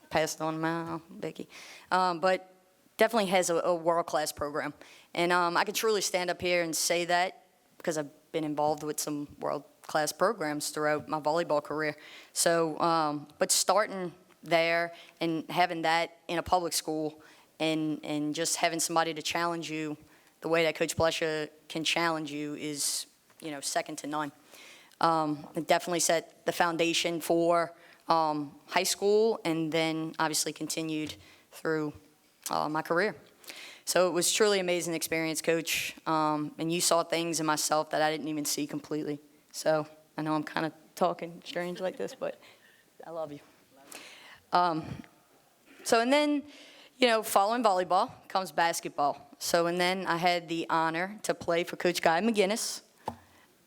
passed on my Becky, but definitely has a world-class program. And I can truly stand up here and say that because I've been involved with some world-class programs throughout my volleyball career. So, but starting there and having that in a public school and just having somebody to challenge you the way that Coach Plesha can challenge you is, second to none. It definitely set the foundation for high school and then obviously continued through my career. So it was truly an amazing experience, Coach, and you saw things in myself that I didn't even see completely. So I know I'm kind of talking strange like this, but I love you. So and then, following volleyball comes basketball. So and then I had the honor to play for Coach Guy McGinnis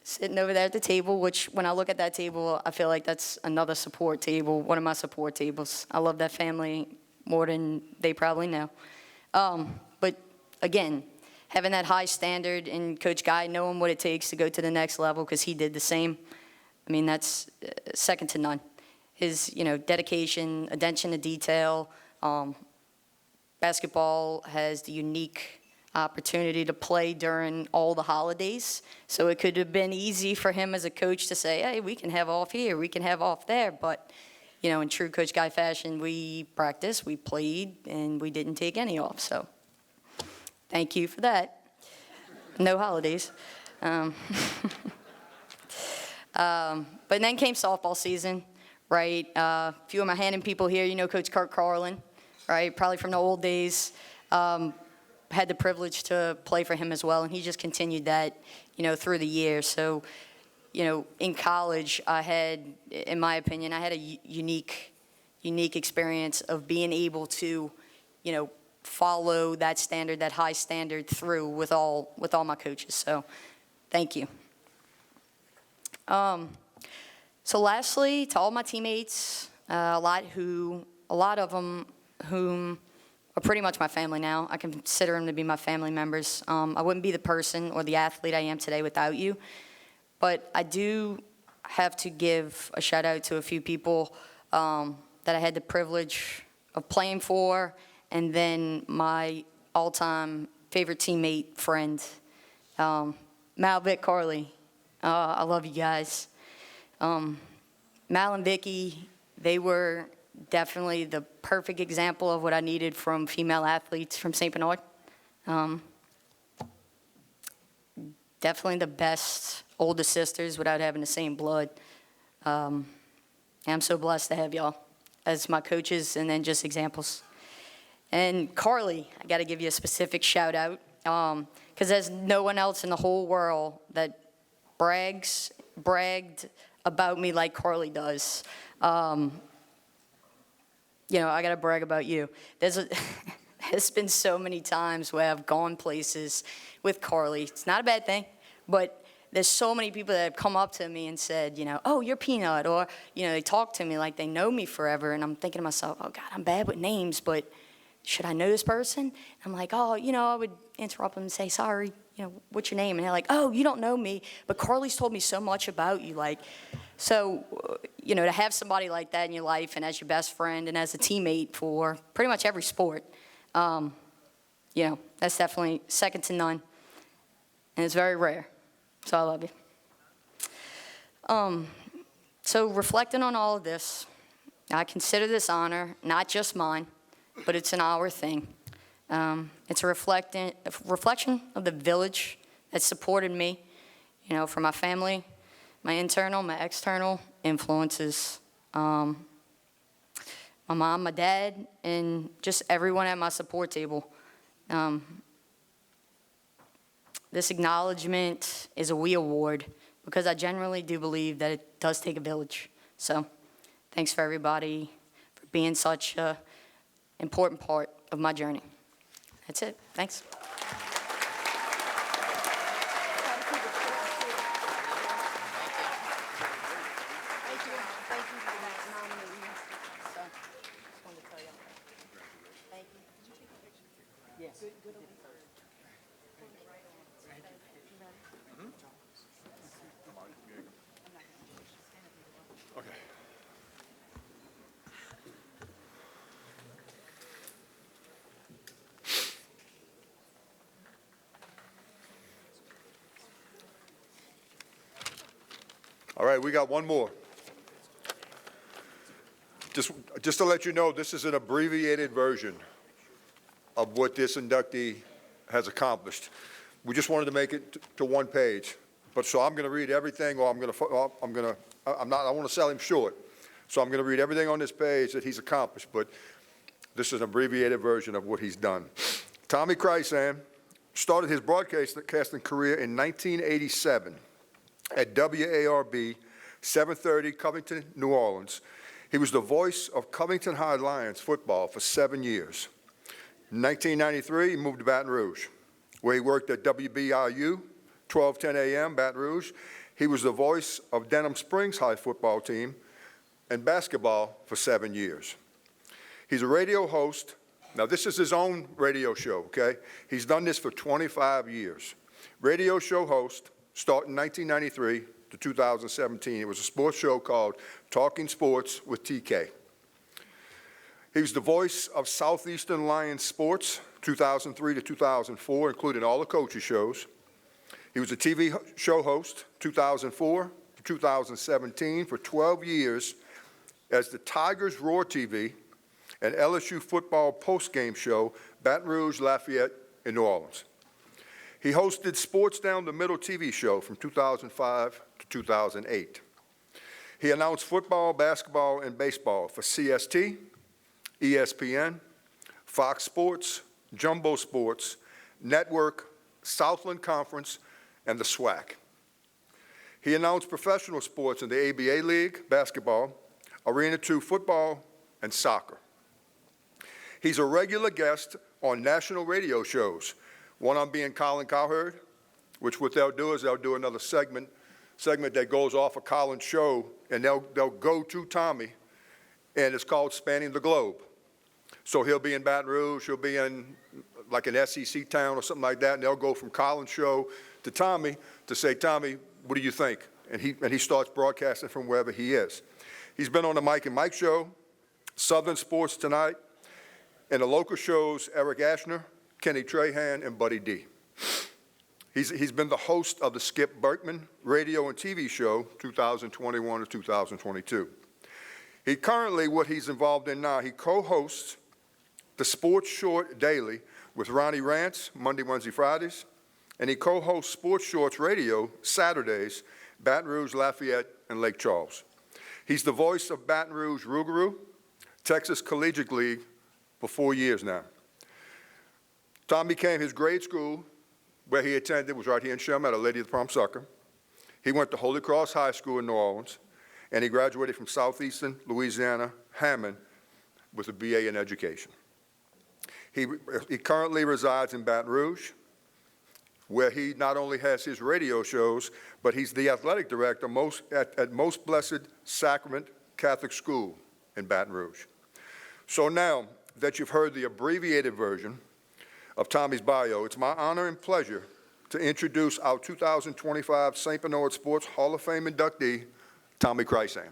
sitting over there at the table, which when I look at that table, I feel like that's another support table, one of my support tables. I love that family more than they probably know. But again, having that high standard and Coach Guy knowing what it takes to go to the next level, because he did the same, I mean, that's second to none. His, dedication, attention to detail. Basketball has the unique opportunity to play during all the holidays. So it could have been easy for him as a coach to say, hey, we can have off here, we can have off there. But, in true Coach Guy fashion, we practiced, we played, and we didn't take any off. So thank you for that. No holidays. But then came softball season, right? A few of my Hannon people here, Coach Kurt Carlin, right? Probably from the old days. Had the privilege to play for him as well, and he just continued that, through the years. So, in college, I had, in my opinion, I had a unique experience of being able to, follow that standard, that high standard through with all my coaches. So, thank you. So lastly, to all my teammates, a lot of them whom are pretty much my family now. I consider them to be my family members. I wouldn't be the person or the athlete I am today without you. But I do have to give a shout out to a few people that I had the privilege of playing for, and then my all-time favorite teammate, friend, Mal, Vic, Carly. I love you guys. Mal and Vicky, they were definitely the perfect example of what I needed from female athletes from St. Bernard. Definitely the best older sisters without having the same blood. I'm so blessed to have y'all as my coaches and then just examples. And Carly, I got to give you a specific shout out because there's no one else in the whole world that bragged about me like Carly does. I got to brag about you. There's been so many times where I've gone places with Carly. It's not a bad thing, but there's so many people that have come up to me and said, oh, you're Peanut, or, they talk to me like they know me forever, and I'm thinking to myself, oh, God, I'm bad with names, but should I know this person? I'm like, oh, I would interrupt them and say, sorry, what's your name? And they're like, oh, you don't know me, but Carly's told me so much about you, So, to have somebody like that in your life and as your best friend and as a teammate for pretty much every sport, that's definitely second to none. And it's very rare. So I love you. So reflecting on all of this, I consider this honor not just mine, but it's an our thing. It's a reflection of the village that supported me, for my family, my internal, my external influences. My mom, my dad, and just everyone at my support table. This acknowledgement is a we award because I generally do believe that it does take a village. So thanks for everybody for being such an important part of my journey. That's it. Thanks. All right, we got one more. Just to let you know, this is an abbreviated version of what this inductee has accomplished. We just wanted to make it to one page. But so I'm going to read everything, or I want to sell him short. So I'm going to read everything on this page that he's accomplished, but this is an abbreviated version of what he's done. Tommy Chrysan started his broadcasting career in 1987 at WARB 730 Covington, New Orleans. He was the voice of Covington High Lions football for 7 years. In 1993, he moved to Baton Rouge, where he worked at WBIU, 12:10 a.m., Baton Rouge. He was the voice of Denham Springs High football team and basketball for 7 years. He's a radio host. Now, this is his own radio show, okay? He's done this for 25 years. Radio show host, starting in 1993 to 2017. It was a sports show called Talking Sports with TK. He was the voice of Southeastern Lions Sports, 2003 to 2004, including all the coaches' shows. He was a TV show host, 2004 to 2017, for 12 years as the Tigers Roar TV and LSU football postgame show, Baton Rouge, Lafayette, and New Orleans. He hosted Sports Down the Middle TV show from 2005 to 2008. He announced football, basketball, and baseball for CST, ESPN, Fox Sports, Jumbo Sports, Network, Southland Conference, and the SWAC. He announced professional sports in the ABA League, basketball, Arena 2 football, and soccer. He's a regular guest on national radio shows, one on being Colin Cowherd, which what they'll do is they'll do another segment that goes off of Colin's show, and they'll go to Tommy, and it's called Spanning the Globe. So he'll be in Baton Rouge, he'll be in like an SEC town or something like that, and they'll go from Colin's show to Tommy to say, Tommy, what do you think? And he starts broadcasting from wherever he is. He's been on the Mike and Mike show, Southern Sports Tonight, and the local shows Eric Ashner, Kenny Trahan, and Buddy D. He's been the host of the Skip Berkman radio and TV show 2021 to 2022. He currently, what he's involved in now, he co-hosts the Sports Short Daily with Ronnie Rance, Monday, Wednesday, Fridays, and he co-hosts Sports Shorts Radio Saturdays, Baton Rouge, Lafayette, and Lake Charles. He's the voice of Baton Rouge Rougarou, Texas Collegiate League, for 4 years now. Tom became his grade school, where he attended, was right here in Chalmette, Lady of the Prom Sucker. He went to Holy Cross High School in New Orleans, and he graduated from Southeastern Louisiana, Hammond, with a BA in education. He currently resides in Baton Rouge, where he not only has his radio shows, but he's the athletic director at Most Blessed Sacrament Catholic School in Baton Rouge. So now that you've heard the abbreviated version of Tommy's bio, it's my honor and pleasure to introduce our 2025 St. Bernard Sports Hall of Fame inductee, Tommy Chrysan.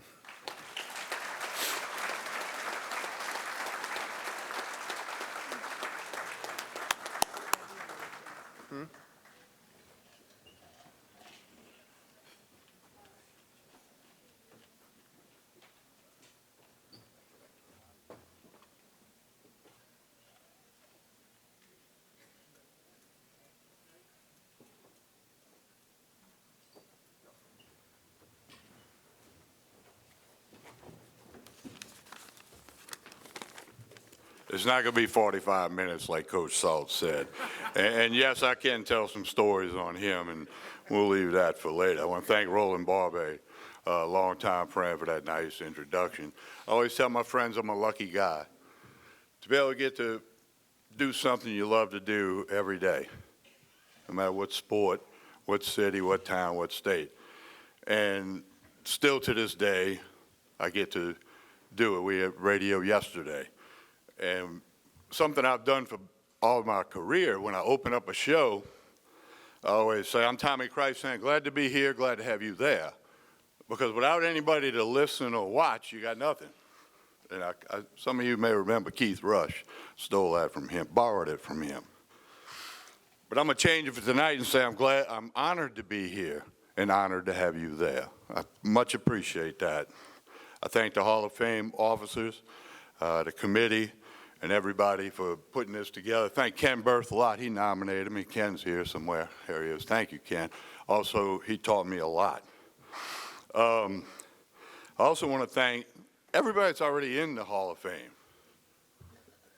It's not going to be 45 minutes like Coach Salt said. And yes, I can tell some stories on him, and we'll leave that for later. I want to thank Roland Barbe, a longtime friend, for that nice introduction. I always tell my friends I'm a lucky guy to be able to get to do something you love to do every day, no matter what sport, what city, what town, what state. And still to this day, I get to do it. We had radio yesterday. And something I've done for all of my career, when I open up a show, I always say, I'm Tommy Chrysan, glad to be here, glad to have you there. Because without anybody to listen or watch, you got nothing. And some of you may remember Keith Rush stole that from him, borrowed it from him. But I'm going to change it for tonight and say I'm honored to be here and honored to have you there. I much appreciate that. I thank the Hall of Fame officers, the committee, and everybody for putting this together. Thank Ken Berth a lot. He nominated me. Ken's here somewhere. Here he is. Thank you, Ken. Also, he taught me a lot. I also want to thank everybody that's already in the Hall of Fame,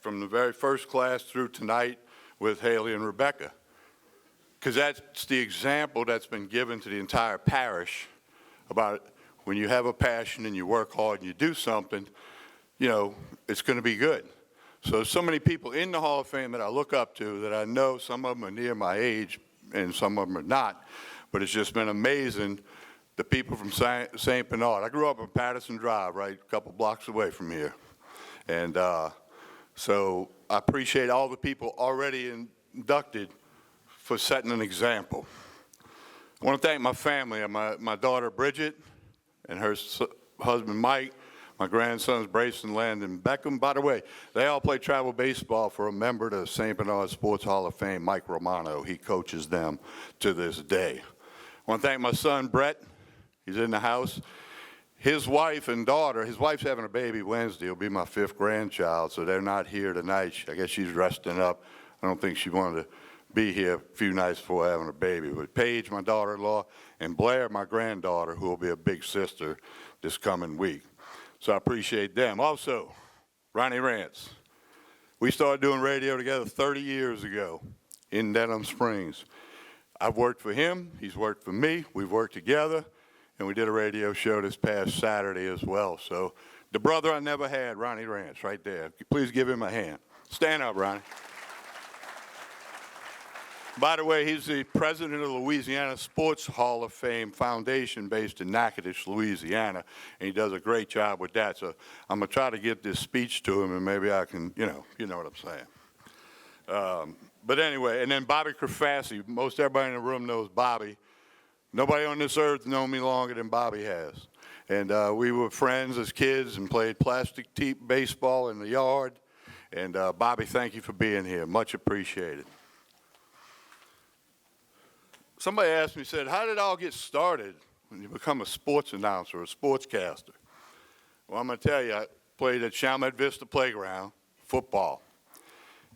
from the very first class through tonight with Haley and Rebecca, because that's the example that's been given to the entire parish about when you have a passion and you work hard and you do something, you know, it's going to be good. So many people in the Hall of Fame that I look up to, that I know some of them are near my age, and some of them are not. But it's just been amazing, the people from St. Bernard. I grew up on Patterson Drive, right, a couple blocks away from here. And so I appreciate all the people already inducted for setting an example. I want to thank my family, my daughter Bridget and her husband Mike, my grandsons Brayson, Landon, Beckham. By the way, they all play travel baseball for a member of the St. Bernard Sports Hall of Fame, Mike Romano. He coaches them to this day. I want to thank my son Brett. He's in the house. His wife and daughter, his wife's having a baby Wednesday. It'll be my 5th grandchild, so they're not here tonight. I guess she's resting up. I don't think she wanted to be here a few nights before having a baby. But Paige, my daughter-in-law, and Blair, my granddaughter, who will be a big sister this coming week. So I appreciate them. Also, Ronnie Rance. We started doing radio together 30 years ago in Denham Springs. I've worked for him. He's worked for me. We've worked together. And we did a radio show this past Saturday as well. So the brother I never had, Ronnie Rance, right there. Please give him a hand. Stand up, Ronnie. By the way, he's the president of the Louisiana Sports Hall of Fame Foundation based in Natchitoches, Louisiana, and he does a great job with that. So I'm going to try to get this speech to him, and maybe I can, you know what I'm saying. But anyway, and then Bobby Crafassi. Most everybody in the room knows Bobby. Nobody on this earth known me longer than Bobby has. And we were friends as kids and played plastic baseball in the yard. And Bobby, thank you for being here. Much appreciated. Somebody asked me, said, how did it all get started when you become a sports announcer or a sportscaster? Well, I'm going to tell you, I played at Chalmette Vista Playground, football.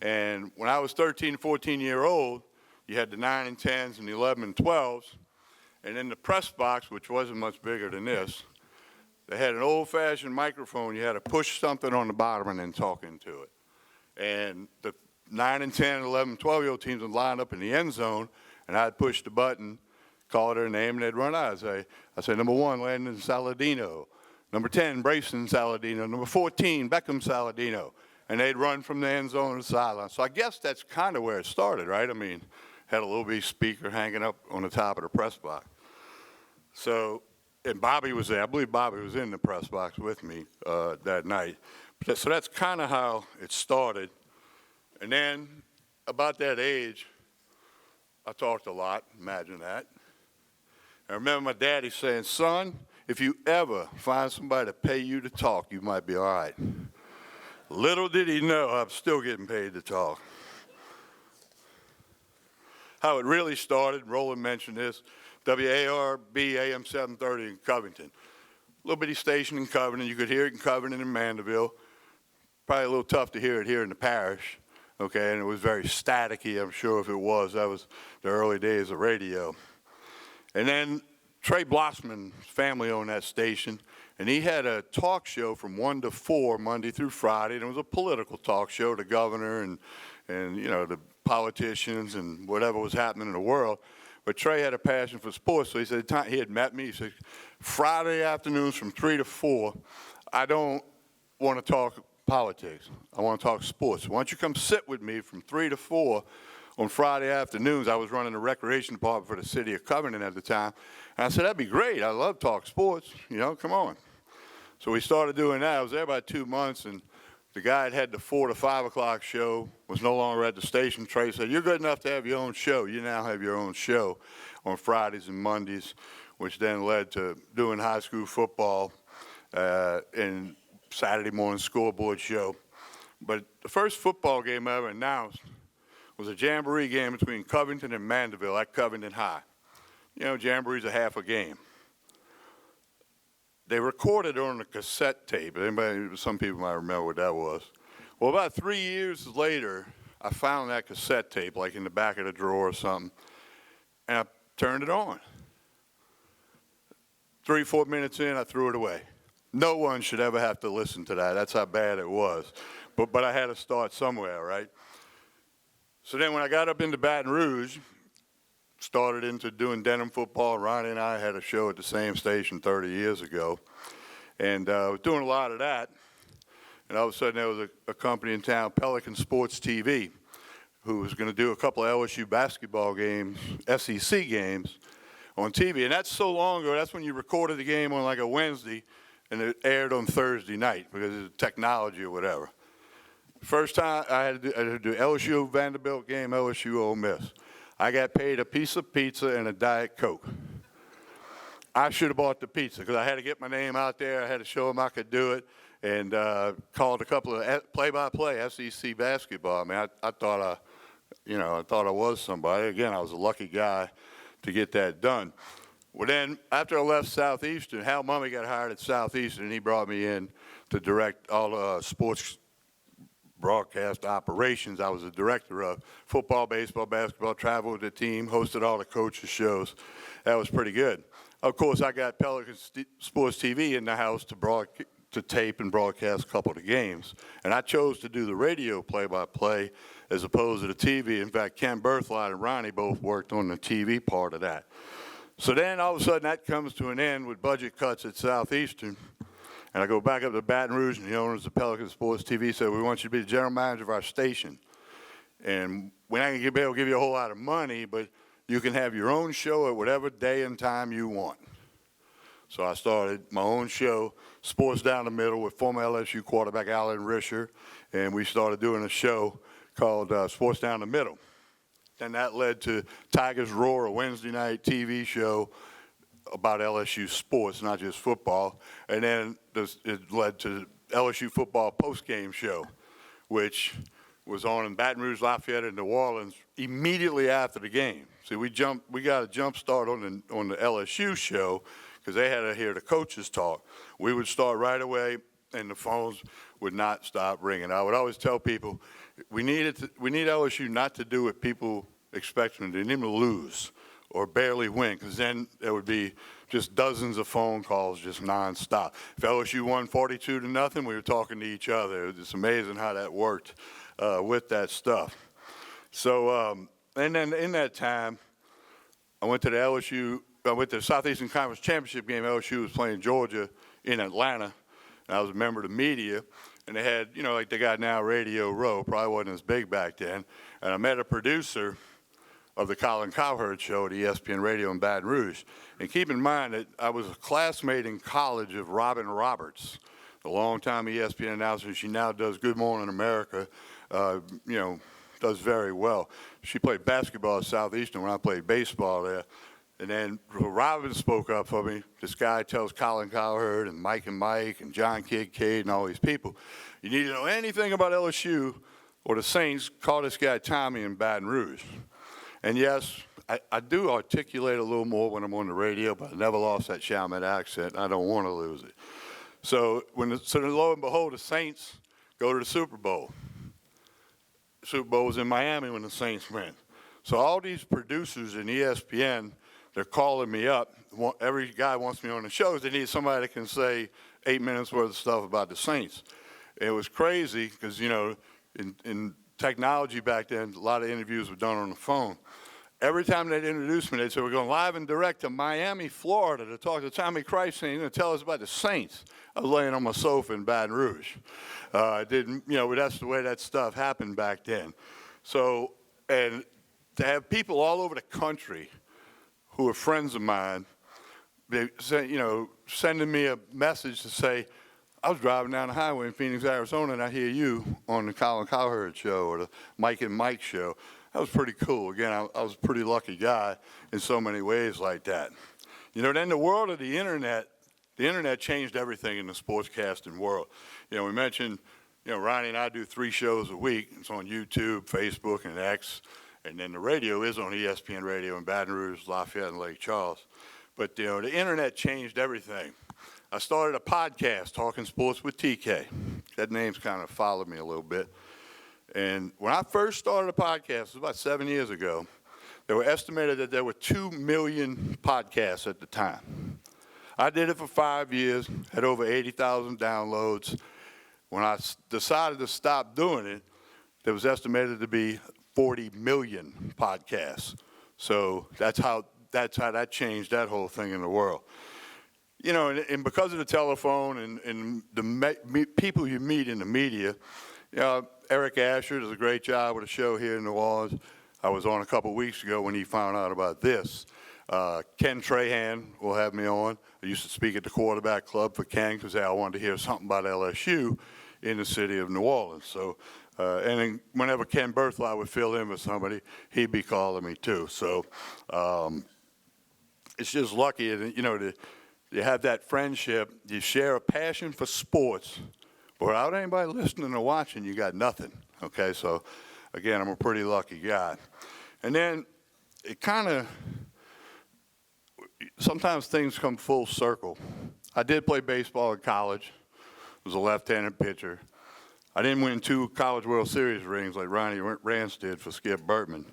And when I was 13, 14-year-old, you had the 9 and 10s and the 11 and 12s. And in the press box, which wasn't much bigger than this, they had an old-fashioned microphone. You had to push something on the bottom and then talk into it. And the 9 and 10, 11, 12-year-old teams would line up in the end zone, and I'd push the button, call their name, and they'd run out. I'd say, number 1, Landon Saladino. Number 10, Brayson Saladino. Number 14, Beckham Saladino. And they'd run from the end zone to the sideline. So I guess that's kind of where it started, right? I mean, had a little bitty speaker hanging up on the top of the press box. So, and Bobby was there. I believe Bobby was in the press box with me that night. So that's kind of how it started. And then, about that age, I talked a lot, imagine that. I remember my daddy saying, son, if you ever find somebody to pay you to talk, you might be all right. Little did he know I'm still getting paid to talk. How it really started, Roland mentioned this, WARB AM 730 in Covington. Little bitty station in Covington. You could hear it in Covington and Mandeville. Probably a little tough to hear it here in the parish. Okay, and it was very staticky, I'm sure if it was. That was the early days of radio. And then Trey Blossman's family owned that station, and he had a talk show from 1 to 4, Monday through Friday, and it was a political talk show, the governor and you know, the politicians and whatever was happening in the world. But Trey had a passion for sports, so he said, he had met me, he said, Friday afternoons from 3 to 4, I don't want to talk politics. I want to talk sports. Why don't you come sit with me from 3 to 4 on Friday afternoons? I was running the recreation department for the city of Covington at the time. And I said, that'd be great. I love talk sports. You know, come on. So we started doing that. I was there about 2 months, and the guy that had the 4 to 5 o'clock show was no longer at the station. Trey said, you're good enough to have your own show. You now have your own show on Fridays and Mondays, which then led to doing high school football and Saturday morning scoreboard show. But the first football game I ever announced was a jamboree game between Covington and Mandeville at Covington High. You know, jamboree's a half a game. They recorded it on a cassette tape. Some people might remember what that was. Well, about 3 years later, I found that cassette tape, like in the back of the drawer or something, and I turned it on. 3, 4 minutes in, I threw it away. No one should ever have to listen to that. That's how bad it was. But I had to start somewhere, right? So then when I got up into Baton Rouge, started into doing Denham football. Ronnie and I had a show at the same station 30 years ago. And I was doing a lot of that. And all of a sudden there was a company in town, Pelican Sports TV, who was going to do a couple of LSU basketball games, SEC games, on TV. And that's so long ago, that's when you recorded the game on like a Wednesday, and it aired on Thursday night because of technology or whatever. First time I had to do LSU Vanderbilt game, LSU Ole Miss. I got paid a piece of pizza and a Diet Coke. I should have bought the pizza because I had to get my name out there. I had to show them I could do it, and called a couple of play-by-play SEC basketball. I mean, I thought I was somebody. Again, I was a lucky guy to get that done. Well, then after I left Southeastern, Hal Mummy got hired at Southeastern, and he brought me in to direct all the sports broadcast operations. I was the director of football, baseball, basketball, traveled with the team, hosted all the coaches' shows. That was pretty good. Of course, I got Pelican Sports TV in the house to tape and broadcast a couple of the games. And I chose to do the radio play-by-play as opposed to the TV. In fact, Ken Berthlight and Ronnie both worked on the TV part of that. So then all of a sudden that comes to an end with budget cuts at Southeastern. And I go back up to Baton Rouge, and the owners of Pelican Sports TV said, we want you to be the general manager of our station. And we're not going to be able to give you a whole lot of money, but you can have your own show at whatever day and time you want. So I started my own show, Sports Down the Middle, with former LSU quarterback Alan Risher, and we started doing a show called Sports Down the Middle. Then that led to Tigers Roar, a Wednesday night TV show about LSU sports, not just football. And then it led to LSU football postgame show, which was on in Baton Rouge, Lafayette, and New Orleans immediately after the game. See, we got a jump start on the LSU show because they had to hear the coaches talk. We would start right away, and the phones would not stop ringing. I would always tell people, we need LSU not to do what people expect them to do. They need them to lose or barely win, because then there would be just dozens of phone calls just nonstop. If LSU won 42-0, we were talking to each other. It was just amazing how that worked with that stuff. So, and then in that time, I went to the Southeastern Conference Championship game. LSU was playing Georgia in Atlanta, and I was a member of the media. And they had, like they got now, Radio Row, probably wasn't as big back then. And I met a producer of the Colin Cowherd show at ESPN Radio in Baton Rouge. And keep in mind that I was a classmate in college of Robin Roberts, the longtime ESPN announcer. She now does Good Morning America, does very well. She played basketball at Southeastern when I played baseball there. And then Robin spoke up for me. This guy tells Colin Cowherd and Mike and John Kincaid and all these people, you need to know anything about LSU or the Saints, call this guy Tommy in Baton Rouge. And yes, I do articulate a little more when I'm on the radio, but I never lost that Chalmette accent. I don't want to lose it. So lo and behold, the Saints go to the Super Bowl. The Super Bowl was in Miami when the Saints went. So all these producers in ESPN, they're calling me up. Every guy wants me on the shows. They need somebody that can say 8 minutes worth of stuff about the Saints. It was crazy because, in technology back then, a lot of interviews were done on the phone. Every time they'd introduce me, they'd say, we're going live and direct to Miami, Florida to talk to Tommy Christ, and he's going to tell us about the Saints. I was laying on my sofa in Baton Rouge. But that's the way that stuff happened back then. So, and to have people all over the country who are friends of mine, they say, sending me a message to say, I was driving down the highway in Phoenix, Arizona, and I hear you on the Colin Cowherd show or the Mike and Mike show. That was pretty cool. Again, I was a pretty lucky guy in so many ways like that. Then the world of the internet changed everything in the sportscasting world. We mentioned, Ronnie and I do 3 shows a week. It's on YouTube, Facebook, and X. And then the radio is on ESPN Radio in Baton Rouge, Lafayette, and Lake Charles. But, the internet changed everything. I started a podcast, Talking Sports with TK. That name's kind of followed me a little bit. And when I first started a podcast, it was about 7 years ago, they were estimated that there were 2 million podcasts at the time. I did it for 5 years, had over 80,000 downloads. When I decided to stop doing it, there was estimated to be 40 million podcasts. So that's how that changed that whole thing in the world. And because of the telephone and the people you meet in the media, Eric Asher does a great job with a show here in New Orleans. I was on a couple weeks ago when he found out about this. Ken Trahan will have me on. I used to speak at the quarterback club for Ken because I wanted to hear something about LSU in the city of New Orleans. So, and then whenever Ken Berthlau would fill in for somebody, he'd be calling me too. So it's just lucky, you know, you have that friendship. You share a passion for sports. But without anybody listening or watching, you got nothing. Okay, so again, I'm a pretty lucky guy. And then it kind of, sometimes things come full circle. I did play baseball in college. Was a left-handed pitcher. I didn't win 2 College World Series rings like Ronnie Rance did for Skip Bertman.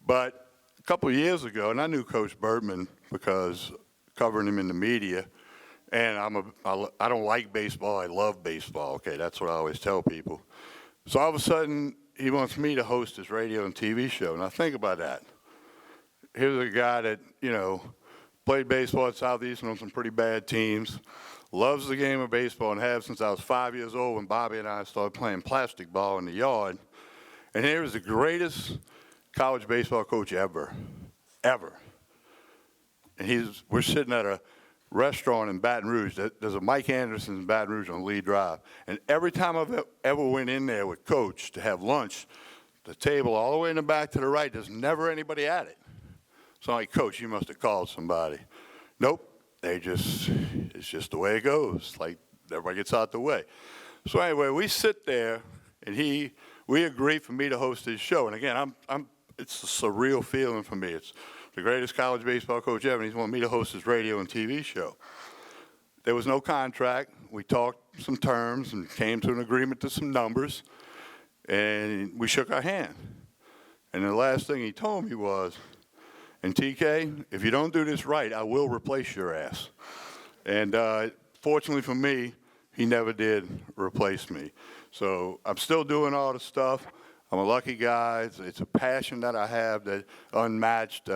But a couple of years ago, and I knew Coach Bertman because covering him in the media, and I don't like baseball, I love baseball. Okay, that's what I always tell people. So all of a sudden, he wants me to host his radio and TV show. Now think about that. Here's a guy that, you know, played baseball at Southeastern on some pretty bad teams, loves the game of baseball and have since I was 5 years old when Bobby and I started playing plastic ball in the yard. And here is the greatest college baseball coach ever. And we're sitting at a restaurant in Baton Rouge. There's a Mike Anderson's in Baton Rouge on Lee Drive. And every time I've ever went in there with Coach to have lunch, the table all the way in the back to the right, there's never anybody at it. So I'm like, Coach, you must have called somebody. Nope. It's just the way it goes. Like, everybody gets out the way. So anyway, we sit there, and we agree for me to host his show. And again, it's a surreal feeling for me. It's the greatest college baseball coach ever, and he's wanted me to host his radio and TV show. There was no contract. We talked some terms and came to an agreement to some numbers, and we shook our hand. And the last thing he told me was, and TK, if you don't do this right, I will replace your ass. And fortunately for me, he never did replace me. So I'm still doing all the stuff. I'm a lucky guy. It's a passion that I have that unmatched.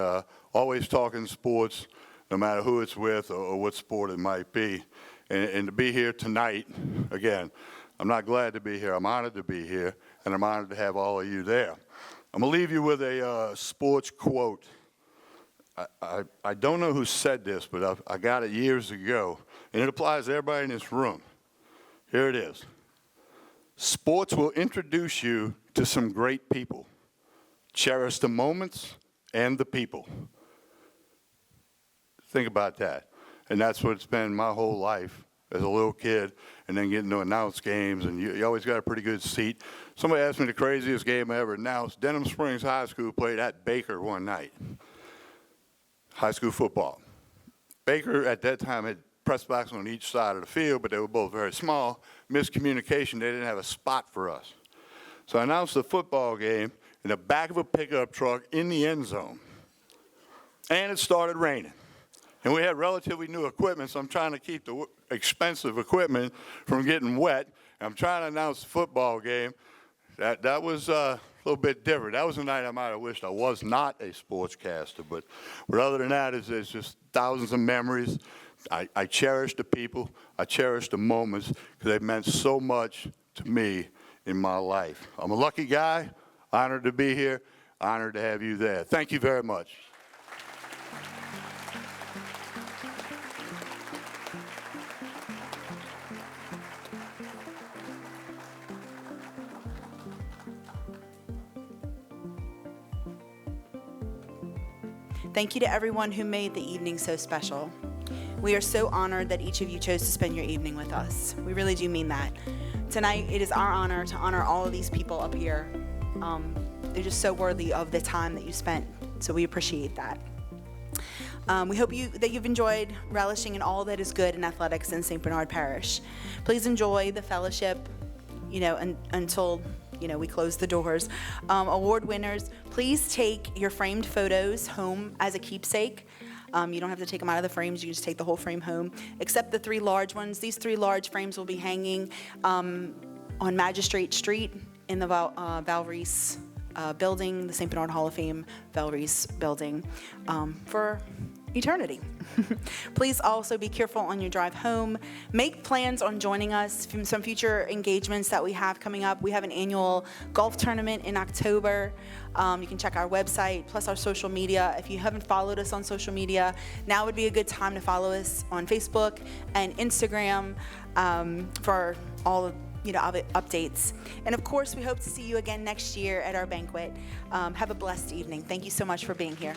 Always talking sports, no matter who it's with or what sport it might be. And to be here tonight, again, I'm not glad to be here. I'm honored to be here, and I'm honored to have all of you there. I'm going to leave you with a sports quote. I don't know who said this, but I got it years ago, and it applies to everybody in this room. Here it is. Sports will introduce you to some great people. Cherish the moments and the people. Think about that. And that's what it's been my whole life as a little kid, and then getting to announce games, and you always got a pretty good seat. Somebody asked me the craziest game I ever announced. Denham Springs High School played at Baker one night. High school football. Baker at that time had press box on each side of the field, but they were both very small. Miscommunication, they didn't have a spot for us. So I announced the football game in the back of a pickup truck in the end zone. And it started raining. And we had relatively new equipment, so I'm trying to keep the expensive equipment from getting wet. I'm trying to announce the football game. That was a little bit different. That was a night I might have wished I was not a sportscaster. But other than that, it's just thousands of memories. I cherish the people. I cherish the moments because they've meant so much to me in my life. I'm a lucky guy, honored to be here, honored to have you there. Thank you very much. Thank you to everyone who made the evening so special. We are so honored that each of you chose to spend your evening with us. We really do mean that. Tonight, it is our honor to honor all of these people up here. They're just so worthy of the time that you spent, so we appreciate that. We hope that you've enjoyed relishing in all that is good in athletics in St. Bernard Parish. Please enjoy the fellowship, until we close the doors. Award winners, please take your framed photos home as a keepsake. You don't have to take them out of the frames. You can just take the whole frame home, except the 3 large ones. These 3 large frames will be hanging on Magistrate Street in the Valreese building, the St. Bernard Hall of Fame Valreese building, for eternity. Please also be careful on your drive home. Make plans on joining us from some future engagements that we have coming up. We have an annual golf tournament in October. You can check our website, plus our social media. If you haven't followed us on social media, now would be a good time to follow us on Facebook and Instagram for all of updates. And of course, we hope to see you again next year at our banquet. Have a blessed evening. Thank you so much for being here.